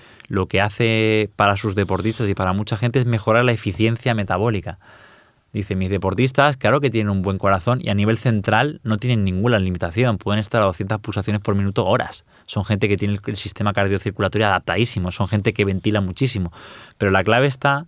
hace para sus deportistas y para mucha gente es mejorar la eficiencia metabólica. Dice, mis deportistas, claro que tienen un buen corazón y a nivel central no tienen ninguna limitación. Pueden estar a 200 pulsaciones por minuto horas. Son gente que tiene el sistema cardiocirculatorio adaptadísimo. Son gente que ventila muchísimo. Pero la clave está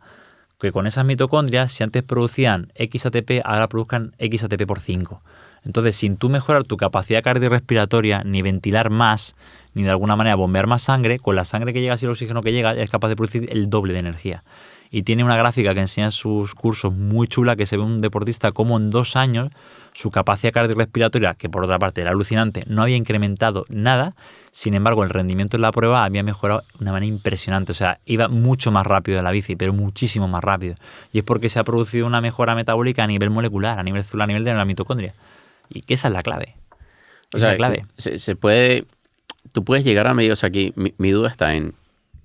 que con esas mitocondrias, si antes producían XATP, ahora produzcan XATP por 5. Entonces, sin tú mejorar tu capacidad cardiorrespiratoria, ni ventilar más, ni de alguna manera bombear más sangre, con la sangre que llega y el oxígeno que llega, es capaz de producir el doble de energía. Y tiene una gráfica que enseña en sus cursos muy chula, que se ve un deportista como en 2 años su capacidad cardiorrespiratoria, que por otra parte era alucinante, no había incrementado nada. Sin embargo, el rendimiento en la prueba había mejorado de una manera impresionante. O sea, iba mucho más rápido en la bici, pero muchísimo más rápido. Y es porque se ha producido una mejora metabólica a nivel molecular, a nivel celular, a nivel de la mitocondria. Y que esa es la clave. O sea, se puede... Tú puedes llegar a medir... O sea, aquí mi duda está en...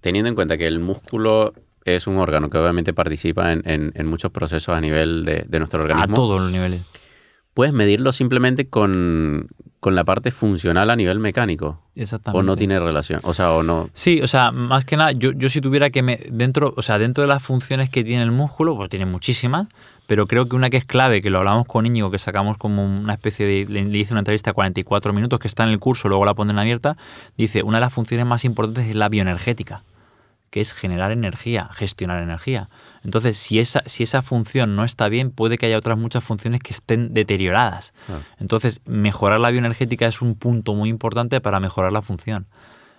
Teniendo en cuenta que el músculo es un órgano que obviamente participa en muchos procesos a nivel de nuestro organismo. A todos los niveles. ¿Puedes medirlo simplemente con la parte funcional a nivel mecánico? Exactamente. ¿O no tiene relación? O sea, o no... Sí, o sea, más que nada, yo si tuviera que... dentro de las funciones que tiene el músculo, pues tiene muchísimas, pero creo que una que es clave, que lo hablamos con Íñigo, que sacamos como una especie de... Le hice una entrevista de 44 minutos, que está en el curso, luego la ponen abierta, dice, una de las funciones más importantes es la bioenergética, que es generar energía, gestionar energía. Entonces, si esa función no está bien, puede que haya otras muchas funciones que estén deterioradas. Claro. Entonces, mejorar la bioenergética es un punto muy importante para mejorar la función.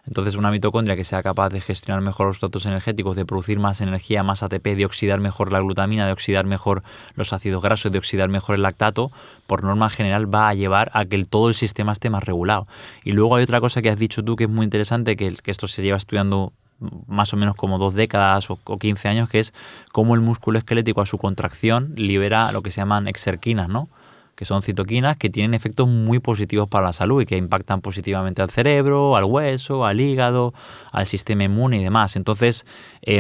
Entonces, una mitocondria que sea capaz de gestionar mejor los datos energéticos, de producir más energía, más ATP, de oxidar mejor la glutamina, de oxidar mejor los ácidos grasos, de oxidar mejor el lactato, por norma general va a llevar a que todo el sistema esté más regulado. Y luego hay otra cosa que has dicho tú que es muy interesante, que esto se lleva estudiando más o menos como 2 décadas o 15 años, que es cómo el músculo esquelético a su contracción libera lo que se llaman exerquinas, ¿no? Que son citoquinas que tienen efectos muy positivos para la salud y que impactan positivamente al cerebro, al hueso, al hígado, al sistema inmune y demás. Entonces, ya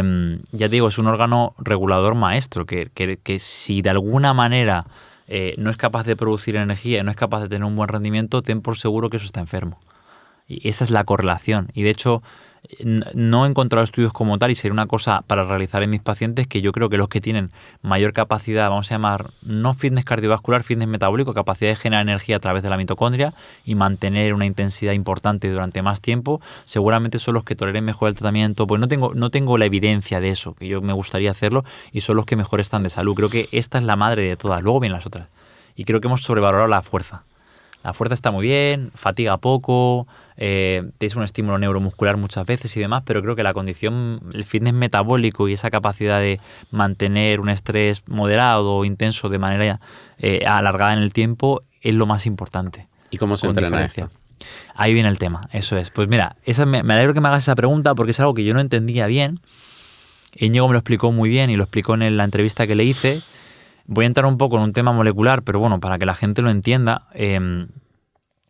te digo, es un órgano regulador maestro que si de alguna manera no es capaz de producir energía, no es capaz de tener un buen rendimiento, ten por seguro que eso está enfermo. Y esa es la correlación. Y de hecho, no he encontrado estudios como tal y sería una cosa para realizar en mis pacientes, que yo creo que los que tienen mayor capacidad, vamos a llamar, no fitness cardiovascular, fitness metabólico, capacidad de generar energía a través de la mitocondria y mantener una intensidad importante durante más tiempo, seguramente son los que toleren mejor el tratamiento. Pues no tengo la evidencia de eso, que yo me gustaría hacerlo, y son los que mejor están de salud. Creo que esta es la madre de todas, luego vienen las otras. Y creo que hemos sobrevalorado la fuerza. La fuerza está muy bien, fatiga poco, es un estímulo neuromuscular muchas veces y demás, pero creo que la condición, el fitness metabólico y esa capacidad de mantener un estrés moderado o intenso de manera alargada en el tiempo es lo más importante. ¿Y cómo se entrena esto? Ahí viene el tema, eso es. Pues mira, me alegro que me hagas esa pregunta porque es algo que yo no entendía bien. Íñigo me lo explicó muy bien y lo explicó en la entrevista que le hice. Voy a entrar un poco en un tema molecular, pero bueno, para que la gente lo entienda.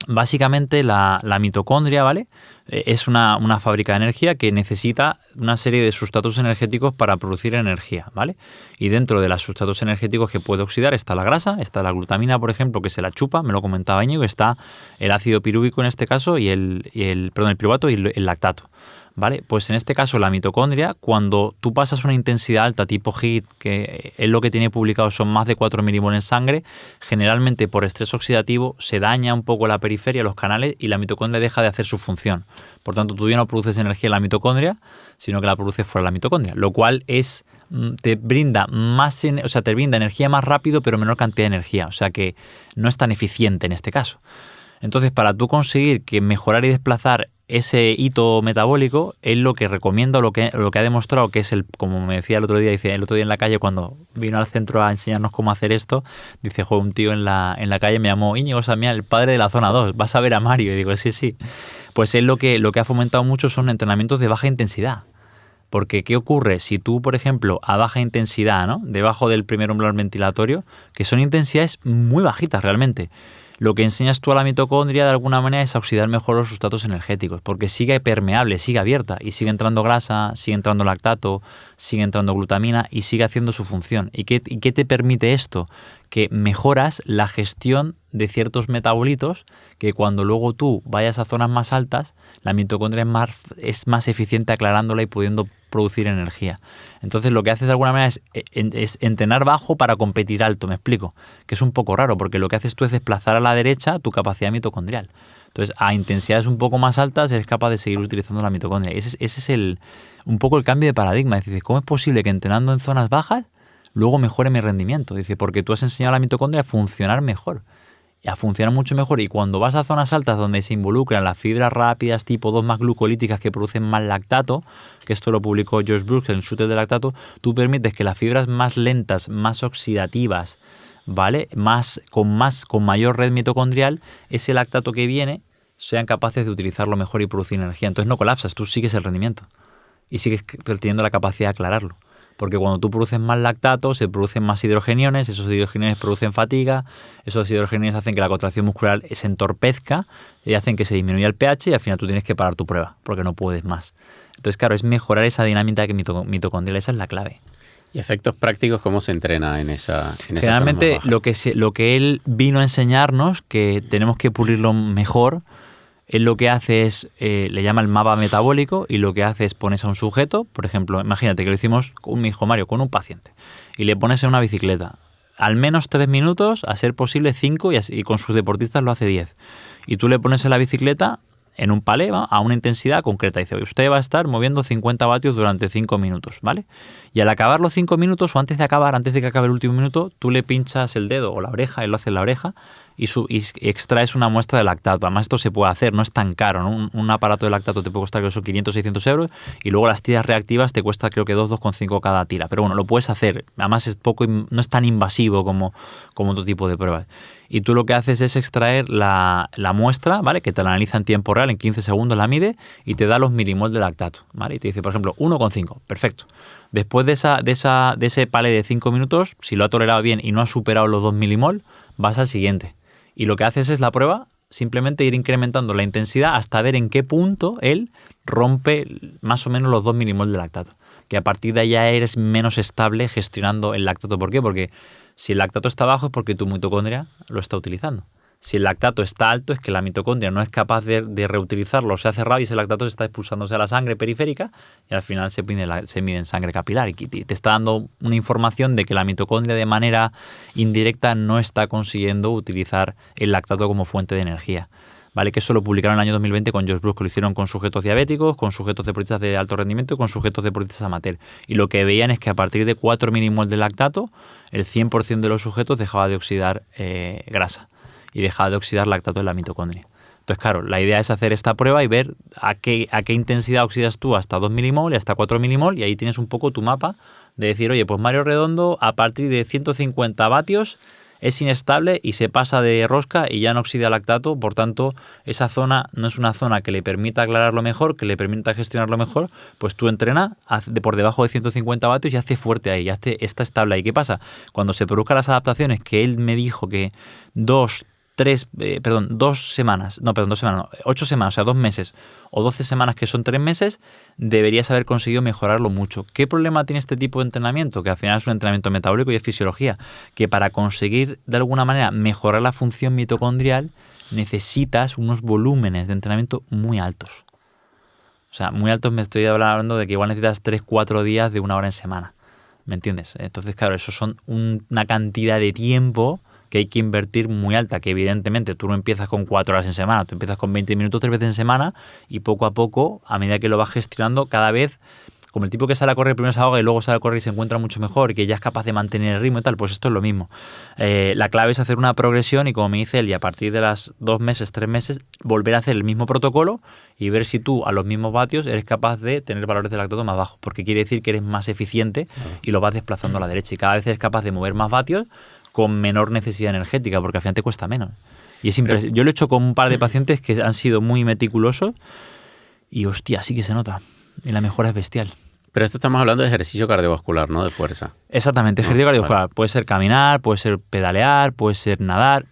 Básicamente la mitocondria, ¿vale? Es una fábrica de energía que necesita una serie de sustratos energéticos para producir energía, ¿vale? Y dentro de los sustratos energéticos que puede oxidar está la grasa, está la glutamina, por ejemplo, que se la chupa, me lo comentaba Íñigo, está el ácido pirúvico en este caso y el piruvato y el lactato. ¿Vale? Pues en este caso la mitocondria, cuando tú pasas una intensidad alta tipo HIIT, que es lo que tiene publicado son más de 4 milimoles en sangre, generalmente por estrés oxidativo se daña un poco la periferia, los canales, y la mitocondria deja de hacer su función. Por tanto, tú ya no produces energía en la mitocondria, sino que la produces fuera de la mitocondria, lo cual te brinda te brinda energía más rápido pero menor cantidad de energía, o sea que no es tan eficiente en este caso. Entonces, para tú conseguir que mejorar y desplazar ese hito metabólico, es lo que recomienda, lo que ha demostrado que es como me decía el otro día en la calle cuando vino al centro a enseñarnos cómo hacer esto, dice, un tío en la calle me llamó, Íñigo Samián, el padre de la zona 2, vas a ver a Mario, y digo, sí. Pues él lo que ha fomentado mucho son entrenamientos de baja intensidad. Porque, ¿qué ocurre? Si tú, por ejemplo, a baja intensidad, ¿no? Debajo del primer umbral ventilatorio, que son intensidades muy bajitas realmente, lo que enseñas tú a la mitocondria de alguna manera es a oxidar mejor los sustratos energéticos, porque sigue permeable, sigue abierta y sigue entrando grasa, sigue entrando lactato, sigue entrando glutamina y sigue haciendo su función. ¿Y qué te permite esto? Que mejoras la gestión de ciertos metabolitos que cuando luego tú vayas a zonas más altas, la mitocondria es más eficiente aclarándola y pudiendo producir energía. Entonces lo que haces de alguna manera es entrenar bajo para competir alto, me explico, que es un poco raro porque lo que haces tú es desplazar a la derecha tu capacidad mitocondrial. Entonces a intensidades un poco más altas eres capaz de seguir utilizando la mitocondria. Ese es un poco el cambio de paradigma. Es decir, ¿cómo es posible que entrenando en zonas bajas luego mejore mi rendimiento? Dice, porque tú has enseñado a la mitocondria a funcionar mejor, a funcionar mucho mejor, y cuando vas a zonas altas donde se involucran las fibras rápidas tipo 2 más glucolíticas que producen más lactato, que esto lo publicó Josh Brooks en el shooter de lactato, tú permites que las fibras más lentas, más oxidativas, ¿vale? Con mayor red mitocondrial, ese lactato que viene, sean capaces de utilizarlo mejor y producir energía. Entonces no colapsas, tú sigues el rendimiento y sigues teniendo la capacidad de aclararlo. Porque cuando tú produces más lactato, se producen más hidrogeniones, esos hidrogeniones producen fatiga, esos hidrogeniones hacen que la contracción muscular se entorpezca y hacen que se disminuya el pH y al final tú tienes que parar tu prueba porque no puedes más. Entonces, claro, es mejorar esa dinámica mitocondrial, esa es la clave. ¿Y efectos prácticos cómo se entrena en esa Generalmente lo que él vino a enseñarnos, que tenemos que pulirlo mejor, él lo que hace es, le llama el mapa metabólico, y lo que hace es pones a un sujeto, por ejemplo, imagínate que lo hicimos con mi hijo Mario, con un paciente, y le pones en una bicicleta, al menos 3 minutos, a ser posible 5, y con sus deportistas lo hace 10. Y tú le pones en la bicicleta en un palé, ¿va? A una intensidad concreta. Dice, usted va a estar moviendo 50 vatios durante 5 minutos, ¿vale? Y al acabar los 5 minutos, o antes de que acabe el último minuto, tú le pinchas el dedo o la oreja, él lo hace en la oreja, y extraes una muestra de lactato. Además, esto se puede hacer, no es tan caro, ¿no? Un aparato de lactato te puede costar, creo que son 500, 600 euros, y luego las tiras reactivas te cuesta, creo que 2,5 cada tira. Pero bueno, lo puedes hacer. Además, no es tan invasivo como otro tipo de pruebas. Y tú lo que haces es extraer la muestra, ¿vale? Que te la analiza en tiempo real, en 15 segundos la mide y te da los milimoles de lactato, ¿vale? Y te dice, por ejemplo, 1,5, perfecto. Después de ese palé de 5 minutos, si lo ha tolerado bien y no ha superado los 2 milimol, vas al siguiente. Y lo que haces es la prueba, simplemente ir incrementando la intensidad hasta ver en qué punto él rompe más o menos los 2 milimol de lactato. Que a partir de ahí ya eres menos estable gestionando el lactato. ¿Por qué? Porque si el lactato está bajo es porque tu mitocondria lo está utilizando. Si el lactato está alto es que la mitocondria no es capaz de reutilizarlo, se ha cerrado y ese lactato se está expulsándose a la sangre periférica y al final se mide en sangre capilar y te está dando una información de que la mitocondria de manera indirecta no está consiguiendo utilizar el lactato como fuente de energía. ¿Vale? Que eso lo publicaron en el año 2020 con Josh Brooks, que lo hicieron con sujetos diabéticos, con sujetos deportistas de alto rendimiento y con sujetos deportistas amateur. Y lo que veían es que a partir de 4 milimoles de lactato, el 100% de los sujetos dejaba de oxidar grasa y dejaba de oxidar lactato en la mitocondria. Entonces, claro, la idea es hacer esta prueba y ver a qué intensidad oxidas tú hasta 2 milimol y hasta 4 milimol, y ahí tienes un poco tu mapa de decir, oye, pues Mario Redondo, a partir de 150 vatios, es inestable y se pasa de rosca y ya no oxida lactato. Por tanto, esa zona no es una zona que le permita aclararlo mejor, que le permita gestionarlo mejor. Pues tú entrena por debajo de 150 vatios y hace fuerte ahí, está estable ahí. ¿Qué pasa? Cuando se produzcan las adaptaciones, que él me dijo que 8 semanas, o sea, 2 meses, o 12 semanas, que son 3 meses, deberías haber conseguido mejorarlo mucho. ¿Qué problema tiene este tipo de entrenamiento? Que al final es un entrenamiento metabólico y es fisiología, que para conseguir de alguna manera mejorar la función mitocondrial necesitas unos volúmenes de entrenamiento muy altos. O sea, muy altos, me estoy hablando de que igual necesitas 3-4 días de 1 hora en semana. ¿Me entiendes? Entonces, claro, eso son una cantidad de tiempo que hay que invertir muy alta, que evidentemente tú no empiezas con 4 horas en semana, tú empiezas con 20 minutos 3 veces en semana y poco a poco, a medida que lo vas gestionando, cada vez, como el tipo que sale a correr primero se ahoga y luego sale a correr y se encuentra mucho mejor y que ya es capaz de mantener el ritmo y tal, pues esto es lo mismo. La clave es hacer una progresión y, como me dice él, y a partir de las 2 meses, 3 meses, volver a hacer el mismo protocolo y ver si tú a los mismos vatios eres capaz de tener valores de lactato más bajos, porque quiere decir que eres más eficiente y lo vas desplazando a la derecha y cada vez eres capaz de mover más vatios con menor necesidad energética, porque al final te cuesta menos. Y es impresionante. Yo lo he hecho con un par de pacientes que han sido muy meticulosos y, hostia, sí que se nota. Y la mejora es bestial. Pero esto estamos hablando de ejercicio cardiovascular, ¿no? De fuerza. Exactamente, ejercicio cardiovascular. Vale. Puede ser caminar, puede ser pedalear, puede ser nadar.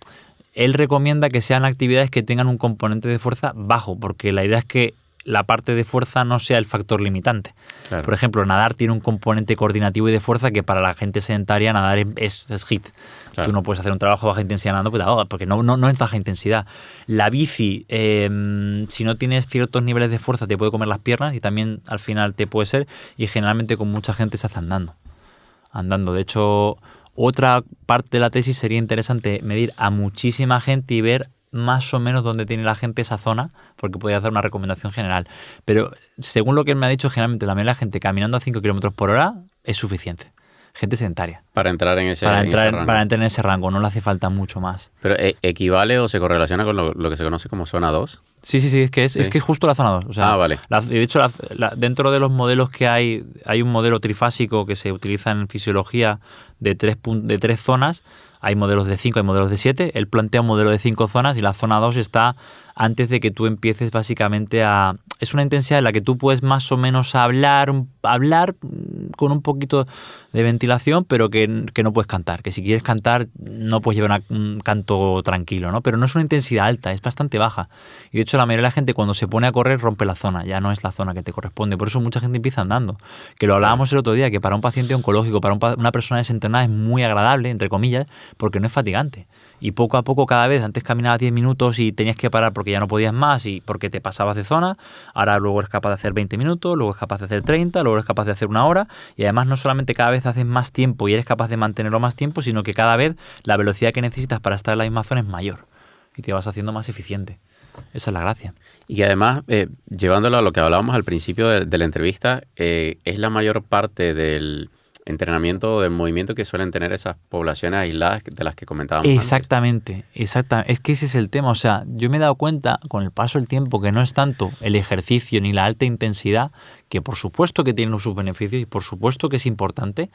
Él recomienda que sean actividades que tengan un componente de fuerza bajo, porque la idea es que la parte de fuerza no sea el factor limitante. Claro. Por ejemplo, nadar tiene un componente coordinativo y de fuerza que para la gente sedentaria nadar es hit. Claro. Tú no puedes hacer un trabajo de baja intensidad nadando porque te ahogas, porque no es baja intensidad. La bici, si no tienes ciertos niveles de fuerza, te puede comer las piernas y también al final te puede ser, y generalmente con mucha gente se hace andando. De hecho, otra parte de la tesis sería interesante medir a muchísima gente y ver más o menos dónde tiene la gente esa zona, porque podría hacer una recomendación general. Pero según lo que él me ha dicho, generalmente la mayoría de la gente caminando a 5 km por hora es suficiente. Gente sedentaria. Para entrar en ese rango. Para entrar en ese rango, no le hace falta mucho más. ¿Pero equivale o se correlaciona con lo que se conoce como zona 2? Sí, es que es justo la zona 2. O sea, vale. De hecho, dentro de los modelos que hay un modelo trifásico que se utiliza en fisiología de 3 zonas. Hay modelos de 5, hay modelos de 7. Él plantea un modelo de 5 zonas y la zona 2 está antes de que tú empieces básicamente a... Es una intensidad en la que tú puedes más o menos hablar con un poquito de ventilación, pero que no puedes cantar. Que si quieres cantar no puedes llevar un canto tranquilo, ¿no? Pero no es una intensidad alta, es bastante baja. Y de hecho la mayoría de la gente cuando se pone a correr rompe la zona, ya no es la zona que te corresponde. Por eso mucha gente empieza andando. Que lo hablábamos el otro día, que para un paciente oncológico, para una persona desentrenada es muy agradable, entre comillas, porque no es fatigante. Y poco a poco cada vez, antes caminabas 10 minutos y tenías que parar porque ya no podías más y porque te pasabas de zona, ahora luego eres capaz de hacer 20 minutos, luego eres capaz de hacer 30, luego eres capaz de hacer 1 hora y además no solamente cada vez haces más tiempo y eres capaz de mantenerlo más tiempo, sino que cada vez la velocidad que necesitas para estar en la misma zona es mayor y te vas haciendo más eficiente. Esa es la gracia. Y además, llevándolo a lo que hablábamos al principio de la entrevista, es la mayor parte del entrenamiento de movimiento que suelen tener esas poblaciones aisladas de las que comentábamos Exactamente. Es que ese es el tema. O sea, yo me he dado cuenta con el paso del tiempo que no es tanto el ejercicio ni la alta intensidad, que por supuesto que tiene sus beneficios y por supuesto que es importante,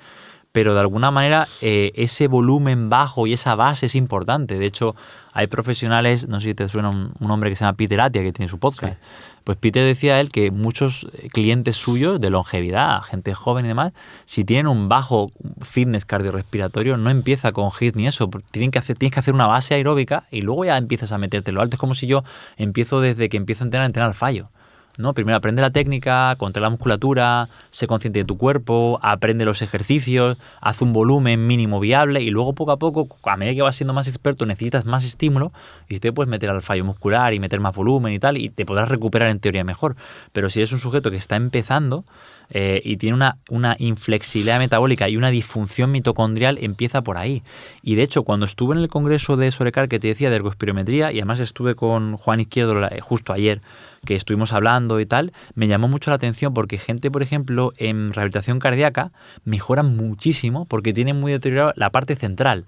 pero de alguna manera ese volumen bajo y esa base es importante. De hecho, hay profesionales, no sé si te suena un hombre que se llama Peter Attia, que tiene su podcast. Sí. Pues Peter decía él que muchos clientes suyos de longevidad, gente joven y demás, si tienen un bajo fitness cardiorrespiratorio, no empieza con HIIT ni eso. Tienes que hacer una base aeróbica y luego ya empiezas a meterte lo alto. Es como si yo empiezo desde que empiezo a entrenar fallo. ¿No? Primero aprende la técnica, controla la musculatura, sé consciente de tu cuerpo, aprende los ejercicios, haz un volumen mínimo viable y luego poco a poco, a medida que vas siendo más experto, necesitas más estímulo y te puedes meter al fallo muscular y meter más volumen y tal y te podrás recuperar en teoría mejor. Pero si eres un sujeto que está empezando y tiene una inflexibilidad metabólica y una disfunción mitocondrial, empieza por ahí. Y de hecho, cuando estuve en el congreso de Sorecar que te decía de ergospirometría, y además estuve con Juan Izquierdo justo ayer, que estuvimos hablando y tal, me llamó mucho la atención porque gente, por ejemplo, en rehabilitación cardíaca mejoran muchísimo porque tienen muy deteriorada la parte central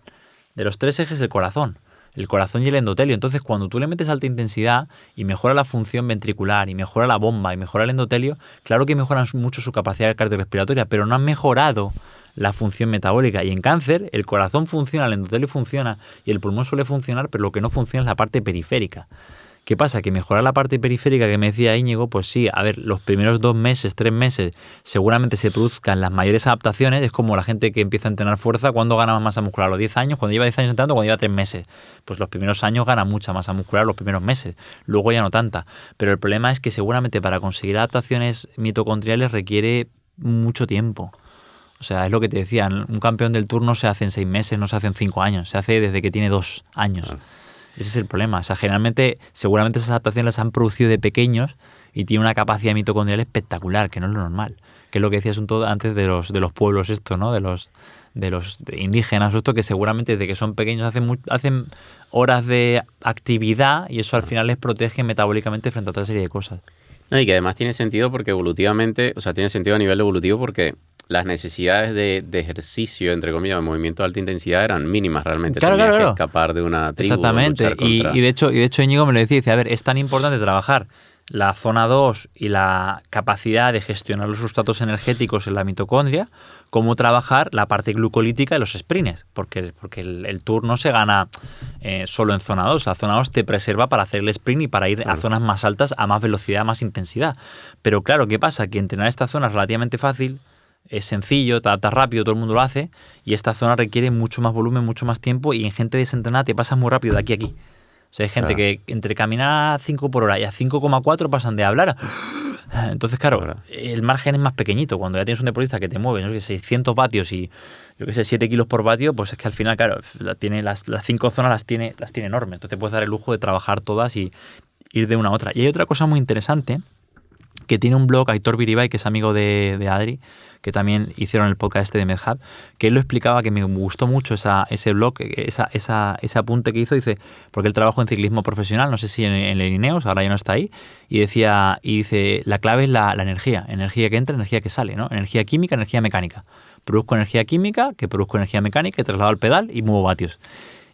de los 3 ejes del corazón. El corazón y el endotelio. Entonces, cuando tú le metes alta intensidad y mejora la función ventricular y mejora la bomba y mejora el endotelio, claro que mejoran mucho su capacidad cardiorrespiratoria, pero no han mejorado la función metabólica. Y en cáncer, el corazón funciona, el endotelio funciona y el pulmón suele funcionar, pero lo que no funciona es la parte periférica. ¿Qué pasa? Que mejorar la parte periférica que me decía Íñigo, pues sí, a ver, los primeros 2 meses, 3 meses, seguramente se produzcan las mayores adaptaciones. Es como la gente que empieza a entrenar fuerza, ¿cuándo gana más masa muscular? ¿A los 10 años? ¿Cuando lleva 10 años entrenando? ¿Cuando lleva 3 meses? Pues los primeros años gana mucha masa muscular, los primeros meses, luego ya no tanta. Pero el problema es que seguramente para conseguir adaptaciones mitocondriales requiere mucho tiempo. O sea, es lo que te decía, un campeón del Tour no se hace en 6 meses, no se hace en 5 años, se hace desde que tiene 2 años. Claro. Ese es el problema. O sea, generalmente, seguramente esas adaptaciones las han producido de pequeños y tiene una capacidad mitocondrial espectacular, que no es lo normal. Que es lo que decías antes de los pueblos estos, ¿no? De los indígenas, esto que seguramente desde que son pequeños hacen horas de actividad y eso al final les protege metabólicamente frente a otra serie de cosas. No, y que además tiene sentido porque evolutivamente, o sea, tiene sentido a nivel evolutivo porque las necesidades de ejercicio, entre comillas, de movimiento de alta intensidad eran mínimas realmente. Claro, Tenías claro. que escapar de una tribu. Exactamente. Y de hecho Íñigo me lo decía, dice, a ver, es tan importante trabajar la zona 2 y la capacidad de gestionar los sustratos energéticos en la mitocondria, como trabajar la parte glucolítica y los sprints, porque el Tour no se gana solo en zona 2. La zona 2 te preserva para hacer el sprint y para ir a zonas más altas, a más velocidad, a más intensidad. Pero claro, ¿qué pasa? Que entrenar esta zona es relativamente fácil, es sencillo, te adaptas rápido, todo el mundo lo hace, y esta zona requiere mucho más volumen, mucho más tiempo, y en gente desentrenada te pasas muy rápido de aquí a aquí. O sea, hay gente que entre caminar a 5 por hora y a 5,4 pasan de hablar a... Entonces, claro, el margen es más pequeñito. Cuando ya tienes un deportista que te mueve, no sé, 600 vatios y, 7 kilos por vatio, pues es que al final, claro, las 5 zonas las tiene enormes. Entonces puedes dar el lujo de trabajar todas y ir de una a otra. Y hay otra cosa muy interesante, que tiene un blog, Aitor Biribay, que es amigo de Adri, que también hicieron el podcast de MedHub, que él lo explicaba, que me gustó mucho ese blog, ese apunte que hizo, dice, porque él trabajó en ciclismo profesional, no sé si en el Ineos, ahora ya no está ahí, y dice, la clave es la energía que entra, energía que sale, ¿no? Energía química, energía mecánica. Produzco energía química, que produzco energía mecánica, y traslado al pedal y muevo vatios.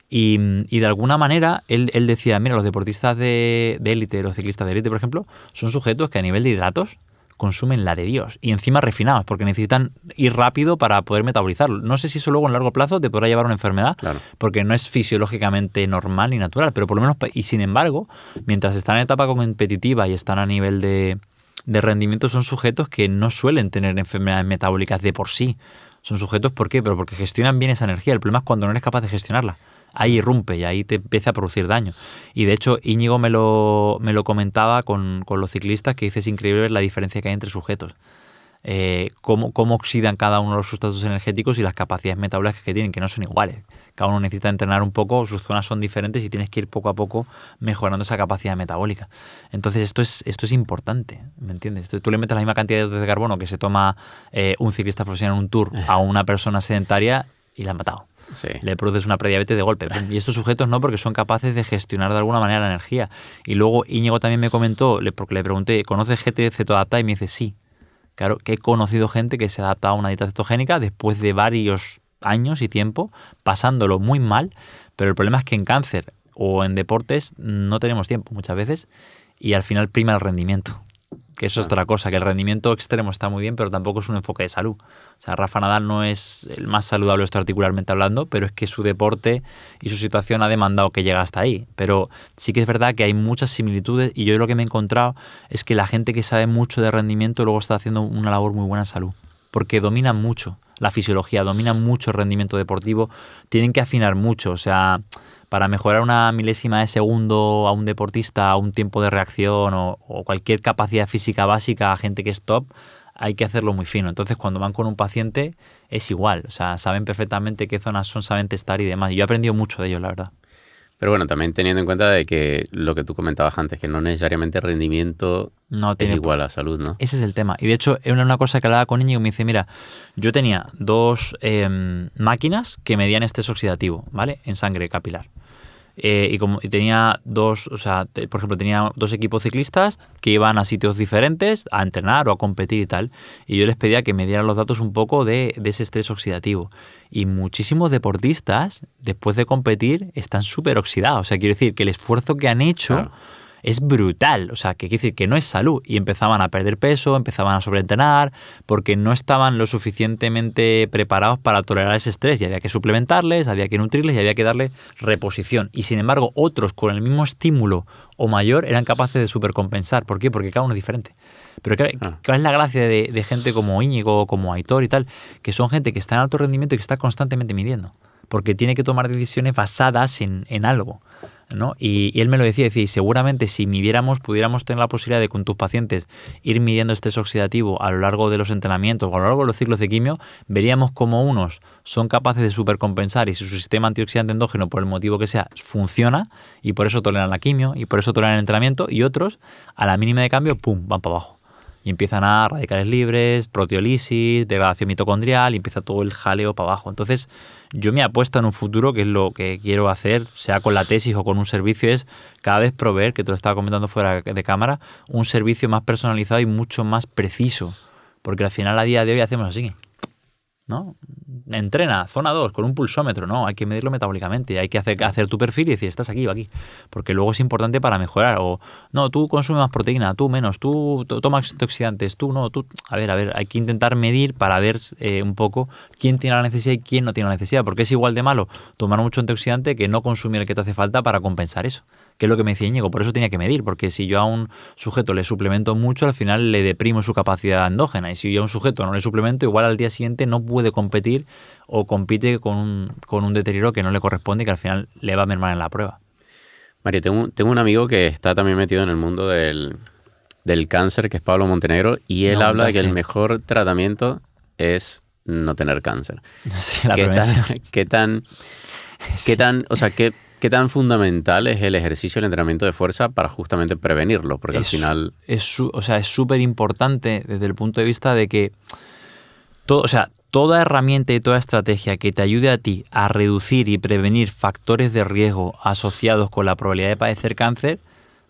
Y de alguna manera él decía, mira, los deportistas de élite, los ciclistas de élite, por ejemplo, son sujetos que a nivel de hidratos consumen la de Dios y encima refinados, porque necesitan ir rápido para poder metabolizarlo. No sé si eso luego en largo plazo te podrá llevar a una enfermedad, claro, porque no es fisiológicamente normal ni natural, pero por lo menos, y sin embargo, mientras están en etapa competitiva y están a nivel de rendimiento, son sujetos que no suelen tener enfermedades metabólicas de por sí. Son sujetos, ¿por qué? Pero porque gestionan bien esa energía. El problema es cuando no eres capaz de gestionarla. Ahí irrumpe y ahí te empieza a producir daño. Y de hecho, Íñigo me lo comentaba con los ciclistas, que dice, es increíble ver la diferencia que hay entre sujetos. Cómo oxidan cada uno de los sustratos energéticos y las capacidades metabólicas que tienen, que no son iguales. Cada uno necesita entrenar un poco, sus zonas son diferentes y tienes que ir poco a poco mejorando esa capacidad metabólica. Entonces esto es importante, ¿me entiendes? Tú le metes la misma cantidad de carbono que se toma un ciclista profesional en un Tour a una persona sedentaria y la han matado. Sí. Le produces una prediabetes de golpe. Y estos sujetos no, porque son capaces de gestionar de alguna manera la energía. Y luego Íñigo también me comentó, porque le pregunté, ¿conoces gente cetoadaptada? Y me dice, sí. Claro, que he conocido gente que se adapta a una dieta cetogénica después de varios años y tiempo, pasándolo muy mal, pero el problema es que en cáncer o en deportes no tenemos tiempo muchas veces y al final prima el rendimiento. Que eso es otra cosa, que el rendimiento extremo está muy bien, pero tampoco es un enfoque de salud. O sea, Rafa Nadal no es el más saludable extraarticularmente hablando, pero es que su deporte y su situación ha demandado que llegue hasta ahí. Pero sí que es verdad que hay muchas similitudes y yo lo que me he encontrado es que la gente que sabe mucho de rendimiento luego está haciendo una labor muy buena en salud, porque dominan mucho la fisiología, dominan mucho el rendimiento deportivo, tienen que afinar mucho, o sea, para mejorar una milésima de segundo a un deportista, a un tiempo de reacción o cualquier capacidad física básica a gente que es top, hay que hacerlo muy fino. Entonces, cuando van con un paciente, es igual. O sea, saben perfectamente qué zonas son, saben testar y demás. Y yo he aprendido mucho de ellos, la verdad. Pero bueno, también teniendo en cuenta de que lo que tú comentabas antes, que no necesariamente rendimiento es igual a salud, ¿no? Ese es el tema. Y de hecho, era una cosa que hablaba con Íñigo y me dice, mira, yo tenía 2 máquinas que medían estrés oxidativo, ¿vale? En sangre capilar. Y tenía 2, o sea, por ejemplo, tenía 2 equipos ciclistas que iban a sitios diferentes a entrenar o a competir y tal. Y yo les pedía que me dieran los datos un poco de ese estrés oxidativo. Y muchísimos deportistas, después de competir, están súper oxidados. O sea, quiero decir que el esfuerzo que han hecho es brutal. O sea, que quiere decir que no es salud. Y empezaban a perder peso, empezaban a sobreentrenar, porque no estaban lo suficientemente preparados para tolerar ese estrés. Y había que suplementarles, había que nutrirles y había que darle reposición. Y sin embargo, otros con el mismo estímulo o mayor eran capaces de supercompensar. ¿Por qué? Porque cada uno es diferente. Pero ¿cuál es la gracia de gente como Íñigo, como Aitor y tal? Que son gente que está en alto rendimiento y que está constantemente midiendo. Porque tiene que tomar decisiones basadas en algo, ¿no? Y él me lo decía, seguramente si midiéramos, pudiéramos tener la posibilidad de con tus pacientes ir midiendo estrés oxidativo a lo largo de los entrenamientos o a lo largo de los ciclos de quimio, veríamos cómo unos son capaces de supercompensar y si su sistema antioxidante endógeno, por el motivo que sea, funciona y por eso toleran la quimio y por eso toleran el entrenamiento, y otros, a la mínima de cambio, ¡pum!, van para abajo. Y empiezan a radicales libres, proteólisis, degradación mitocondrial, y empieza todo el jaleo para abajo. Entonces, yo me apuesto en un futuro, que es lo que quiero hacer, sea con la tesis o con un servicio, es cada vez proveer, que te lo estaba comentando fuera de cámara, un servicio más personalizado y mucho más preciso. Porque al final, a día de hoy, hacemos así, ¿no? Entrena, zona 2, con un pulsómetro, ¿no? Hay que medirlo metabólicamente, hay que hacer tu perfil y decir, estás aquí o aquí, porque luego es importante para mejorar, o no, tú consumes más proteína, tú menos, tú tomas antioxidantes, tú no, tú... A ver, hay que intentar medir para ver un poco quién tiene la necesidad y quién no tiene la necesidad, porque es igual de malo tomar mucho antioxidante que no consumir el que te hace falta para compensar eso. Que es lo que me decía Íñigo, por eso tenía que medir, porque si yo a un sujeto le suplemento mucho, al final le deprimo su capacidad endógena, y si yo a un sujeto no le suplemento, igual al día siguiente no puede competir o compite con un deterioro que no le corresponde y que al final le va a mermar en la prueba. Mario, tengo un amigo que está también metido en el mundo del cáncer, que es Pablo Montenegro, y él habla de que el mejor tratamiento es no tener cáncer. Sí, la prevención. ¿Qué tan fundamental es el ejercicio y el entrenamiento de fuerza para justamente prevenirlo? Porque al final... Es súper importante desde el punto de vista de que toda herramienta y toda estrategia que te ayude a ti a reducir y prevenir factores de riesgo asociados con la probabilidad de padecer cáncer,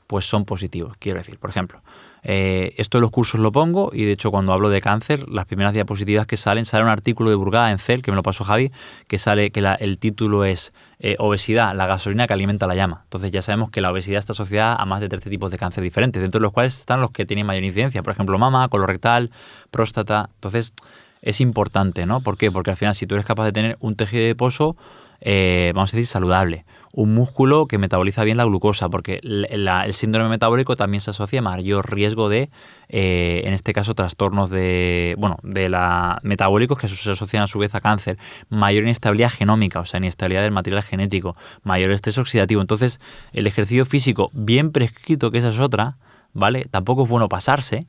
pues son positivos. Quiero decir, por ejemplo, esto en los cursos lo pongo, y de hecho cuando hablo de cáncer, las primeras diapositivas que sale un artículo de Burgada en CEL, que me lo pasó Javi, que sale que el título es obesidad, la gasolina que alimenta la llama. Entonces ya sabemos que la obesidad está asociada a más de 13 tipos de cáncer diferentes, dentro de los cuales están los que tienen mayor incidencia, por ejemplo mama, colorectal, próstata. Entonces es importante, ¿no? ¿Por qué? Porque al final si tú eres capaz de tener un tejido adiposo, vamos a decir, saludable, un músculo que metaboliza bien la glucosa, porque el síndrome metabólico también se asocia a mayor riesgo de, en este caso, trastornos metabólicos que se asocian a su vez a cáncer, mayor inestabilidad genómica, o sea, inestabilidad del material genético, mayor estrés oxidativo. Entonces, el ejercicio físico bien prescrito, que esa es otra, ¿vale? Tampoco es bueno pasarse,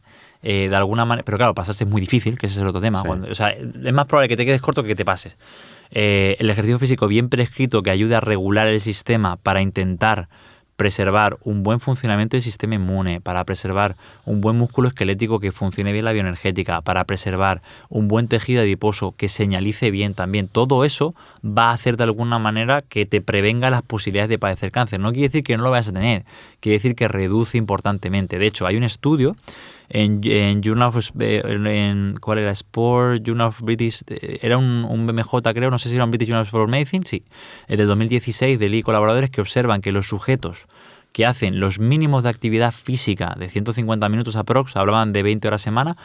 de alguna manera, pero claro, pasarse es muy difícil, que ese es el otro tema. Sí. Es más probable que te quedes corto que te pases. El ejercicio físico bien prescrito que ayude a regular el sistema para intentar preservar un buen funcionamiento del sistema inmune, para preservar un buen músculo esquelético que funcione bien la bioenergética, para preservar un buen tejido adiposo que señalice bien también. Todo eso va a hacer de alguna manera que te prevenga las posibilidades de padecer cáncer. No quiere decir que no lo vayas a tener, quiere decir que reduce importantemente. De hecho, hay un estudio en Journal of, ¿cuál era? Sport, Journal of British, era un BMJ creo, no sé si era un British Journal of Sport Medicine, sí, del 2016, de Lee y colaboradores, que observan que los sujetos que hacen los mínimos de actividad física de 150 minutos aprox, hablaban de 20 horas a semana,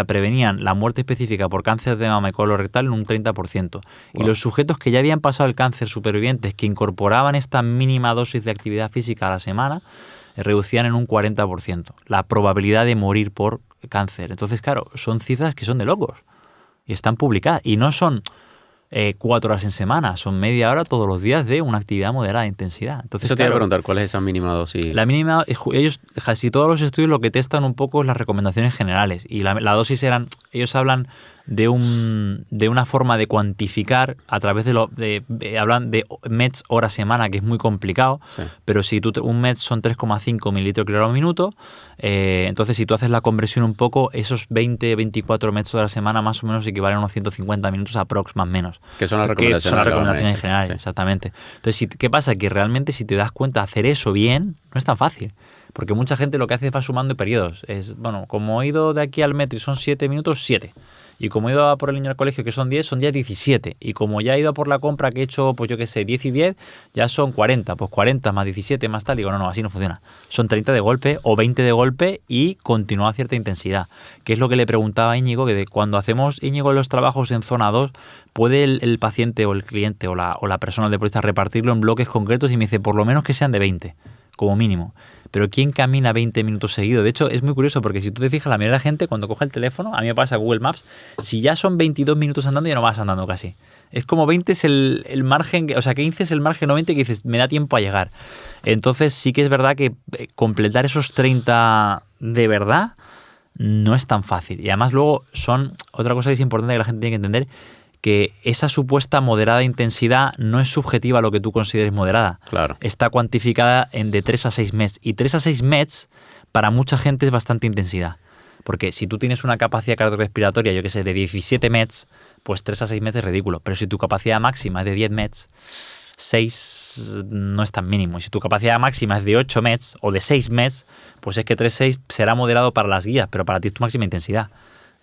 prevenían la muerte específica por cáncer de mama y colorectal en un 30%. Wow. Y los sujetos que ya habían pasado el cáncer supervivientes, que incorporaban esta mínima dosis de actividad física a la semana, reducían en un 40% la probabilidad de morir por cáncer. Entonces, claro, son cifras que son de locos y están publicadas. Y no son 4 horas en semana, son media hora todos los días de una actividad moderada de intensidad. Entonces, eso te iba a preguntar, ¿cuál es esa mínima dosis? La mínima, ellos, casi todos los estudios lo que testan un poco es las recomendaciones generales. Y la dosis ellos hablan de una forma de cuantificar a través hablan de METs hora semana, que es muy complicado, sí. Pero si un MET son 3,5 mililitros por minuto, entonces si tú haces la conversión un poco, esos 20-24 METs hora semana más o menos equivalen a unos 150 minutos aprox, más o menos. Que son las recomendaciones generales, sí. Exactamente. Entonces, ¿qué pasa? Que realmente si te das cuenta, hacer eso bien no es tan fácil. Porque mucha gente lo que hace es va sumando periodos. Es, bueno, como he ido de aquí al metro y son 7 minutos, 7. Y como he ido a por el niño al colegio, que son 10, son ya 17. Y como ya he ido a por la compra que he hecho, pues yo qué sé, 10 y 10, ya son 40. Pues 40 más 17 más tal. Digo, no, así no funciona. Son 30 de golpe o 20 de golpe y continúa a cierta intensidad. Que es lo que le preguntaba a Íñigo, que cuando hacemos, Íñigo, los trabajos en zona 2, ¿puede el paciente o el cliente o la persona, el deportista, repartirlo en bloques concretos? Y me dice, por lo menos que sean de 20, como mínimo. Pero ¿quién camina 20 minutos seguidos? De hecho, es muy curioso porque si tú te fijas, la mayoría de la gente cuando coge el teléfono, a mí me pasa Google Maps, si ya son 22 minutos andando, ya no vas andando casi. Es como 20 es el margen, o sea, 15 es el margen, no 20, que dices, me da tiempo a llegar. Entonces sí que es verdad que completar esos 30 de verdad no es tan fácil. Y además luego otra cosa que es importante que la gente tiene que entender, que esa supuesta moderada intensidad no es subjetiva a lo que tú consideres moderada. Claro. Está cuantificada en de 3 a 6 METs. Y 3 a 6 METs para mucha gente es bastante intensidad. Porque si tú tienes una capacidad cardiorrespiratoria, yo que sé, de 17 METs, pues 3 a 6 METs es ridículo. Pero si tu capacidad máxima es de 10 METs, 6 no es tan mínimo. Y si tu capacidad máxima es de 8 METs o de 6 METs, pues es que 3-6 será moderado para las guías, pero para ti es tu máxima intensidad.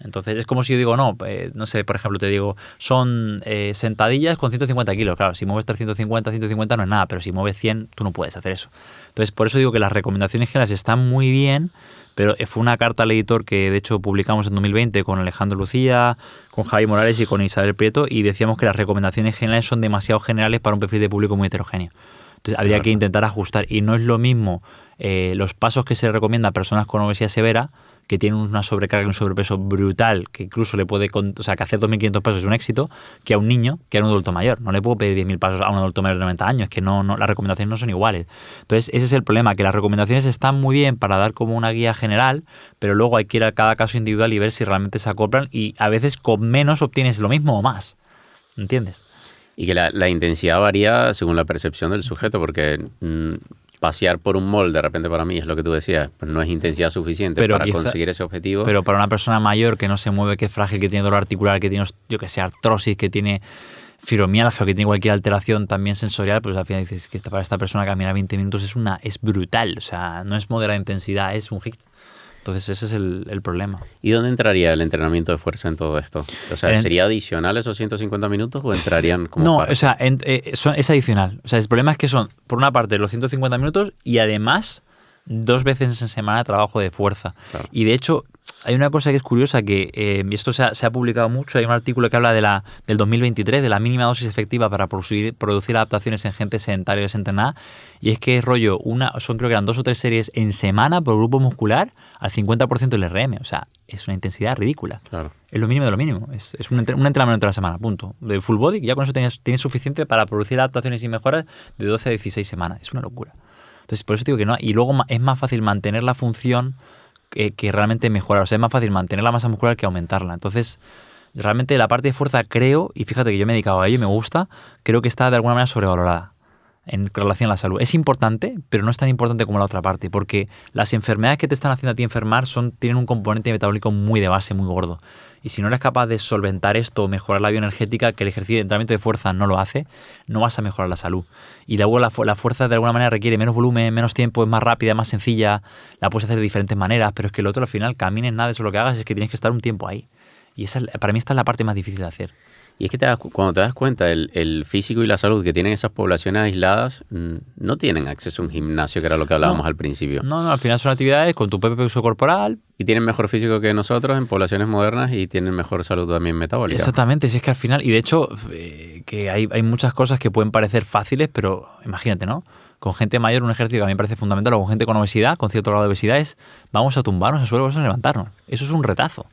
Entonces es como si yo digo, no sé, por ejemplo, te digo, son sentadillas con 150 kilos. Claro, si mueves 350, 150 no es nada, pero si mueves 100, tú no puedes hacer eso. Entonces, por eso digo que las recomendaciones generales están muy bien, pero fue una carta al editor que de hecho publicamos en 2020 con Alejandro Lucía, con Javi Morales y con Isabel Prieto, y decíamos que las recomendaciones generales son demasiado generales para un perfil de público muy heterogéneo. Entonces habría que intentar ajustar, y no es lo mismo los pasos que se le recomienda a personas con obesidad severa, que tienen una sobrecarga y un sobrepeso brutal, que incluso le puede, o sea, que hacer 2.500 pasos es un éxito, que a un niño, que a un adulto mayor. No le puedo pedir 10.000 pasos a un adulto mayor de 90 años, que no, las recomendaciones no son iguales. Entonces, ese es el problema, que las recomendaciones están muy bien para dar como una guía general, pero luego hay que ir a cada caso individual y ver si realmente se acoplan, y a veces con menos obtienes lo mismo o más. ¿Entiendes? Y que la intensidad varía según la percepción del sujeto, porque pasear por un mall de repente para mí es lo que tú decías, pues no es intensidad suficiente para conseguir ese objetivo. Pero para una persona mayor que no se mueve, que es frágil, que tiene dolor articular, que tiene, yo que sé, artrosis, que tiene fibromialgia o que tiene cualquier alteración también sensorial, pues al final dices que para esta persona caminar 20 minutos es brutal. O sea, no es moderada intensidad, es un hit. Entonces ese es el problema. ¿Y dónde entraría el entrenamiento de fuerza en todo esto? O sea, ¿sería adicional esos 150 minutos o entrarían como No, parte? O sea, es adicional. O sea, el problema es que son, por una parte, los 150 minutos y además 2 veces en semana trabajo de fuerza. Claro. Y de hecho, hay una cosa que es curiosa, que y esto se ha publicado mucho, hay un artículo que habla del 2023, de la mínima dosis efectiva para producir adaptaciones en gente sedentaria y desentrenada, y es que es rollo, creo que eran 2 o 3 series en semana por grupo muscular al 50% del RM, o sea, es una intensidad ridícula. Claro. Es lo mínimo de lo mínimo, es un entrenamiento de la semana, punto. De full body, ya con eso tienes suficiente para producir adaptaciones y mejoras de 12 a 16 semanas, es una locura. Entonces, por eso digo que no, y luego es más fácil mantener la función que realmente mejorar. O sea, es más fácil mantener la masa muscular que aumentarla. Entonces, realmente la parte de fuerza creo, y fíjate que yo me he dedicado a ello y me gusta, creo que está de alguna manera sobrevalorada en relación a la salud. Es importante, pero no es tan importante como la otra parte, porque las enfermedades que te están haciendo a ti enfermar tienen un componente metabólico muy de base, muy gordo. Y si no eres capaz de solventar esto o mejorar la bioenergética, que el ejercicio de entrenamiento de fuerza no lo hace, no vas a mejorar la salud. Y luego la fuerza de alguna manera requiere menos volumen, menos tiempo, es más rápida, más sencilla, la puedes hacer de diferentes maneras, pero es que el otro al final, camines nada, eso lo que hagas es que tienes que estar un tiempo ahí. Y para mí esta es la parte más difícil de hacer. Y es que cuando te das cuenta, el físico y la salud que tienen esas poblaciones aisladas no tienen acceso a un gimnasio, que era lo que hablábamos al principio. No, al final son actividades con tu propio peso corporal. Y tienen mejor físico que nosotros en poblaciones modernas y tienen mejor salud también metabólica. Exactamente, si es que al final, y de hecho, que hay muchas cosas que pueden parecer fáciles, pero imagínate, ¿no? Con gente mayor, un ejercicio que a mí me parece fundamental, o con gente con obesidad, con cierto grado de obesidad, es vamos a tumbarnos al suelo, vamos a levantarnos. Eso es un retazo.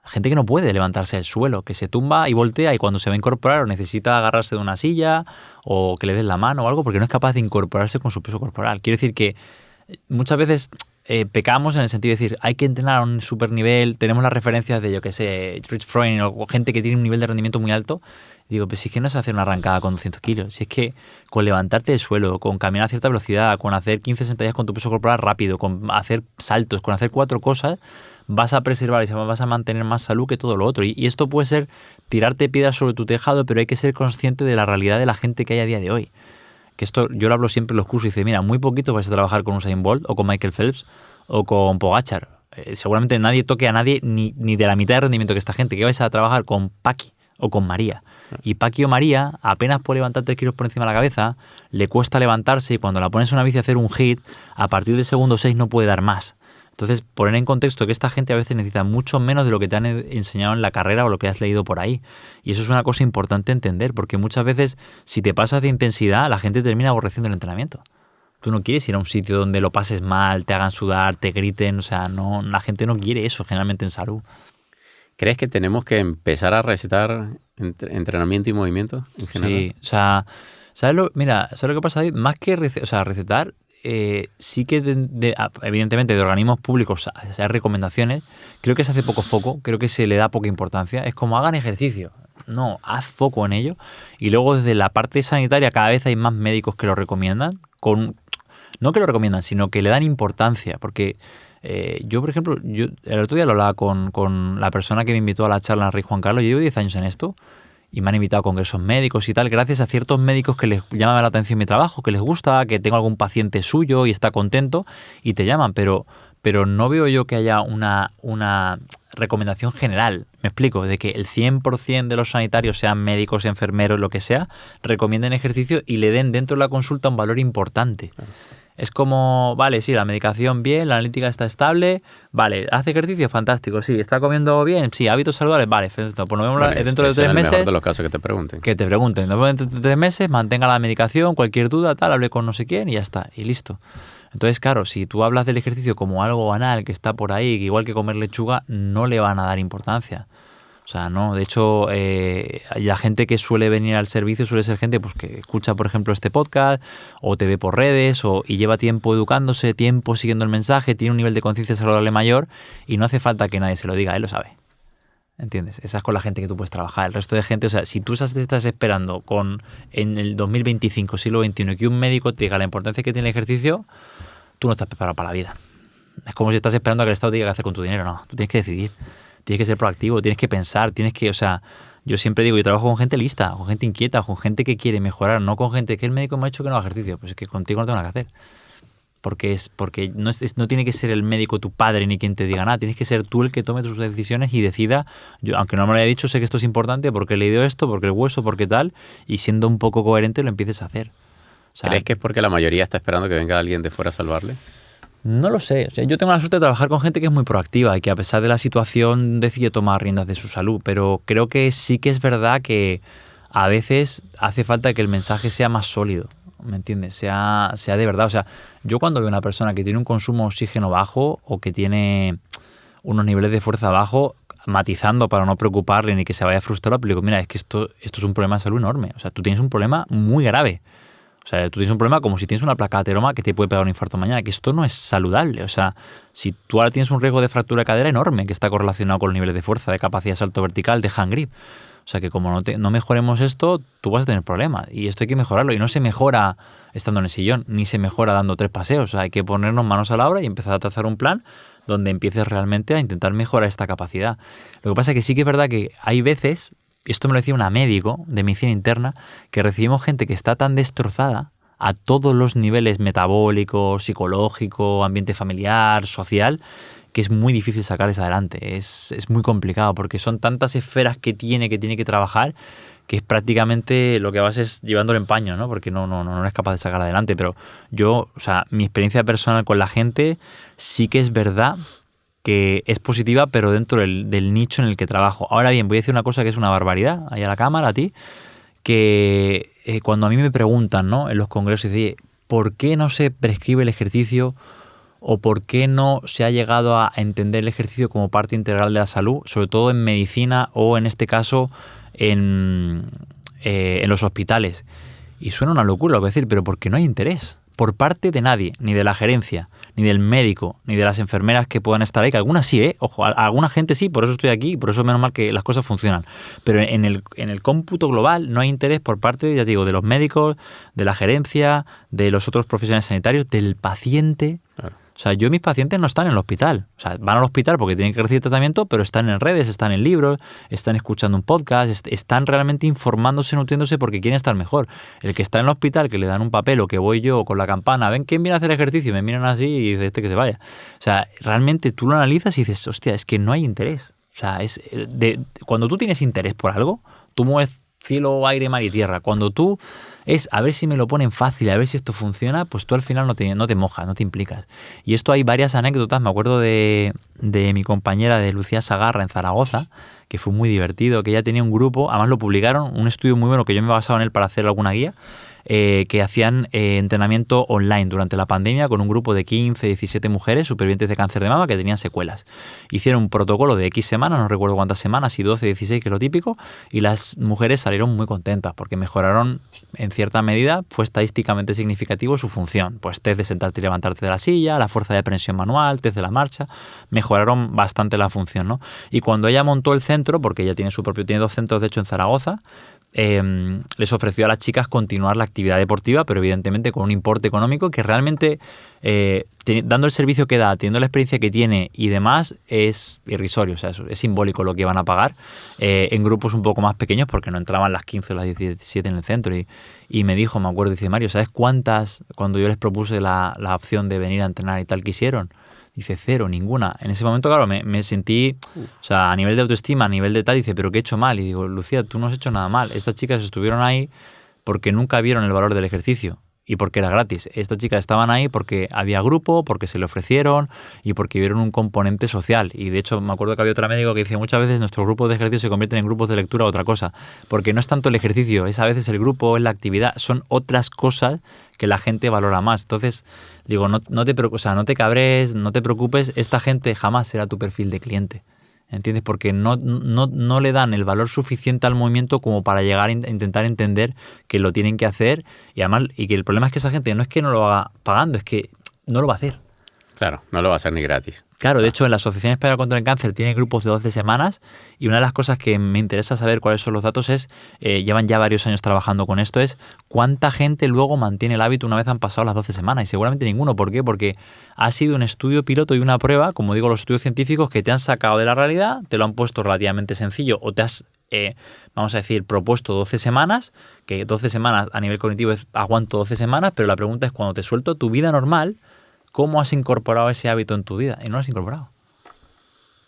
Gente que no puede levantarse del suelo, que se tumba y voltea y cuando se va a incorporar o necesita agarrarse de una silla o que le den la mano o algo porque no es capaz de incorporarse con su peso corporal. Quiero decir que muchas veces pecamos en el sentido de decir hay que entrenar a un super nivel, tenemos las referencias de, yo que sé, Rich Froning o gente que tiene un nivel de rendimiento muy alto. Digo, pues si es que no es hacer una arrancada con 200 kilos, si es que con levantarte del suelo, con caminar a cierta velocidad, con hacer 15 sentadillas con tu peso corporal rápido, con hacer saltos, con hacer 4 cosas, vas a preservar y vas a mantener más salud que todo lo otro. Y esto puede ser tirarte piedras sobre tu tejado, pero hay que ser consciente de la realidad de la gente que hay a día de hoy. que esto yo lo hablo siempre en los cursos y dice, mira, muy poquito vais a trabajar con Usain Bolt o con Michael Phelps o con Pogačar. Seguramente nadie toque a nadie ni de la mitad de rendimiento que esta gente. ¿Qué vais a trabajar con Paqui o con María? Y Paqui o María apenas puede levantar 3 kilos por encima de la cabeza, le cuesta levantarse y cuando la pones en una bici a hacer un hit, a partir del segundo 6 no puede dar más. Entonces, poner en contexto que esta gente a veces necesita mucho menos de lo que te han enseñado en la carrera o lo que has leído por ahí. Y eso es una cosa importante entender, porque muchas veces si te pasas de intensidad, la gente termina aborreciendo el entrenamiento. Tú no quieres ir a un sitio donde lo pases mal, te hagan sudar, te griten, o sea, no, la gente no quiere eso generalmente en salud. ¿Crees que tenemos que empezar a recetar entrenamiento y movimiento en general? Sí, o sea, ¿sabes lo que pasa ahí? Más que recetar, sí que evidentemente de organismos públicos hay recomendaciones, creo que se hace poco foco, creo que se le da poca importancia, es como hagan ejercicio. No, haz foco en ello. Y luego desde la parte sanitaria cada vez hay más médicos que lo recomiendan, no que lo recomiendan, sino que le dan importancia, porque yo, por ejemplo, el otro día lo hablaba con la persona que me invitó a la charla, Rey Juan Carlos. Yo llevo 10 años en esto y me han invitado a congresos médicos y tal, gracias a ciertos médicos que les llama la atención mi trabajo, que les gusta, que tengo algún paciente suyo y está contento y te llaman, pero no veo yo que haya una recomendación general, me explico, de que el 100% de los sanitarios, sean médicos, enfermeros, lo que sea, recomienden ejercicio y le den dentro de la consulta un valor importante. Es como, vale, sí, la medicación bien, la analítica está estable, vale, hace ejercicio, fantástico, sí, está comiendo bien, sí, hábitos saludables, vale, perfecto, pues nos vemos dentro de 3 meses. Es el mejor de los casos que te pregunten. Que te pregunten, nos vemos dentro de 3 meses, mantenga la medicación, cualquier duda, tal, hable con no sé quién y ya está, y listo. Entonces, claro, si tú hablas del ejercicio como algo banal que está por ahí, que igual que comer lechuga, no le van a dar importancia. O sea, no, de hecho, la gente que suele venir al servicio suele ser gente pues, que escucha, por ejemplo, este podcast o te ve por redes y lleva tiempo educándose, tiempo siguiendo el mensaje, tiene un nivel de conciencia saludable mayor y no hace falta que nadie se lo diga, él lo sabe. ¿Entiendes? Esa es con la gente que tú puedes trabajar. El resto de gente, o sea, si tú estás esperando en el 2025, siglo XXI, que un médico te diga la importancia que tiene el ejercicio, tú no estás preparado para la vida. Es como si estás esperando a que el Estado te diga qué hacer con tu dinero. No, tú tienes que decidir. Tienes que ser proactivo, tienes que pensar, o sea, yo siempre digo, yo trabajo con gente lista, con gente inquieta, con gente que quiere mejorar, no con gente que el médico me ha dicho que no haga ejercicio. Pues es que contigo no tengo nada que hacer. Porque no tiene que ser el médico tu padre ni quien te diga nada, tienes que ser tú el que tome tus decisiones y decida, yo aunque no me lo haya dicho, sé que esto es importante porque he leído esto, porque el hueso, porque tal, y siendo un poco coherente lo empieces a hacer. O sea, ¿crees que es porque la mayoría está esperando que venga alguien de fuera a salvarle? No lo sé. O sea, yo tengo la suerte de trabajar con gente que es muy proactiva y que a pesar de la situación decide tomar riendas de su salud, pero creo que sí que es verdad que a veces hace falta que el mensaje sea más sólido, ¿me entiendes? Sea de verdad. O sea, yo cuando veo a una persona que tiene un consumo de oxígeno bajo o que tiene unos niveles de fuerza bajo, matizando para no preocuparle ni que se vaya a frustrar, pero digo, mira, es que esto es un problema de salud enorme. O sea, tú tienes un problema muy grave. O sea, tú tienes un problema como si tienes una placa de ateroma que te puede pegar un infarto mañana, que esto no es saludable. O sea, si tú ahora tienes un riesgo de fractura de cadera enorme que está correlacionado con los niveles de fuerza, de capacidad de salto vertical, de hand grip. O sea, que como no mejoremos esto, tú vas a tener problemas. Y esto hay que mejorarlo. Y no se mejora estando en el sillón, ni se mejora dando 3 paseos. O sea, hay que ponernos manos a la obra y empezar a trazar un plan donde empieces realmente a intentar mejorar esta capacidad. Lo que pasa es que sí que es verdad que hay veces, esto me lo decía una médico de medicina interna, que recibimos gente que está tan destrozada a todos los niveles metabólico, psicológico, ambiente familiar, social, que es muy difícil sacarles adelante. Es muy complicado porque son tantas esferas que tiene que trabajar que es prácticamente lo que vas es llevándolo en paño, ¿no? Porque no eres capaz de sacar adelante. Pero yo, o sea, mi experiencia personal con la gente sí que es verdad que es positiva, pero dentro del nicho en el que trabajo. Ahora bien, voy a decir una cosa que es una barbaridad, ahí a la cámara, a ti, que cuando a mí me preguntan, ¿no?, en los congresos, dice, ¿por qué no se prescribe el ejercicio o por qué no se ha llegado a entender el ejercicio como parte integral de la salud, sobre todo en medicina o en este caso en los hospitales? Y suena una locura lo que decir, pero porque no hay interés por parte de nadie, ni de la gerencia, ni del médico, ni de las enfermeras que puedan estar ahí, que algunas sí, ojo, alguna gente sí, por eso estoy aquí, por eso menos mal que las cosas funcionan. Pero en el cómputo global no hay interés por parte, ya te digo, de los médicos, de la gerencia, de los otros profesionales sanitarios, del paciente. Claro. O sea, mis pacientes no están en el hospital. O sea, van al hospital porque tienen que recibir tratamiento, pero están en redes, están en libros, están escuchando un podcast, están realmente informándose, nutriéndose porque quieren estar mejor. El que está en el hospital, que le dan un papel o que voy yo con la campana, ven quién viene a hacer ejercicio y me miran así y dice que se vaya. O sea, realmente tú lo analizas y dices, hostia, es que no hay interés. O sea, cuando tú tienes interés por algo, tú mueves cielo, aire, mar y tierra. Cuando tú es a ver si me lo ponen fácil, a ver si esto funciona, pues tú al final no te mojas, no te implicas. Y esto hay varias anécdotas. Me acuerdo de mi compañera de Lucía Sagarra en Zaragoza, que fue muy divertido, que ella tenía un grupo, además lo publicaron, un estudio muy bueno que yo me he basado en él para hacer alguna guía, que hacían entrenamiento online durante la pandemia con un grupo de 15, 17 mujeres supervivientes de cáncer de mama que tenían secuelas. Hicieron un protocolo de X semanas, no recuerdo cuántas semanas, si 12, 16, que es lo típico, y las mujeres salieron muy contentas porque mejoraron en cierta medida, fue estadísticamente significativo su función. Pues test de sentarte y levantarte de la silla, la fuerza de prensión manual, test de la marcha, mejoraron bastante la función, ¿no? Y cuando ella montó el centro, porque ella tiene tiene 2 centros de hecho en Zaragoza, les ofreció a las chicas continuar la actividad deportiva, pero evidentemente con un importe económico que realmente, dando el servicio que da, teniendo la experiencia que tiene y demás, es irrisorio. O sea, es simbólico lo que van a pagar en grupos un poco más pequeños porque no entraban las 15 o las 17 en el centro. Y me dijo, me acuerdo, dice, Mario, ¿sabes cuántas, cuando yo les propuse la opción de venir a entrenar y tal, quisieron? Dice, 0, ninguna. En ese momento, claro, me sentí, o sea, a nivel de autoestima, a nivel de tal, dice, ¿pero qué he hecho mal? Y digo, Lucía, tú no has hecho nada mal. Estas chicas estuvieron ahí porque nunca vieron el valor del ejercicio y porque era gratis. Estas chicas estaban ahí porque había grupo, porque se le ofrecieron y porque vieron un componente social. Y de hecho, me acuerdo que había otro médico que decía, muchas veces nuestros grupos de ejercicio se convierten en grupos de lectura o otra cosa. Porque no es tanto el ejercicio, es a veces el grupo, es la actividad, son otras cosas que la gente valora más. Entonces, digo, no te cabres, no te preocupes, esta gente jamás será tu perfil de cliente. ¿Entiendes? Porque no le dan el valor suficiente al movimiento como para llegar a intentar entender que lo tienen que hacer y además, y que el problema es que esa gente no es que no lo haga pagando, es que no lo va a hacer. Claro, no lo va a hacer ni gratis. Claro, de hecho en la Asociación Española contra el Cáncer tiene grupos de 12 semanas y una de las cosas que me interesa saber cuáles son los datos es, llevan ya varios años trabajando con esto, es cuánta gente luego mantiene el hábito una vez han pasado las 12 semanas y seguramente ninguno. ¿Por qué? Porque ha sido un estudio piloto y una prueba, como digo, los estudios científicos que te han sacado de la realidad, te lo han puesto relativamente sencillo o te has, vamos a decir, propuesto 12 semanas, que 12 semanas a nivel cognitivo es aguanto 12 semanas, pero la pregunta es cuando te suelto tu vida normal, ¿cómo has incorporado ese hábito en tu vida? Y no lo has incorporado.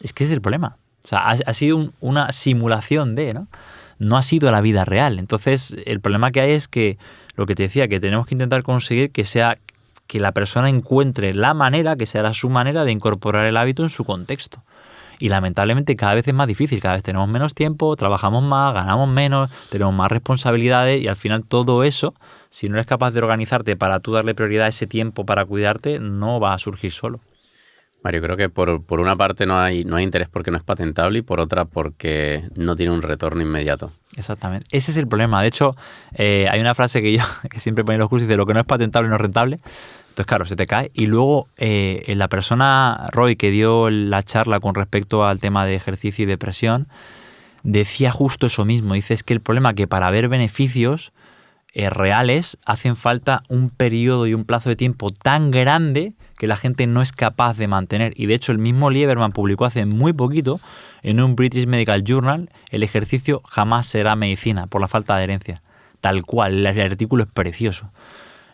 Es que ese es el problema. O sea, ha sido una simulación ¿no? No ha sido la vida real. Entonces, el problema que hay es que, lo que te decía, que tenemos que intentar conseguir que la persona encuentre la manera, que sea su manera de incorporar el hábito en su contexto. Y lamentablemente cada vez es más difícil, cada vez tenemos menos tiempo, trabajamos más, ganamos menos, tenemos más responsabilidades y al final todo eso, si no eres capaz de organizarte para tú darle prioridad a ese tiempo para cuidarte, no va a surgir solo. Mario, creo que por una parte no hay interés porque no es patentable y por otra porque no tiene un retorno inmediato. Exactamente. Ese es el problema. De hecho, hay una frase que siempre pongo en los cursos, dice, lo que no es patentable no es rentable. Entonces, claro, se te cae. Y luego, la persona, Roy, que dio la charla con respecto al tema de ejercicio y depresión, decía justo eso mismo. Dice, es que el problema es que para ver beneficios reales hacen falta un periodo y un plazo de tiempo tan grande que la gente no es capaz de mantener. Y de hecho, el mismo Lieberman publicó hace muy poquito en un British Medical Journal, el ejercicio jamás será medicina por la falta de adherencia. Tal cual, el artículo es precioso.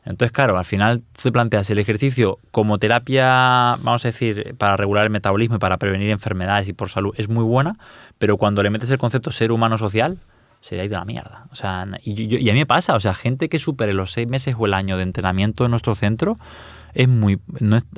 Entonces, claro, al final tú te planteas el ejercicio como terapia, vamos a decir, para regular el metabolismo y para prevenir enfermedades y por salud, es muy buena, pero cuando le metes el concepto ser humano social, se le ha ido a la mierda. O sea, y a mí me pasa, o sea, gente que supere los 6 meses o el año de entrenamiento en nuestro centro,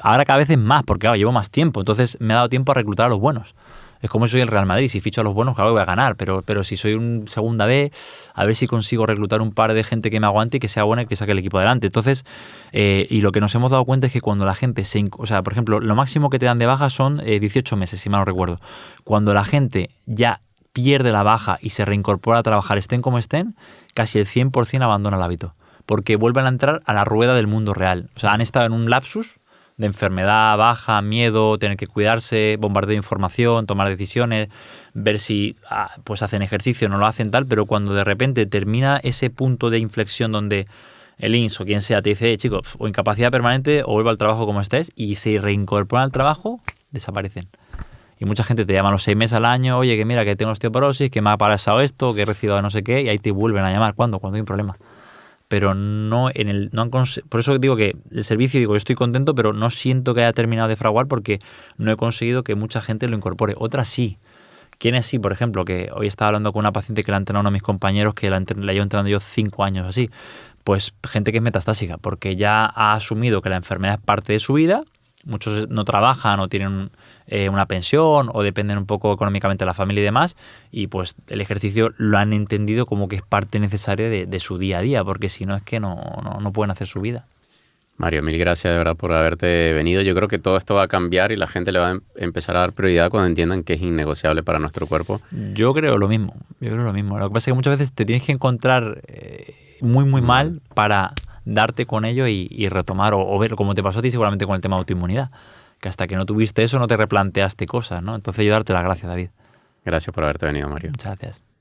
ahora cada vez es más, porque claro, llevo más tiempo, entonces me ha dado tiempo a reclutar a los buenos. Es como si soy el Real Madrid, si ficho a los buenos, claro que voy a ganar, pero si soy un segunda B, a ver si consigo reclutar un par de gente que me aguante y que sea buena y que saque el equipo adelante. Entonces, y lo que nos hemos dado cuenta es que cuando la gente o sea, por ejemplo, lo máximo que te dan de baja son 18 meses, si mal no recuerdo. Cuando la gente ya pierde la baja y se reincorpora a trabajar, estén como estén, casi el 100% abandona el hábito, porque vuelven a entrar a la rueda del mundo real. O sea, han estado en un lapsus de enfermedad, baja, miedo, tener que cuidarse, bombardeo de información, tomar decisiones, ver si pues hacen ejercicio, no lo hacen tal, pero cuando de repente termina ese punto de inflexión donde el INS o quien sea te dice, chicos, o incapacidad permanente o vuelvo al trabajo como estés, y se reincorporan al trabajo, desaparecen. Y mucha gente te llama a los 6 meses al año, oye, que mira, que tengo osteoporosis, que me ha pasado esto, que he recibido no sé qué, y ahí te vuelven a llamar. ¿Cuándo? Cuando hay un problema. Pero no por eso digo que el servicio, yo estoy contento, pero no siento que haya terminado de fraguar porque no he conseguido que mucha gente lo incorpore. Otras sí. ¿Quiénes sí? Por ejemplo, que hoy estaba hablando con una paciente que la ha entrenado uno de mis compañeros, que la llevo entrenando yo 5 años así. Pues gente que es metastásica, porque ya ha asumido que la enfermedad es parte de su vida. Muchos no trabajan o tienen una pensión o dependen un poco económicamente de la familia y demás, y pues el ejercicio lo han entendido como que es parte necesaria de su día a día, porque si no es que no pueden hacer su vida. Mario, mil gracias de verdad por haberte venido. Yo creo que todo esto va a cambiar y la gente le va a empezar a dar prioridad cuando entiendan que es innegociable para nuestro cuerpo. Yo creo lo mismo. Lo que pasa es que muchas veces te tienes que encontrar muy mal para darte con ello y retomar o ver, como te pasó a ti seguramente con el tema de autoinmunidad, que hasta que no tuviste eso no te replanteaste cosas, ¿no? Entonces yo darte las gracias, David. Gracias por haberte venido, Mario. Muchas gracias.